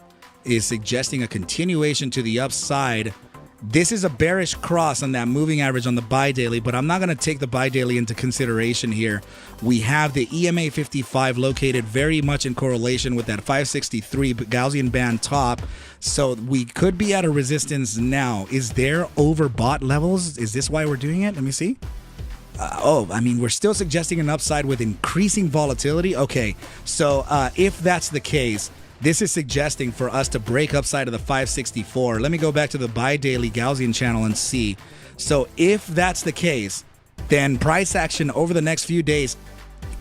is suggesting a continuation to the upside. This is a bearish cross on that moving average on the buy daily, but I'm not going to take the buy daily into consideration here. We have the EMA 55 located very much in correlation with that 563 Gaussian band top. So we could be at a resistance now. Is there overbought levels? Is this why we're doing it? Let me see. We're still suggesting an upside with increasing volatility. Okay, so if that's the case, this is suggesting for us to break upside of the 564. Let me go back to the buy daily Gaussian channel and see. So if that's the case, then price action over the next few days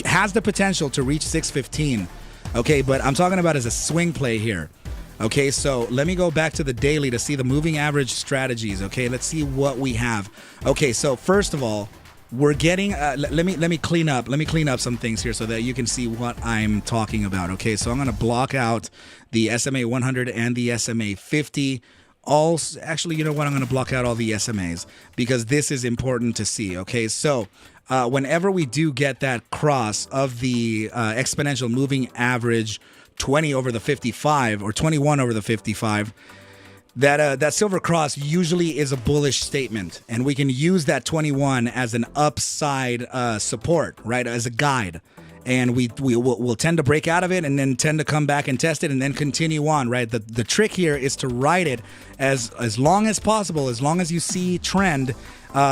has the potential to reach 615. Okay, but I'm talking about as a swing play here. Okay, so let me go back to the daily to see the moving average strategies. Okay, let's see what we have. Okay, so first of all, we're getting let me clean up some things here so that you can see what I'm talking about. Okay, so I'm going to block out the SMA 100 and the SMA 50. Actually, you know what? I'm going to block out all the SMAs because this is important to see. Okay, so whenever we do get that cross of the exponential moving average 20 over the 55 or 21 over the 55, that silver cross usually is a bullish statement, and we can use that 21 as an upside support, right, as a guide. And we'll tend to break out of it and then tend to come back and test it and then continue on, right? The trick here is to ride it as long as possible, as long as you see trend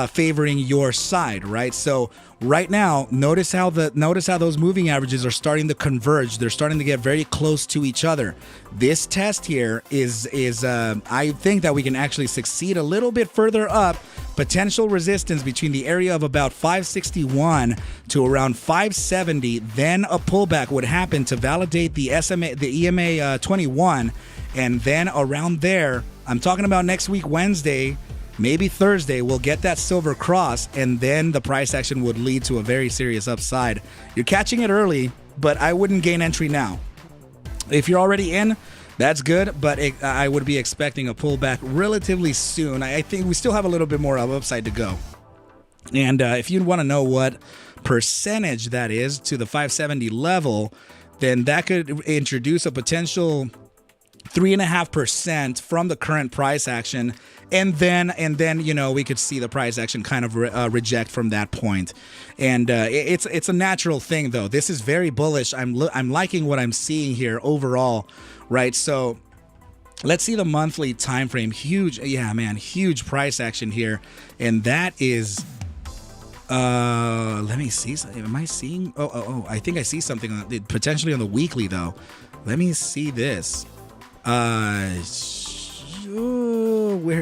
favoring your side, right? So right now, notice how those moving averages are starting to converge. They're starting to get very close to each other. This test here is I think that we can actually succeed a little bit further up. Potential resistance between the area of about 561 to around 570. Then a pullback would happen to validate the EMA 21, and then around there, I'm talking about next week Wednesday, maybe Thursday, we'll get that silver cross, and then the price action would lead to a very serious upside. You're catching it early, but I wouldn't gain entry now. If you're already in, that's good, but I would be expecting a pullback relatively soon. I think we still have a little bit more of upside to go. And if you want to know what percentage that is to the 570 level, then that could introduce a potential 3.5% from the current price action, and then we could see the price action kind of reject from that point. And it's a natural thing, though. This is very bullish. I'm liking what I'm seeing here overall, right? So let's see the monthly time frame. Huge price action here, and that is. Let me see. Am I seeing? Oh! I think I see something potentially on the weekly, though. Let me see this. Where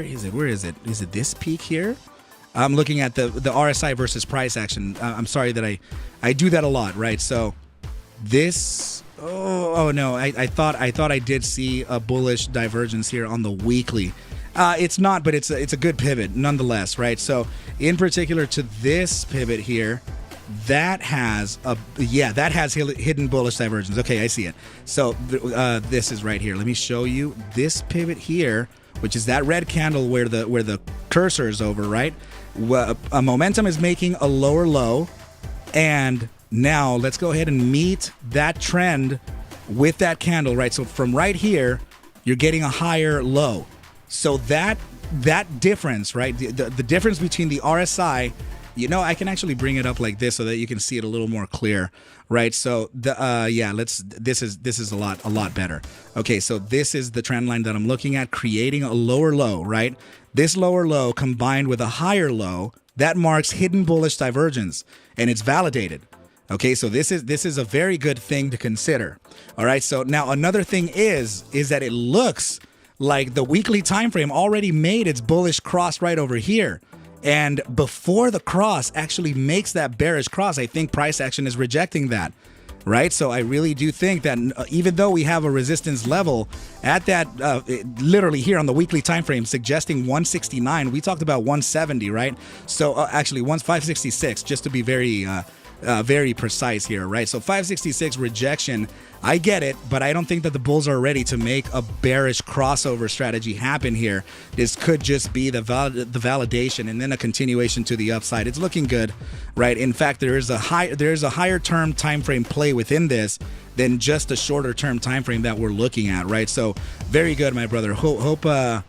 is it? Is it this peak here? I'm looking at the RSI versus price action. I'm sorry that I do that a lot, right? So this. Oh no! I thought I did see a bullish divergence here on the weekly. It's not, but it's a good pivot nonetheless, right? So in particular to this pivot here, that has hidden bullish divergence. Okay, I see it. So this is right here. Let me show you this pivot here, which is that red candle where the cursor is over, right? A momentum is making a lower low, and now let's go ahead and meet that trend with that candle, right? So from right here, you're getting a higher low. So that difference, right? The difference between the RSI, I can actually bring it up like this so that you can see it a little more clear, right? So this is a lot better. Okay, so this is the trend line that I'm looking at, creating a lower low, right? This lower low combined with a higher low, that marks hidden bullish divergence, and it's validated. Okay, so this is a very good thing to consider. All right, so now another thing is that it looks like the weekly time frame already made its bullish cross right over here. And before the cross actually makes that bearish cross, I think price action is rejecting that, right? So I really do think that even though we have a resistance level at that, literally here on the weekly time frame, suggesting 169, we talked about 170, right? So actually 566, just to be very precise here, right? So 566 rejection, I get it, but I don't think that the bulls are ready to make a bearish crossover strategy happen here. This could just be the validation and then a continuation to the upside. It's looking good, right? In fact, there is a higher term time frame play within this than just a shorter term time frame that we're looking at, right? So very good, my brother. Hope that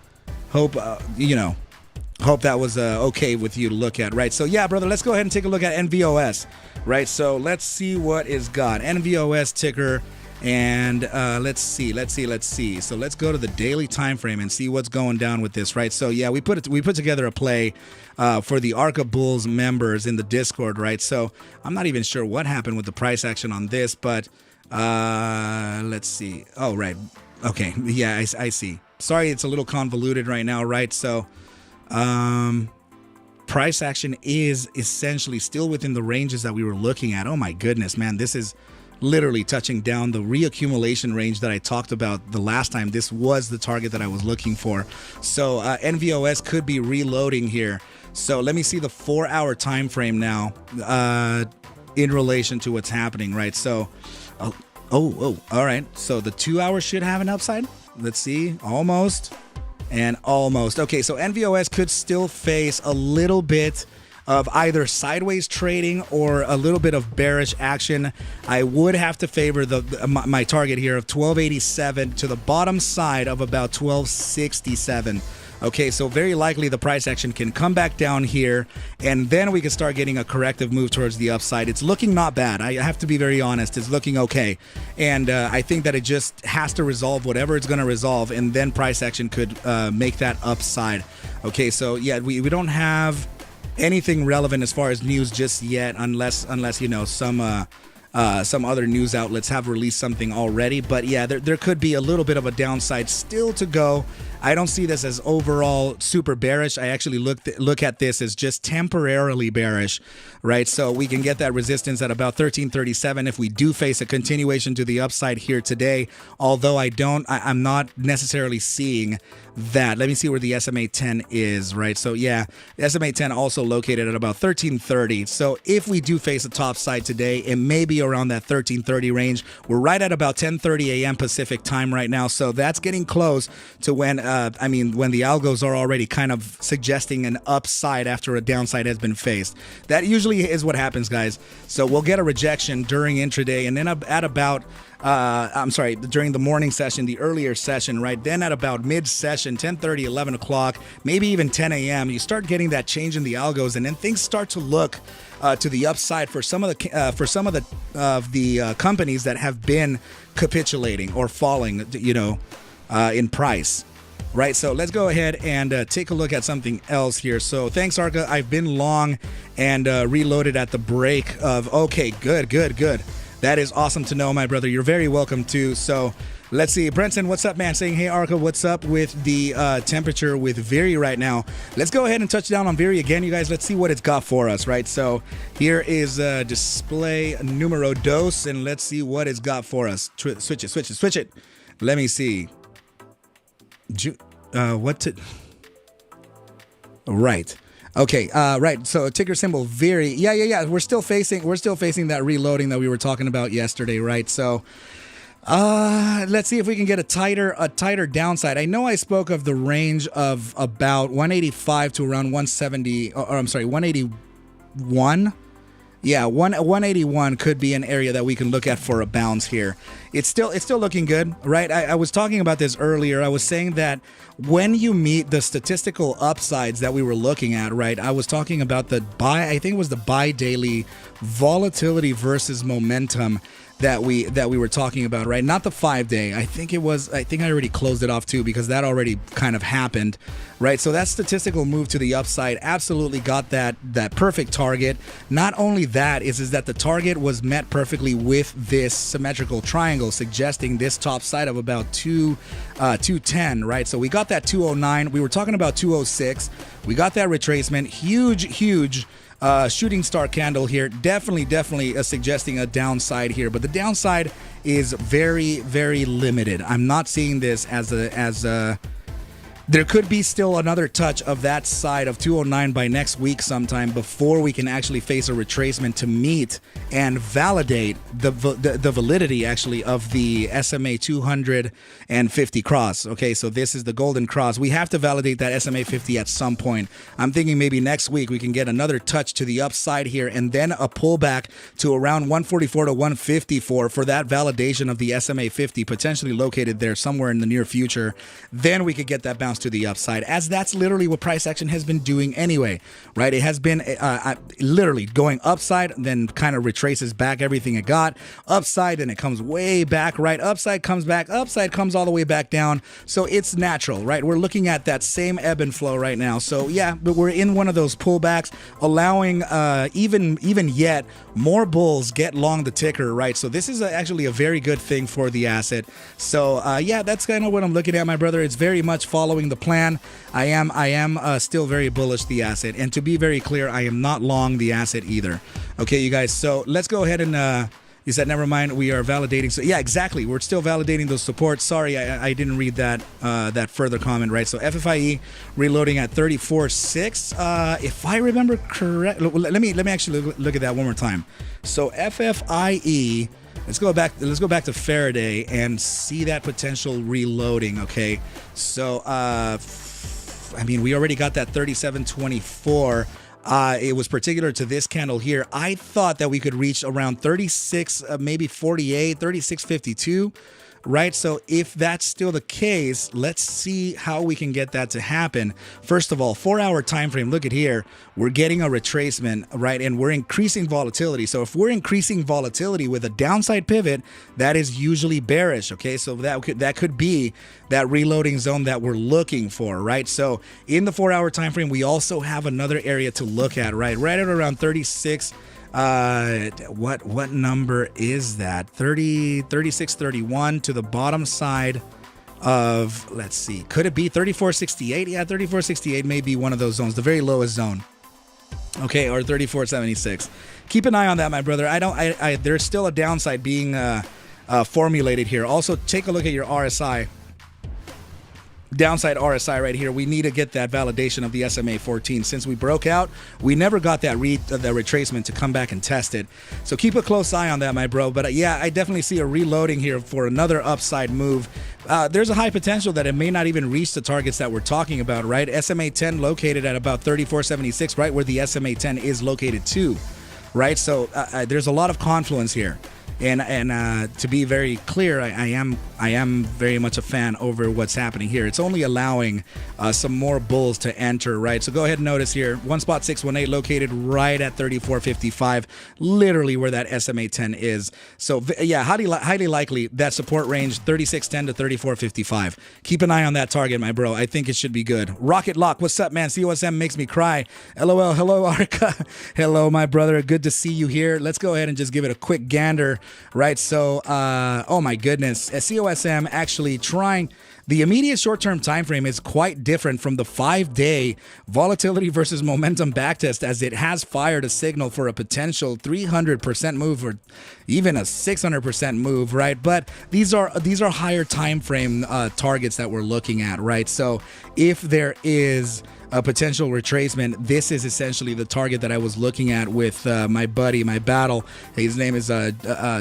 was okay with you to look at, right? So yeah, brother, let's go ahead and take a look at NVOS, right? So let's see what is got NVOS ticker, and let's see. So let's go to the daily time frame and see what's going down with this, right? So yeah, we put together a play for the Arca Bulls members in the Discord, right? So I'm not even sure what happened with the price action on this, but let's see. Oh, right. Okay. Yeah, I see. Sorry, it's a little convoluted right now, right? So price action is essentially still within the ranges that we were looking at. Oh my goodness, man, this is literally touching down the reaccumulation range that I talked about the last time. This was the target that I was looking for. So NVOS could be reloading here. So let me see the 4-hour time frame now in relation to what's happening, right? So all right, so the 2 hours should have an upside. Let's see, almost. And almost. Okay, so NVOS could still face a little bit of either sideways trading or a little bit of bearish action. I would have to favor my target here of 1287 to the bottom side of about 1267. Okay, so very likely the price action can come back down here, and then we can start getting a corrective move towards the upside. It's looking not bad. I have to be very honest. It's looking okay. And I think that it just has to resolve whatever it's going to resolve, and then price action could make that upside. Okay, so yeah, we don't have anything relevant as far as news just yet, unless you know, some other news outlets have released something already. But yeah, there could be a little bit of a downside still to go. I don't see this as overall super bearish. I actually look at this as just temporarily bearish, right? So we can get that resistance at about 1337 if we do face a continuation to the upside here today. Although I'm not necessarily seeing that. Let me see where the SMA 10 is, right? So yeah, the SMA 10 also located at about 1330. So if we do face a top side today, it may be around that 1330 range. We're right at about 10:30 a.m. Pacific time right now. So that's getting close to when when the algos are already kind of suggesting an upside after a downside has been faced. That usually is what happens, guys. So we'll get a rejection during intraday, and then at about during the morning session, the earlier session, right? Then at about mid-session, 10:30, 11 o'clock, maybe even 10 a.m., you start getting that change in the algos, and then things start to look to the upside for some of the companies that have been capitulating or falling, in price. Right, so let's go ahead and take a look at something else here. So thanks, Arca. I've been long and reloaded at the break of, okay, good. That is awesome to know, my brother. You're very welcome too. So let's see. Brenton, what's up, man? Saying, hey, Arca, what's up with the temperature with Viri right now? Let's go ahead and touch down on Viri again, you guys. Let's see what it's got for us, right? So here is display numero dos, and let's see what it's got for us. Switch it. Let me see. Right. Okay. Right. So ticker symbol Viri. Yeah. We're still facing that reloading that we were talking about yesterday, right? So, let's see if we can get a tighter downside. I know I spoke of the range of about 185 to around 170, or I'm sorry, 181. Yeah, 181 could be an area that we can look at for a bounce here. It's still looking good, right? I was talking about this earlier. I was saying that when you meet the statistical upsides that we were looking at, right? I was talking about the buy daily volatility versus momentum that we were talking about, right? Not the 5-day. I think I already closed it off too, because that already kind of happened, right? So that statistical move to the upside absolutely got that perfect target. Not only that is that the target was met perfectly with this symmetrical triangle, suggesting this top side of about 210, right? So we got that 209. We were talking about 206. We got that retracement. Huge shooting star candle here. Definitely suggesting a downside here, but the downside is very, very limited. I'm not seeing this as a there could be still another touch of that side of 209 by next week sometime before we can actually face a retracement to meet and validate the validity actually of the SMA 250 cross. Okay, so this is the golden cross. We have to validate that SMA 50 at some point. I'm thinking maybe next week we can get another touch to the upside here, and then a pullback to around 144 to 154 for that validation of the SMA 50 potentially located there somewhere in the near future. Then we could get that bounce to the upside, as that's literally what price action has been doing anyway, right? It has been literally going upside, then kind of retraces back everything it got, upside, and it comes way back, right? Upside comes back, upside comes all the way back down. So it's natural, right? We're looking at that same ebb and flow right now. So yeah, but we're in one of those pullbacks, allowing even yet more bulls get long the ticker, right? So this is actually a very good thing for the asset. So yeah, that's kind of what I'm looking at, my brother. It's very much following the plan. I am still very bullish the asset, and to be very clear, I am not long the asset either. Okay, you guys, so let's go ahead and you said never mind, we are validating. So yeah, exactly, we're still validating those supports. Sorry, I didn't read that further comment, right? So FFIE reloading at 34.6 if I remember correct. Let me actually look at that one more time. So FFIE, let's go back to Faraday and see that potential reloading. Okay, so I mean, we already got that 37.24. It was particular to this candle here. I thought that we could reach around 36, maybe 48, 36.52. Right, so if that's still the case, let's see how we can get that to happen. First of all, 4-hour time frame. Look at here, we're getting a retracement, right, and we're increasing volatility. So if we're increasing volatility with a downside pivot, that is usually bearish. Okay, so that could be that reloading zone that we're looking for, right? So in the 4-hour time frame, we also have another area to look at, right at around 36. What number is that? 36.31 to the bottom side of, let's see, could it be 34.68? Yeah, 34.68 may be one of those zones, the very lowest zone. Okay, or 34.76. Keep an eye on that, my brother. There's still a downside being formulated here. Also, take a look at your RSI. Downside RSI right here. We need to get that validation of the SMA 14. Since we broke out, we never got that retracement to come back and test it. So keep a close eye on that, my bro. But yeah, I definitely see a reloading here for another upside move. There's a high potential that it may not even reach the targets that we're talking about, right? SMA 10 located at about 34.76, right where the SMA 10 is located too, right? So there's a lot of confluence here. And to be very clear, I am very much a fan over what's happening here. It's only allowing some more bulls to enter, right? So go ahead and notice here, one spot 618 located right at 34.55, literally where that SMA 10 is. So yeah, highly likely that support range 36.10 to 34.55. Keep an eye on that target, my bro. I think it should be good. Rocket Lock, what's up, man? COSM makes me cry. LOL, hello, Arca. Hello, my brother. Good to see you here. Let's go ahead and just give it a quick gander. Right, so, oh my goodness, COSM actually trying, the immediate short-term time frame is quite different from the 5-day volatility versus momentum backtest, as it has fired a signal for a potential 300% move or even a 600% move, right? But these are higher time frame targets that we're looking at, right? So if there is a potential retracement, this is essentially the target that I was looking at with my buddy, my battle. His name is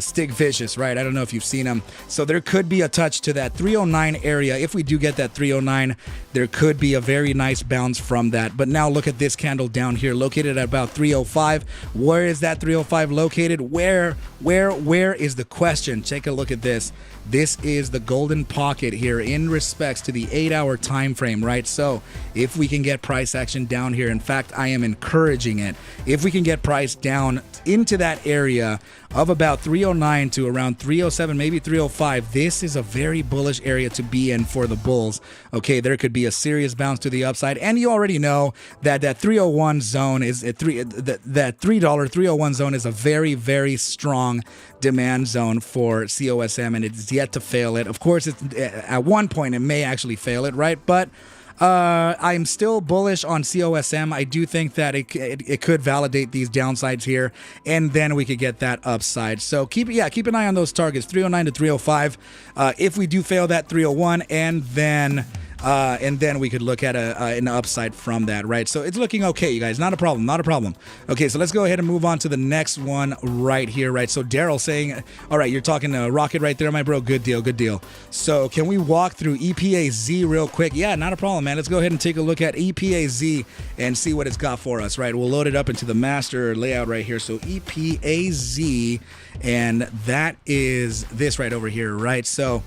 Stig Vicious, right? I don't know if you've seen him. So there could be a touch to that 309 area. If we do get that 309, there could be a very nice bounce from that. But now look at this candle down here, located at about 305. Where is that 305 located? Where is the question? Take a look at this. This is the golden pocket here in respects to the 8-hour time frame, right? So if we can get price action down here, in fact, I am encouraging it. If we can get price down into that area of about 309 to around 307, maybe 305, this is a very bullish area to be in for the bulls. Okay, there could be a serious bounce to the upside, and you already know that that 301 zone is that $3 301 zone is a very, very strong demand zone for COSM, and it's yet to fail it. Of course, it's, at one point it may actually fail it, right? But I'm still bullish on COSM. I do think that it could validate these downsides here, and then we could get that upside. So keep an eye on those targets, 309 to 305. If we do fail that 301, and then we could look at an upside from that, right? So it's looking okay, you guys. Not a problem. Okay, so let's go ahead and move on to the next one right here, right? So Daryl saying, all right, you're talking to Rocket right there, my bro. Good deal. So can we walk through EPAZ real quick? Yeah, not a problem, man. Let's go ahead and take a look at EPAZ and see what it's got for us, right? We'll load it up into the master layout right here. So EPAZ, and that is this right over here, right? So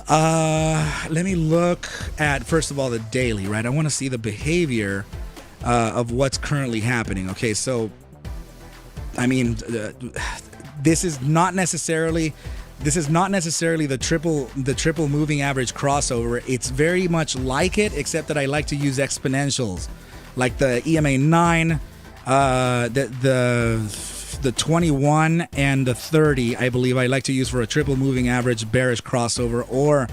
let me look at, first of all, the daily, right? I want to see the behavior of what's currently happening. Okay, so I mean, this is not necessarily the triple moving average crossover. It's very much like it, except that I like to use exponentials, like the EMA 9, the 21 and the 30, I believe I like to use for a triple moving average bearish crossover or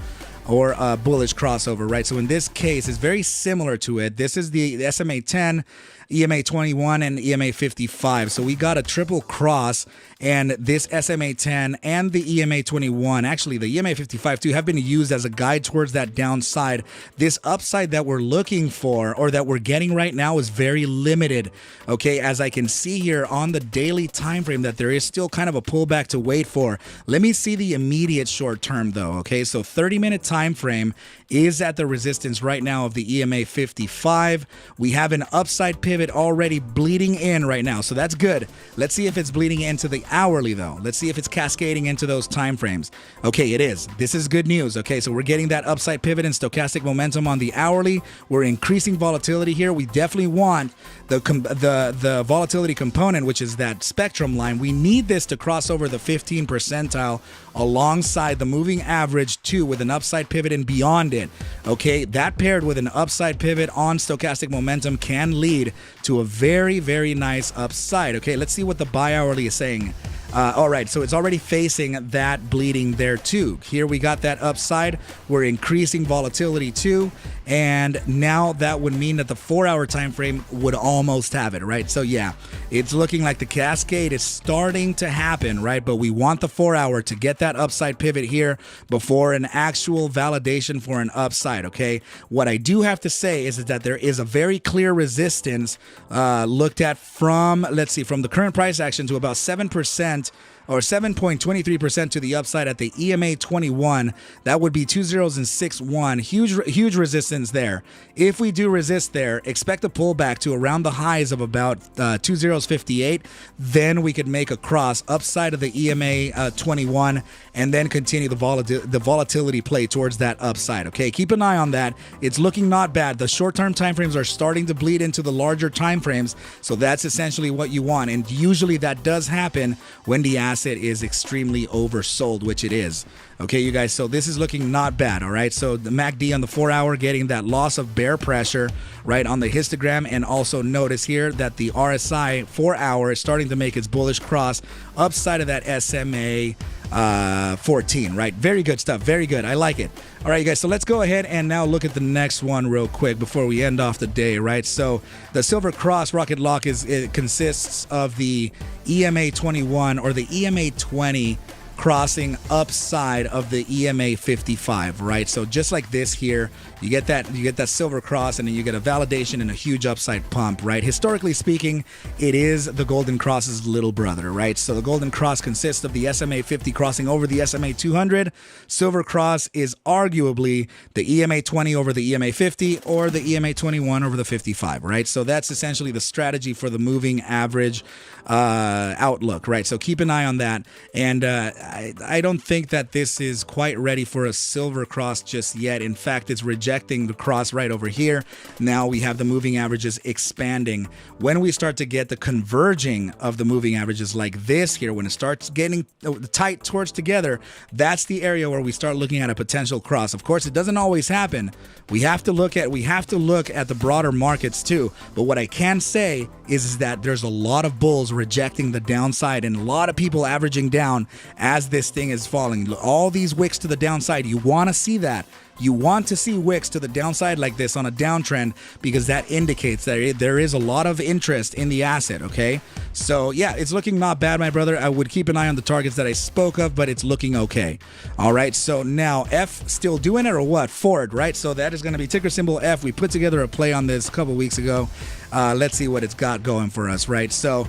a bullish crossover, right? So in this case, it's very similar to it. This is the SMA 10, EMA 21, and EMA 55. So we got a triple cross, and this SMA 10 and the EMA 21, actually the EMA 55 too, have been used as a guide towards that downside. This upside that we're looking for, or that we're getting right now, is very limited. Okay, as I can see here on the daily time frame, that there is still kind of a pullback to wait for. Let me see the immediate short term though. Okay, so 30-minute time frame is at the resistance right now of the EMA 55. We have an upside pivot pivot already bleeding in right now, so that's good. Let's see if it's bleeding into the hourly though. Let's see if it's cascading into those time frames. Okay, it is. This is good news. Okay, so we're getting that upside pivot and stochastic momentum on the hourly. We're increasing volatility here. We definitely want the volatility component, which is that spectrum line. We need this to cross over the 15 percentile alongside the moving average too, with an upside pivot and beyond it. Okay, that paired with an upside pivot on stochastic momentum can lead to a very, very nice upside. Okay, let's see what the buy hourly is saying. All right, so it's already facing that bleeding there too. Here we got that upside. We're increasing volatility too, and now that would mean that the 4-hour time frame would almost have it, right? So yeah, it's looking like the cascade is starting to happen, right? But we want the 4-hour to get that upside pivot here before an actual validation for an upside. Okay, what I do have to say is that there is a very clear resistance looked at from, let's see, from the current price action to about 7%. Or 7.23% to the upside at the EMA 21. That would be 2 zeros and 6-1. Huge resistance there. If we do resist there, expect a pullback to around the highs of about 2 zeros 58. Then we could make a cross upside of the EMA 21 and then continue the volatility play towards that upside. Okay, keep an eye on that. It's looking not bad. The short-term time frames are starting to bleed into the larger time frames, so that's essentially what you want. And usually that does happen when the asset is extremely oversold, which it is. Okay, you guys, so this is looking not bad. All right, so the MACD on the 4-hour getting that loss of bear pressure right on the histogram, and also notice here that the RSI 4-hour is starting to make its bullish cross upside of that SMA 14, right? Very good stuff. Very good. I like it. All right, you guys, so let's go ahead and now look at the next one real quick before we end off the day, right? So the Silver Cross Rocket Lock it consists of the EMA 21 or the EMA 20 crossing upside of the EMA 55, right? So just like this here, you get that silver cross, and then you get a validation and a huge upside pump, right? Historically speaking, it is the Golden Cross's little brother, right? So the Golden Cross consists of the SMA 50 crossing over the SMA 200. Silver Cross is arguably the EMA 20 over the EMA 50 or the EMA 21 over the 55, right? So that's essentially the strategy for the moving average outlook, right? So keep an eye on that. And I don't think that this is quite ready for a silver cross just yet. In fact, it's rejecting the cross right over here. Now we have the moving averages expanding. When we start to get the converging of the moving averages like this here, when it starts getting tight towards together, that's the area where we start looking at a potential cross. Of course, it doesn't always happen. We have to look at the broader markets too. But what I can say is that there's a lot of bulls rejecting the downside and a lot of people averaging down as this thing is falling. All these wicks to the downside, you want to see that. You want to see wicks to the downside like this on a downtrend, because that indicates that there is a lot of interest in the asset, okay? So yeah, it's looking not bad, my brother. I would keep an eye on the targets that I spoke of, but it's looking okay. All right, so now F still doing it or what? Ford, right? So that is going to be ticker symbol F. We put together a play on this a couple weeks ago. Let's see what it's got going for us, right? So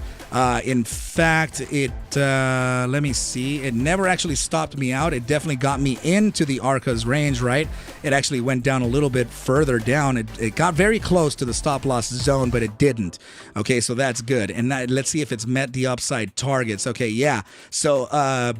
in fact, let me see. It never actually stopped me out. It definitely got me into the Arca's range, right? It actually went down a little bit further down. It got very close to the stop loss zone, but it didn't. Okay, so that's good. And let's see if it's met the upside targets. Okay, yeah. So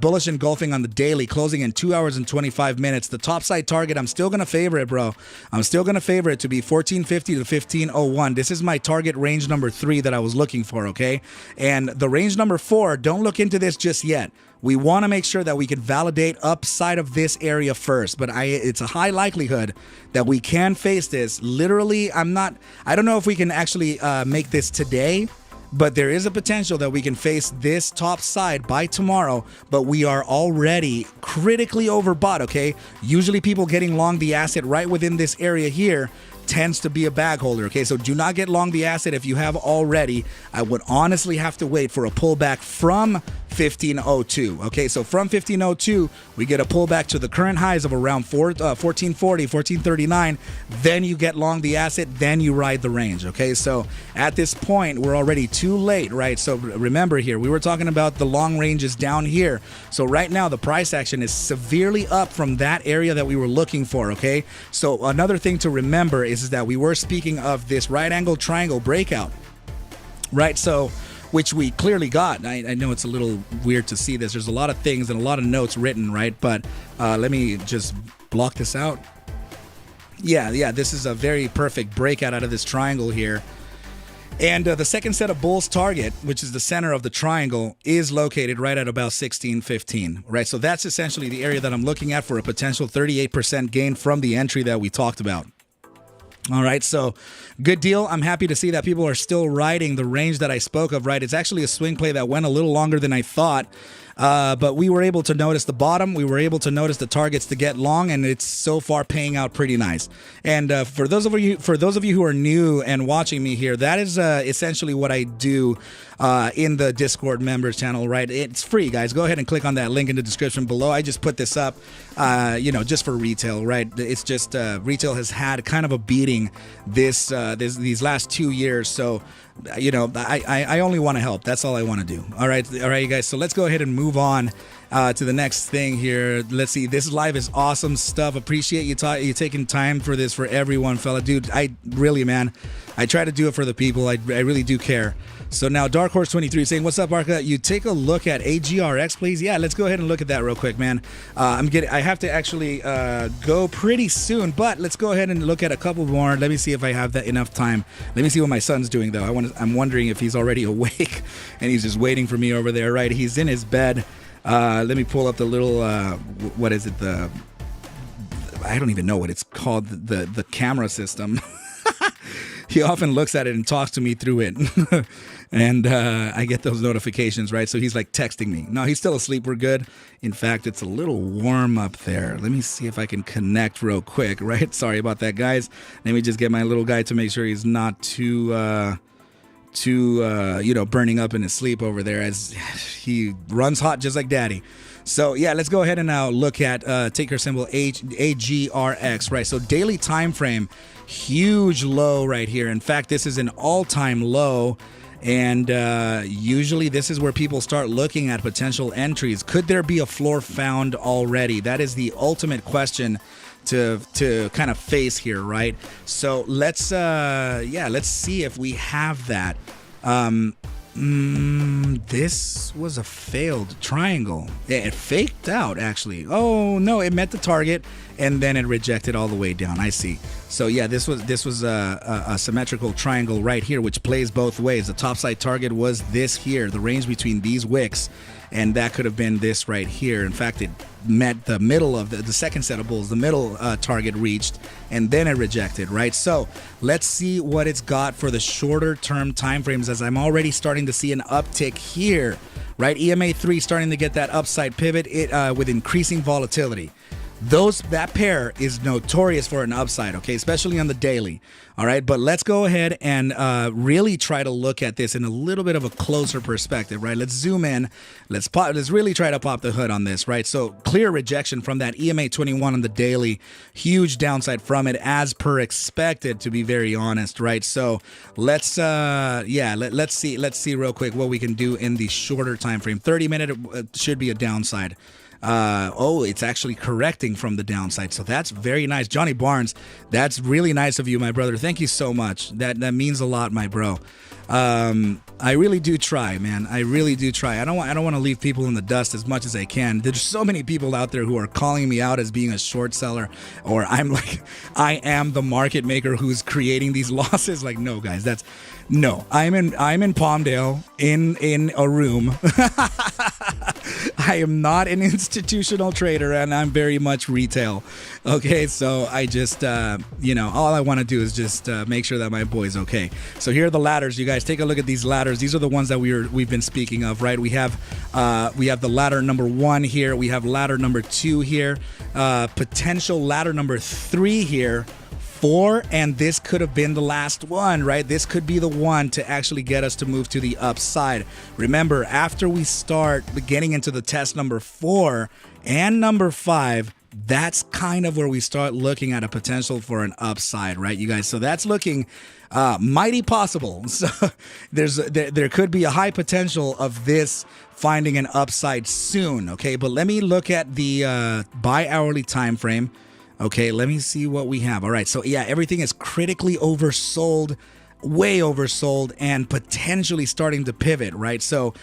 bullish engulfing on the daily, closing in 2 hours and 25 minutes. The top side target, I'm still going to favor it, bro. I'm still going to favor it to be 1450 to 1501. This is my target range number 3 that I was looking for, okay? And the range number 4, don't look into this just yet. We want to make sure that we can validate upside of this area first, but it's a high likelihood that we can face this. Literally, I don't know if we can actually make this today, but there is a potential that we can face this top side by tomorrow, but we are already critically overbought, okay? Usually people getting long the asset right within this area here tends to be a bag holder, okay? So do not get long the asset if you have already. I would honestly have to wait for a pullback from 1502, okay? So from 1502, we get a pullback to the current highs of around 1440, 1439. Then you get long the asset, then you ride the range, okay? So at this point, we're already too late, right? So remember here, we were talking about the long ranges down here. So right now, the price action is severely up from that area that we were looking for, okay? So another thing to remember is that we were speaking of this right angle triangle breakout. right? So, which we clearly got. I know it's a little weird to see this. There's a lot of things and a lot of notes written, right? But let me just block this out. Yeah, this is a very perfect breakout out of this triangle here. And the second set of bulls target, which is the center of the triangle, is located right at about 1615, right? So that's essentially the area that I'm looking at for a potential 38% gain from the entry that we talked about. All right, so good deal. I'm happy to see that people are still riding the range that I spoke of, right? It's actually a swing play that went a little longer than I thought, but we were able to notice the bottom. We were able to notice the targets to get long, and it's so far paying out pretty nice. And for those of you who are new and watching me here, that is essentially what I do in the Discord members channel, right? It's free, guys. Go ahead and click on that link in the description below. I just put this up, just for retail, right? It's just retail has had kind of a beating these last 2 years, so I only want to help. That's all I want to do. All right, you guys. So let's go ahead and move on to the next thing here. Let's see. This live is awesome stuff. Appreciate you taking time for this for everyone, fella. Dude, I really, man, I try to do it for the people. I really do care. So now Dark Horse 23 saying, "What's up, Arca? You take a look at AGRX, please." Yeah, let's go ahead and look at that real quick, man. I have to actually go pretty soon, but let's go ahead and look at a couple more. Let me see if I have enough time. Let me see what my son's doing, though. I'm wondering if he's already awake and he's just waiting for me over there, right? He's in his bed. Let me pull up the little, what is it? I don't even know what it's called. The camera system. He often looks at it and talks to me through it. And I get those notifications, right? So he's like texting me. No, he's still asleep. We're good. In fact, it's a little warm up there. Let me see if I can connect real quick, right? Sorry about that, guys. Let me just get my little guy to make sure he's not too burning up in his sleep over there, as he runs hot just like daddy. So yeah, let's go ahead and now look at ticker symbol AGRX, right? So daily time frame, huge low right here. In fact, this is an all-time low, and usually this is where people start looking at potential entries. Could there be a floor found already? That is the ultimate question to kind of face here, right? So let's see if we have that. This was a failed triangle. It faked out, actually. Oh no, it met the target and then it rejected all the way down. I see. So yeah, this was a symmetrical triangle right here, which plays both ways. The topside target was this here, the range between these wicks, and that could have been this right here. In fact, it met the middle of the second set of bulls. The middle target reached, and then it rejected, right? So let's see what it's got for the shorter term time frames, as I'm already starting to see an uptick here, right? EMA 3 starting to get that upside pivot with increasing volatility. That pair is notorious for an upside, okay, especially on the daily. All right, but let's go ahead and really try to look at this in a little bit of a closer perspective, right? Let's zoom in. Let's really try to pop the hood on this, right? So clear rejection from that EMA 21 on the daily, huge downside from it, as per expected, to be very honest, right? So let's see real quick what we can do in the shorter time frame. 30-minute should be a downside. It's actually correcting from the downside, so that's very nice. Johnny Barnes, that's really nice of you, my brother. Thank you so much. That means a lot, my bro. I really do try, man. I really do try. I don't want to leave people in the dust as much as I can. There's so many people out there who are calling me out as being a short seller, or I am the market maker who's creating these losses. Like, no, guys, no. I'm in Palmdale in a room. I am not an institutional trader, and I'm very much retail. Okay, so I just, all I want to do is just make sure that my boy's okay. So here are the ladders, you guys. Take a look at these ladders. These are the ones that we've been speaking of, right? We have the ladder number 1 here. We have ladder number 2 here. Potential ladder number 3 here. 4, and this could have been the last one, right? This could be the one to actually get us to move to the upside. Remember, after we start getting into the test number 4 and number 5, that's kind of where we start looking at a potential for an upside, right, you guys? So that's looking mighty possible. So there could be a high potential of this finding an upside soon, okay? But let me look at the bi-hourly time frame. Okay, let me see what we have. All right, so yeah, everything is critically oversold way oversold and potentially starting to pivot, right? So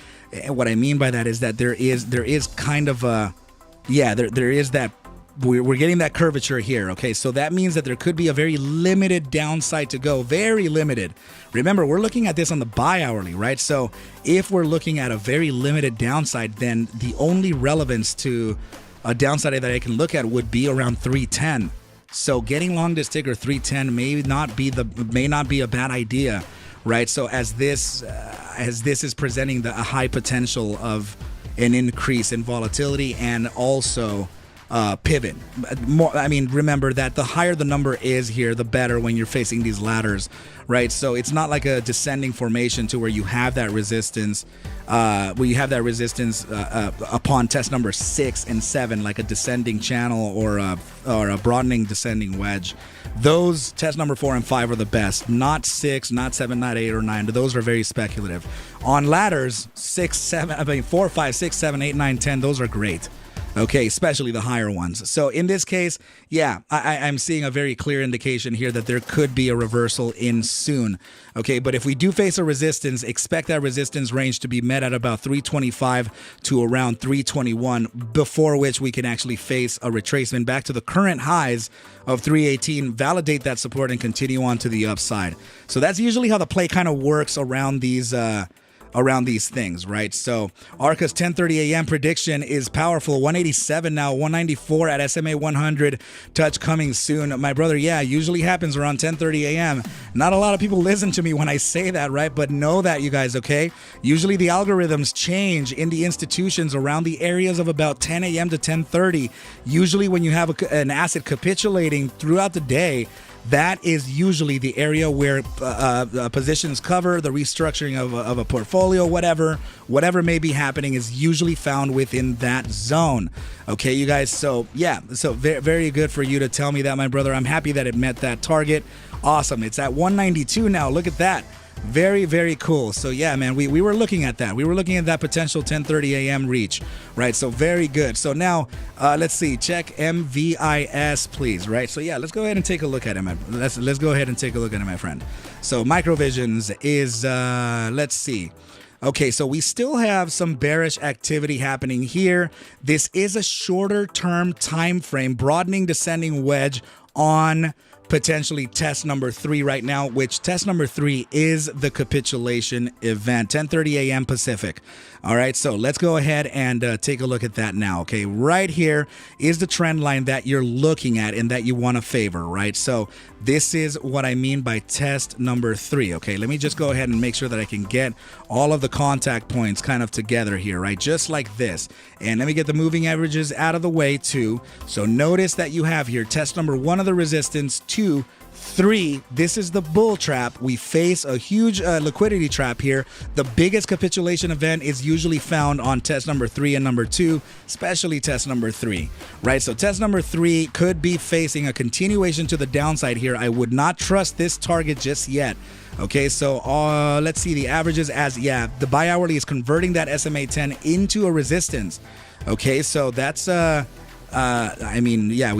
what I mean by that is that there is kind of a, there is that, we're getting that curvature here, okay? So that means that there could be a very limited downside to go, very limited. Remember, we're looking at this on the bi-hourly, right? So if we're looking at a very limited downside, then the only relevance to a downside that I can look at would be around 310. So getting long this ticker 310 may not be a bad idea, right? So as this is presenting a high potential of an increase in volatility and also pivot. I mean, remember that the higher the number is here, the better when you're facing these ladders, right? So it's not like a descending formation to where you have that resistance, upon test number 6 and 7, like a descending channel or a broadening descending wedge. Those test number 4 and 5 are the best. Not 6, not 7, not 8 or 9. Those are very speculative. On ladders, 4, 5, 6, 7, 8, 9, 10. Those are great. Okay, especially the higher ones. So in this case, I'm seeing a very clear indication here that there could be a reversal in soon. Okay, but if we do face a resistance, expect that resistance range to be met at about 325 to around 321, before which we can actually face a retracement back to the current highs of 318, validate that support, and continue on to the upside. So that's usually how the play kind of works around these things, right? So Arca's 10:30 a.m. prediction is powerful. 187 now, 194 at SMA 100. Touch coming soon. My brother, usually happens around 10:30 a.m. Not a lot of people listen to me when I say that, right? But know that, you guys, okay? Usually the algorithms change in the institutions around the areas of about 10 a.m. to 10:30. Usually when you have an asset capitulating throughout the day, that is usually the area where positions cover, the restructuring of a portfolio, whatever may be happening is usually found within that zone. Okay, you guys, so very, very good for you to tell me that, my brother. I'm happy that it met that target. Awesome. It's at 192 now. Look at that. Very, very cool. So man, we were looking at that. We were looking at that potential 10:30 a.m. reach, right? So very good. So now let's see. Check MVIS, please, right? So let's go ahead and take a look at it. Let's go ahead and take a look at it, my friend. So Microvisions is let's see. Okay, so we still have some bearish activity happening here. This is a shorter term time frame, broadening descending wedge on potentially test number 3 right now, which test number 3 is the capitulation event, 10:30 a.m. Pacific. All right, so let's go ahead and take a look at that now. Okay, right here is the trend line that you're looking at and that you want to favor, right? So this is what I mean by test number 3. Okay, let me just go ahead and make sure that I can get all of the contact points kind of together here, right? Just like this. And let me get the moving averages out of the way too. So notice that you have here test number 1 of the resistance, 2, 3, this is the bull trap. We face a huge liquidity trap here. The biggest capitulation event is usually found on test number 3 and number 2, especially test number 3, right? So test number 3 could be facing a continuation to the downside here. I would not trust this target just yet. Okay, so let's see the averages as, the bi-hourly is converting that SMA 10 into a resistance. Okay, so that's we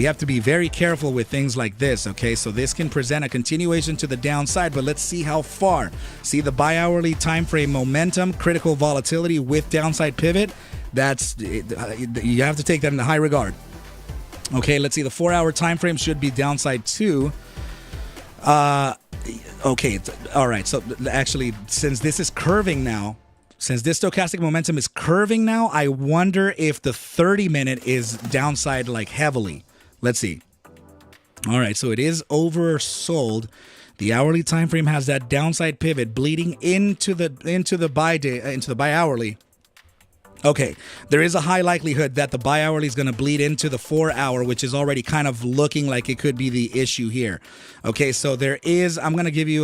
have to be very careful with things like this, okay? So this can present a continuation to the downside, but let's see how far. See the bi-hourly time frame momentum, critical volatility with downside pivot. You have to take that into high regard. Okay, let's see. The 4-hour time frame should be downside too. Okay, all right. So actually, since this is curving now, since this stochastic momentum is curving now, I wonder if the 30-minute is downside like heavily. Let's see. All right, so it is oversold. The hourly time frame has that downside pivot bleeding into the bi-hourly. Okay, there is a high likelihood that the bi-hourly is going to bleed into the 4-hour, which is already kind of looking like it could be the issue here. Okay, so there is, I'm going to give you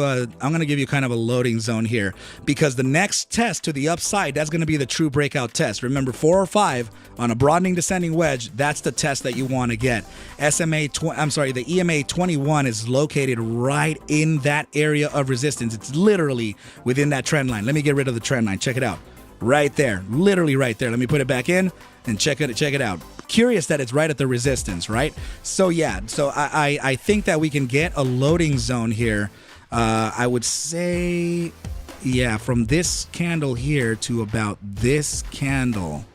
kind of a loading zone here, because the next test to the upside, that's going to be the true breakout test. Remember, 4 or 5 on a broadening descending wedge, that's the test that you want to get. The EMA 21 is located right in that area of resistance. It's literally within that trend line. Let me get rid of the trend line. Check it out. Right there, literally right there. Let me put it back in and check it out. Curious that it's right at the resistance, right? So I think that we can get a loading zone here I would say, yeah, from this candle here to about this candle.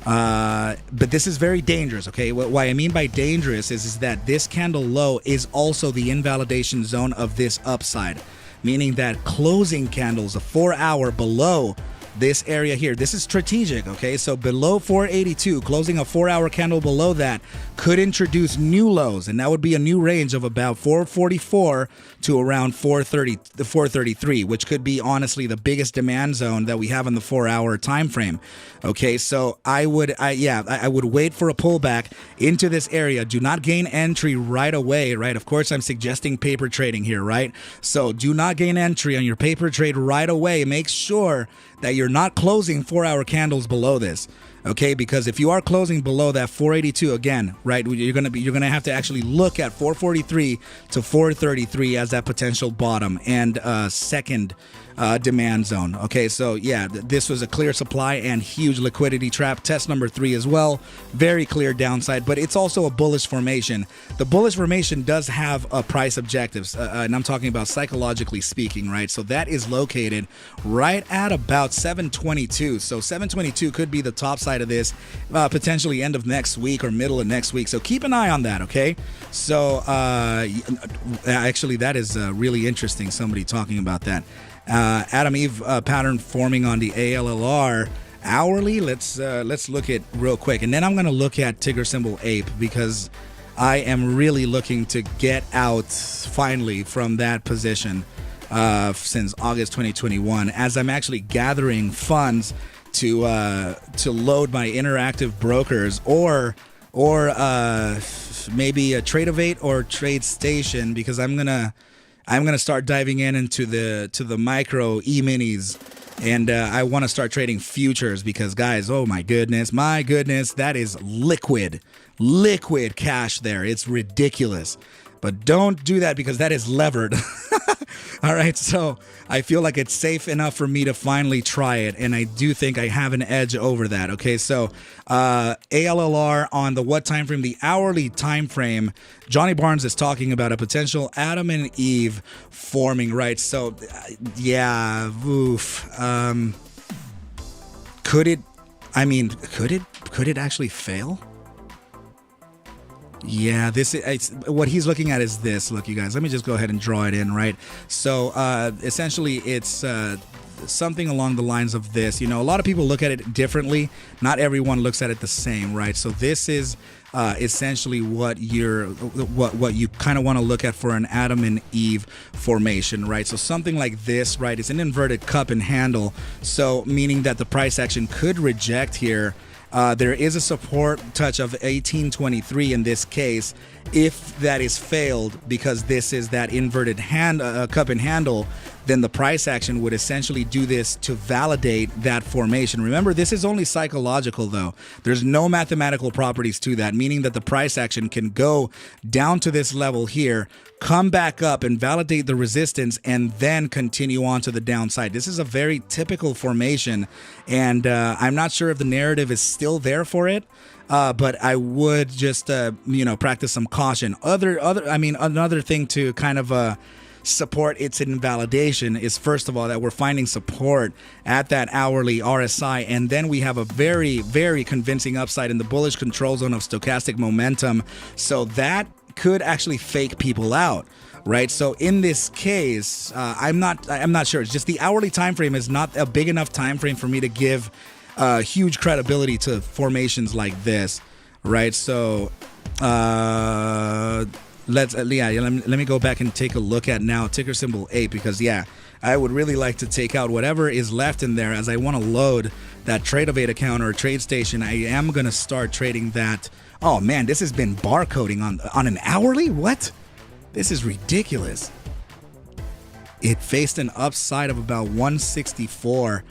But this is very dangerous, okay? What I mean by dangerous is that this candle low is also the invalidation zone of this upside, meaning that closing candles, a 4-hour below this area here, this is strategic, okay? So below 482, closing a 4-hour candle below that could introduce new lows, and that would be a new range of about 444 to around 433, which could be honestly the biggest demand zone that we have in the 4-hour time frame. Okay, so I would wait for a pullback into this area. Do not gain entry right away, right? Of course, I'm suggesting paper trading here, right? So do not gain entry on your paper trade right away. Make sure that you're not closing 4-hour candles below this. Okay, because if you are closing below that 482 again, right, you're gonna have to actually look at 443 to 433 as that potential bottom and second demand zone. Okay, so yeah, this was a clear supply and huge liquidity trap. Test number 3 as well, very clear downside, but it's also a bullish formation. The bullish formation does have a price objectives, and I'm talking about psychologically speaking, right? So that is located right at about 722. So 722 could be the top side of this, potentially end of next week or middle of next week. So keep an eye on that, okay? So actually, that is really interesting. Somebody talking about that. Adam Eve pattern forming on the ALLR hourly. Let's look at real quick, and then I'm gonna look at ticker symbol APE because I am really looking to get out finally from that position since August 2021, as I'm actually gathering funds to load my interactive brokers or maybe a Tradeovate or TradeStation, because I'm gonna start diving into the micro E-minis, and I want to start trading futures because, guys, oh my goodness, that is liquid cash there. It's ridiculous. But don't do that because that is levered. All right, so I feel like it's safe enough for me to finally try it, and I do think I have an edge over that. Okay, so ALLR on the what time frame? The hourly time frame. Johnny Barnes is talking about a potential Adam and Eve forming, right? So yeah, oof. Could it actually fail? Yeah, what he's looking at is this. Look, you guys, let me just go ahead and draw it in, right? So essentially, it's something along the lines of this. You know, a lot of people look at it differently. Not everyone looks at it the same, right? So this is essentially what you kind of want to look at for an Adam and Eve formation, right? So something like this, right? It's an inverted cup and handle, so meaning that the price action could reject here. There is a support touch of 1823 in this case. If that is failed, because this is that inverted cup and handle, then the price action would essentially do this to validate that formation. Remember, this is only psychological, though. There's no mathematical properties to that, meaning that the price action can go down to this level here, come back up and validate the resistance, and then continue on to the downside. This is a very typical formation, and I'm not sure if the narrative is still there for it. But I would just, practice some caution. Another thing to kind of support its invalidation is, first of all, that we're finding support at that hourly RSI, and then we have a very, very convincing upside in the bullish control zone of stochastic momentum. So that could actually fake people out, right? So in this case, I'm not sure. It's just the hourly time frame is not a big enough time frame for me to give huge credibility to formations like this, right? So let me go back and take a look at now ticker symbol 8, because I would really like to take out whatever is left in there, as I want to load that Tradeovate account or TradeStation. I am going to start trading that. Oh man, this has been barcoding on an hourly? What? This is ridiculous. It faced an upside of about 164.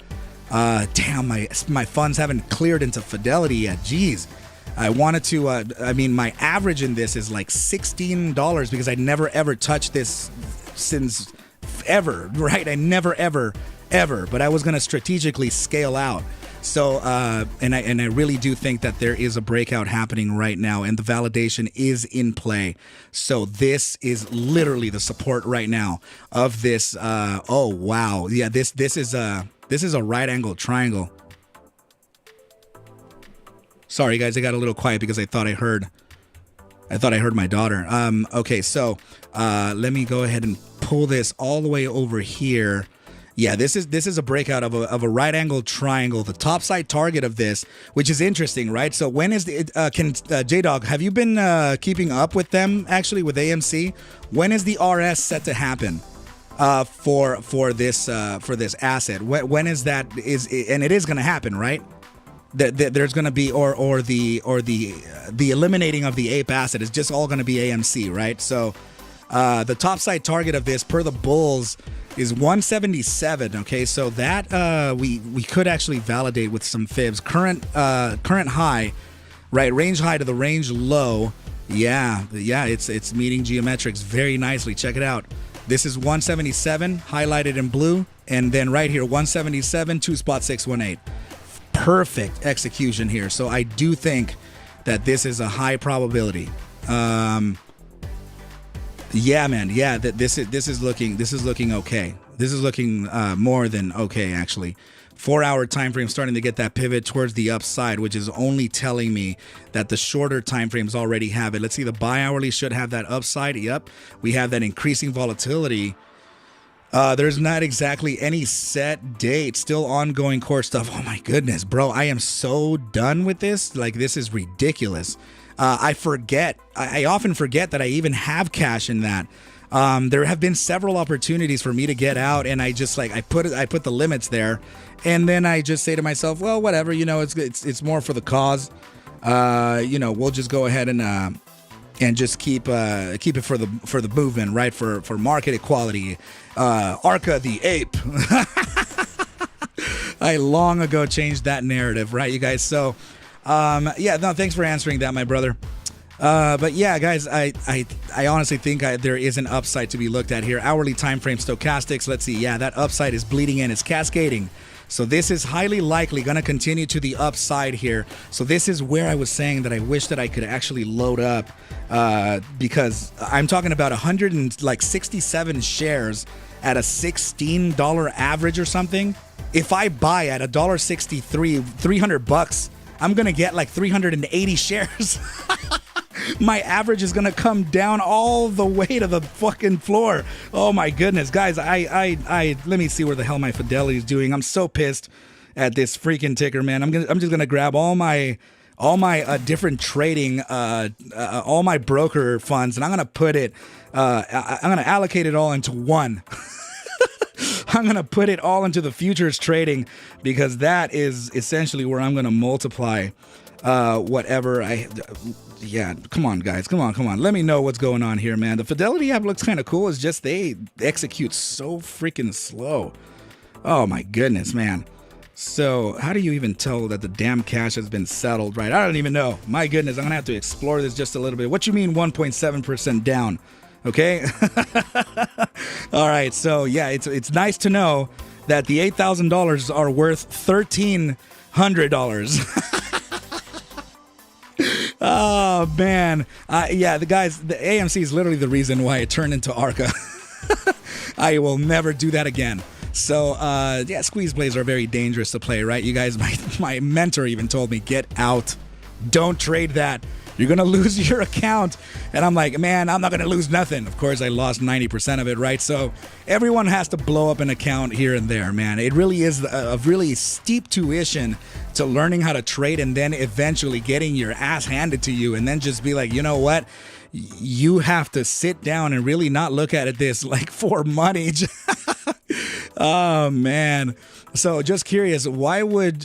Damn, my funds haven't cleared into Fidelity yet. Jeez. I wanted to, my average in this is like $16 because I never ever touched this since ever, right? I never ever, but I was going to strategically scale out. So, and I really do think that there is a breakout happening right now, and the validation is in play. So this is literally the support right now of this. Oh wow, yeah, this is a right angle triangle. Sorry guys, I got a little quiet because I thought I heard my daughter. Okay, so let me go ahead and pull this all the way over here. Yeah, this is a breakout of a right angle triangle. The top side target of this, which is interesting, right? So when is the J-Dog, have you been keeping up with them actually with AMC? When is the RS set to happen for this asset? When is that and it is going to happen, right? There's going to be or the eliminating of the ape asset is just all going to be AMC, right? So the top side target of this per the bulls is 177. Okay, so that we could actually validate with some fibs. Current high, right? Range high to the range low. Yeah, it's meeting geometrics very nicely. Check it out. This is 177 highlighted in blue, and then right here 177 2.618. Perfect execution here. So I do think that this is a high probability. Yeah, man. Yeah, this is looking okay. This is looking more than okay, actually. 4-hour time frame starting to get that pivot towards the upside, which is only telling me that the shorter time frames already have it. Let's see, the bi-hourly should have that upside. Yep, we have that increasing volatility. There's not exactly any set date. Still ongoing core stuff. Oh my goodness, bro. I am so done with this. Like, this is ridiculous. I often forget that I even have cash in that. There have been several opportunities for me to get out, and I just I put the limits there, and then I just say to myself, well, whatever, it's more for the cause. We'll just go ahead and just keep it for the movement, right? For market equality. Arca the ape. I long ago changed that narrative, right, you guys? So thanks for answering that, my brother. But yeah, guys, I honestly think there is an upside to be looked at here. Hourly time frame stochastics. Let's see. Yeah, that upside is bleeding in. It's cascading. So this is highly likely going to continue to the upside here. So this is where I was saying that I wish that I could actually load up because I'm talking about 167 shares at a $16 average or something. If I buy at $1.63, $300, I'm going to get like 380 shares. My average is going to come down all the way to the fucking floor. Oh my goodness, guys, I let me see where the hell my fidelity is doing. I'm so pissed at this freaking ticker, man. I'm just going to grab all my different trading, all my broker funds, and I'm going to put it, I'm going to allocate it all into one. I'm going to put it all into the futures trading because that is essentially where I'm going to multiply whatever yeah, come on, guys. Come on. Let me know what's going on here, man. The Fidelity app looks kind of cool. It's just they execute so freaking slow. Oh, my goodness, man. So how do you even tell that the damn cash has been settled, right? I don't even know. My goodness, I'm going to have to explore this just a little bit. What you mean 1.7% down? Okay? All right. So, yeah, it's nice to know that the $8,000 are worth $1,300. Oh, man. Yeah, the AMC is literally the reason why it turned into Arca. I will never do that again. So, squeeze plays are very dangerous to play, right? You guys, my mentor even told me, get out. Don't trade that. You're going to lose your account. And I'm like, man, I'm not going to lose nothing. Of course, I lost 90% of it, right? So everyone has to blow up an account here and there, man. It really is a really steep tuition to learning how to trade and then eventually getting your ass handed to you and then just be like, you know what? You have to sit down and really not look at this like for money. Oh, man. So just curious, why would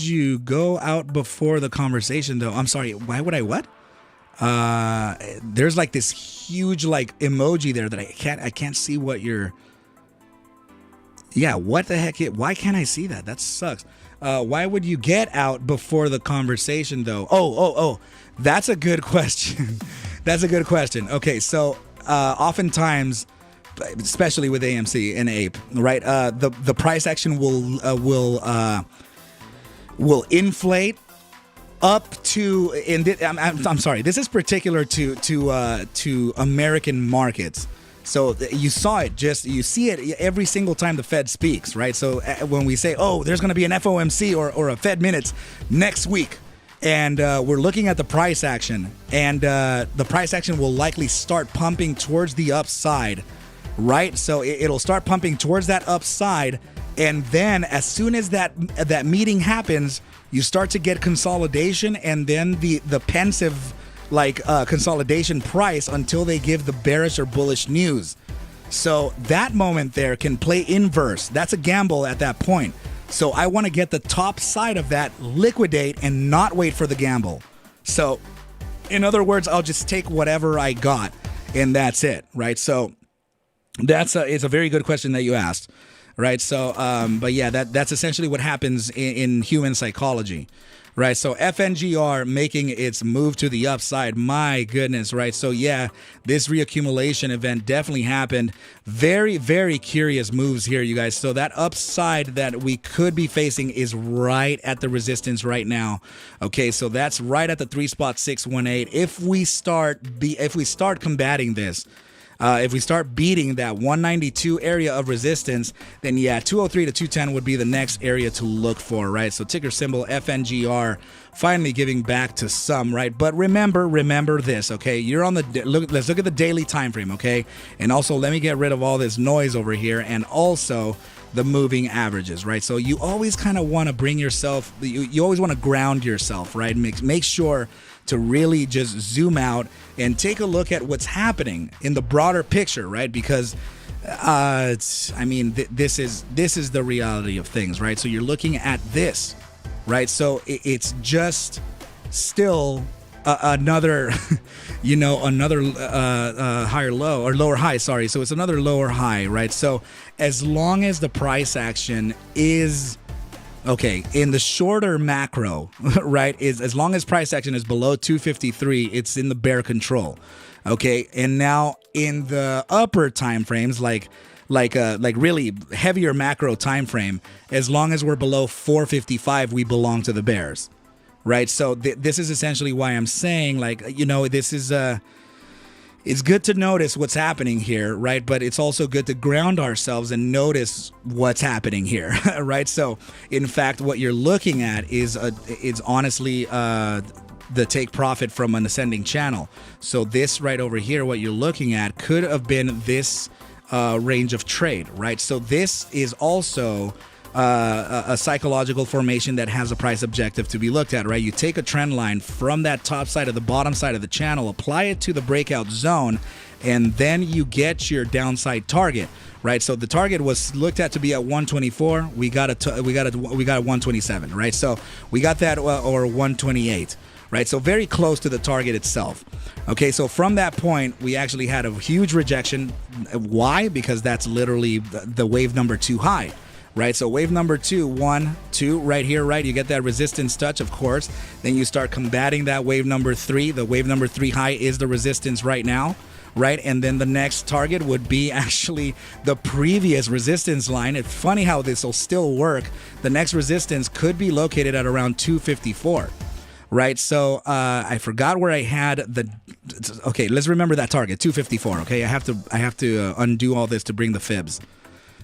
you go out before the conversation though? I'm sorry, why would I what? There's like this huge like emoji there that I can't see what you're. Yeah, what the heck? Why can't I see that? That sucks. Why would you get out before the conversation though? Oh, that's a good question. That's a good question. Okay, so oftentimes, especially with AMC and Ape, right? The price action will will inflate up to, I'm sorry, this is particular to American markets. So you see it every single time the Fed speaks, right? So when we say, oh, there's going to be an FOMC or a Fed minutes next week, and we're looking at the price action, and the price action will likely start pumping towards the upside, right? So it'll start pumping towards that upside, and then as soon as that meeting happens, you start to get consolidation, and then the pensive consolidation price until they give the bearish or bullish news. So that moment there can play inverse. That's a gamble at that point. So I want to get the top side of that, liquidate, and not wait for the gamble. So in other words, I'll just take whatever I got, and that's it, right? So it's a very good question that you asked, right? So, but yeah, that's essentially what happens in human psychology. Right, so FNGR making its move to the upside. My goodness, right? So yeah, this reaccumulation event definitely happened. Very, very curious moves here, you guys. So that upside that we could be facing is right at the resistance right now. Okay, so that's right at the 3.618. If we start combating this, if we start beating that 192 area of resistance, then yeah, 203 to 210 would be the next area to look for, right? So ticker symbol FNGR finally giving back to some, right? But remember this, okay? You're on let's look at the daily time frame, okay? And also let me get rid of all this noise over here, and also the moving averages, right? So you always kind of want to bring yourself, you always want to ground yourself, right? Make sure to really just zoom out and take a look at what's happening in the broader picture, right? Because this is the reality of things, right? So you're looking at this, right? So it's just still another higher low or lower high, sorry. So it's another lower high, right? So as long as the price action is okay, in the shorter macro, right, is as long as price action is below 253, it's in the bear control. Okay, and now in the upper time frames, like really heavier macro time frame, as long as we're below 455, we belong to the bears, right? So this is essentially why I'm saying, this is it's good to notice what's happening here, right? But it's also good to ground ourselves and notice what's happening here, right? So, in fact, what you're looking at is honestly the take profit from an ascending channel. So this right over here, what you're looking at could have been this range of trade, right? So this is also a psychological formation that has a price objective to be looked at, right? You take a trend line from that top side of the bottom side of the channel, apply it to the breakout zone, and then you get your downside target, right? So the target was looked at to be at 124. We got a 127, right? So we got that or 128. Right, so very close to the target itself. Okay, so from that point, we actually had a huge rejection. Why? Because that's literally the wave number 2 high. Right, so wave number 2, 1, 2, right here, right? You get that resistance touch, of course. Then you start combating that wave number 3. The wave number 3 high is the resistance right now, right? And then the next target would be actually the previous resistance line. It's funny how this will still work. The next resistance could be located at around 254. Right, so I forgot where I had the. Okay, let's remember that target, 254. Okay, I have to undo all this to bring the fibs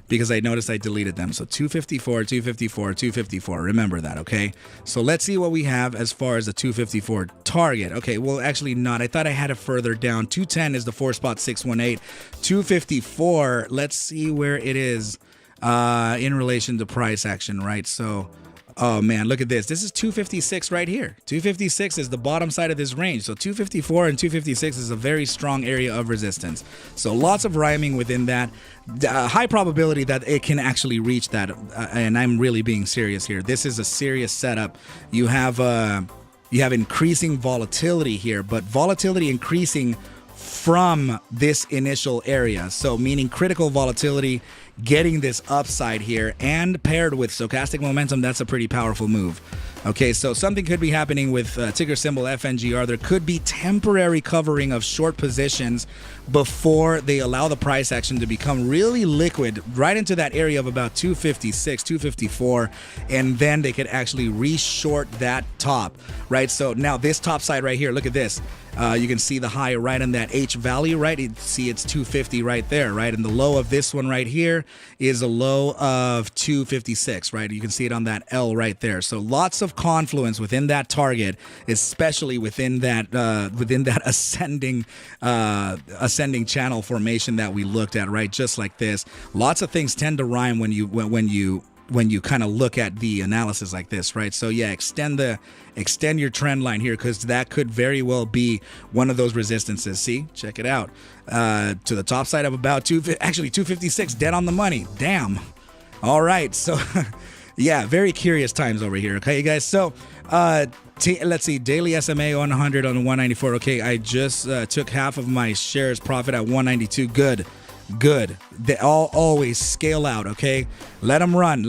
because I noticed I deleted them. So 254, 254, 254. Remember that, okay? So let's see what we have as far as the 254 target. Okay, well, actually not. I thought I had it further down. 210 is the 4.618. 254. Let's see where it is in relation to price action. Right, so. Oh man, look at this. This is 256 right here. 256 is the bottom side of this range. So 254 and 256 is a very strong area of resistance. So lots of rhyming within that. High probability that it can actually reach that. And I'm really being serious here. This is a serious setup. You have increasing volatility here, but volatility increasing from this initial area. So meaning critical volatility getting this upside here, and paired with stochastic momentum, that's a pretty powerful move. Okay, so something could be happening with ticker symbol FNGR. There could be temporary covering of short positions before they allow the price action to become really liquid right into that area of about 256, 254, and then they could actually re-short that top, right? So now this top side right here, look at this. You can see the high right in that H value, right? You see it's 250 right there, right? And the low of this one right here is a low of 256, right? You can see it on that L right there. So lots of confluence within that target, especially within that ascending channel formation that we looked at, right? Just like this. Lots of things tend to rhyme when you kind of look at the analysis like this, right? So yeah, extend your trend line here, because that could very well be one of those resistances. See, check it out, to the top side of about 256, dead on the money. Damn. All right, so yeah, very curious times over here. Okay, you guys. So let's see, daily SMA 100 on 194. Okay, I just took half of my shares profit at 192. Good. They all always scale out, okay? Let them run.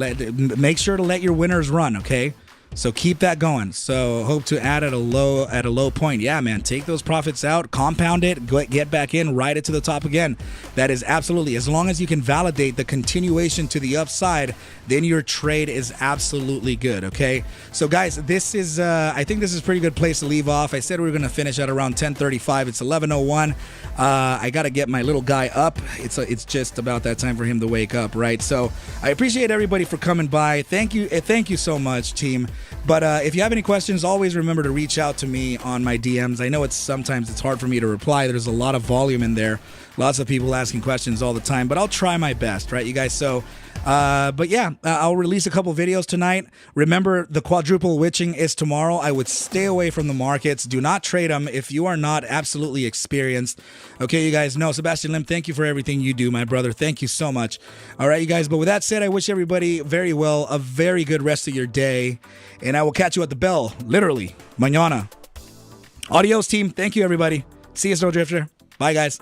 Make sure to let your winners run, okay? So keep that going. So hope to add at a low point. Yeah, man, take those profits out, compound it, get back in, ride it to the top again. That is absolutely, as long as you can validate the continuation to the upside, then your trade is absolutely good, okay? So guys, this is I think this is a pretty good place to leave off. I said we were going to finish at around 10:35. It's 11:01. I got to get my little guy up. It's just about that time for him to wake up, right? So I appreciate everybody for coming by. Thank you so much, team. But if you have any questions, always remember to reach out to me on my DMs. I know sometimes it's hard for me to reply. There's a lot of volume in there. Lots of people asking questions all the time, but I'll try my best, right, you guys? So, but yeah, I'll release a couple videos tonight. Remember, the quadruple witching is tomorrow. I would stay away from the markets. Do not trade them if you are not absolutely experienced. Okay, you guys know, Sebastian Lim, thank you for everything you do, my brother. Thank you so much. All right, you guys. But with that said, I wish everybody very well, a very good rest of your day. And I will catch you at the bell, literally, mañana. Adios, team. Thank you, everybody. See you, Snowdrifter. Bye, guys.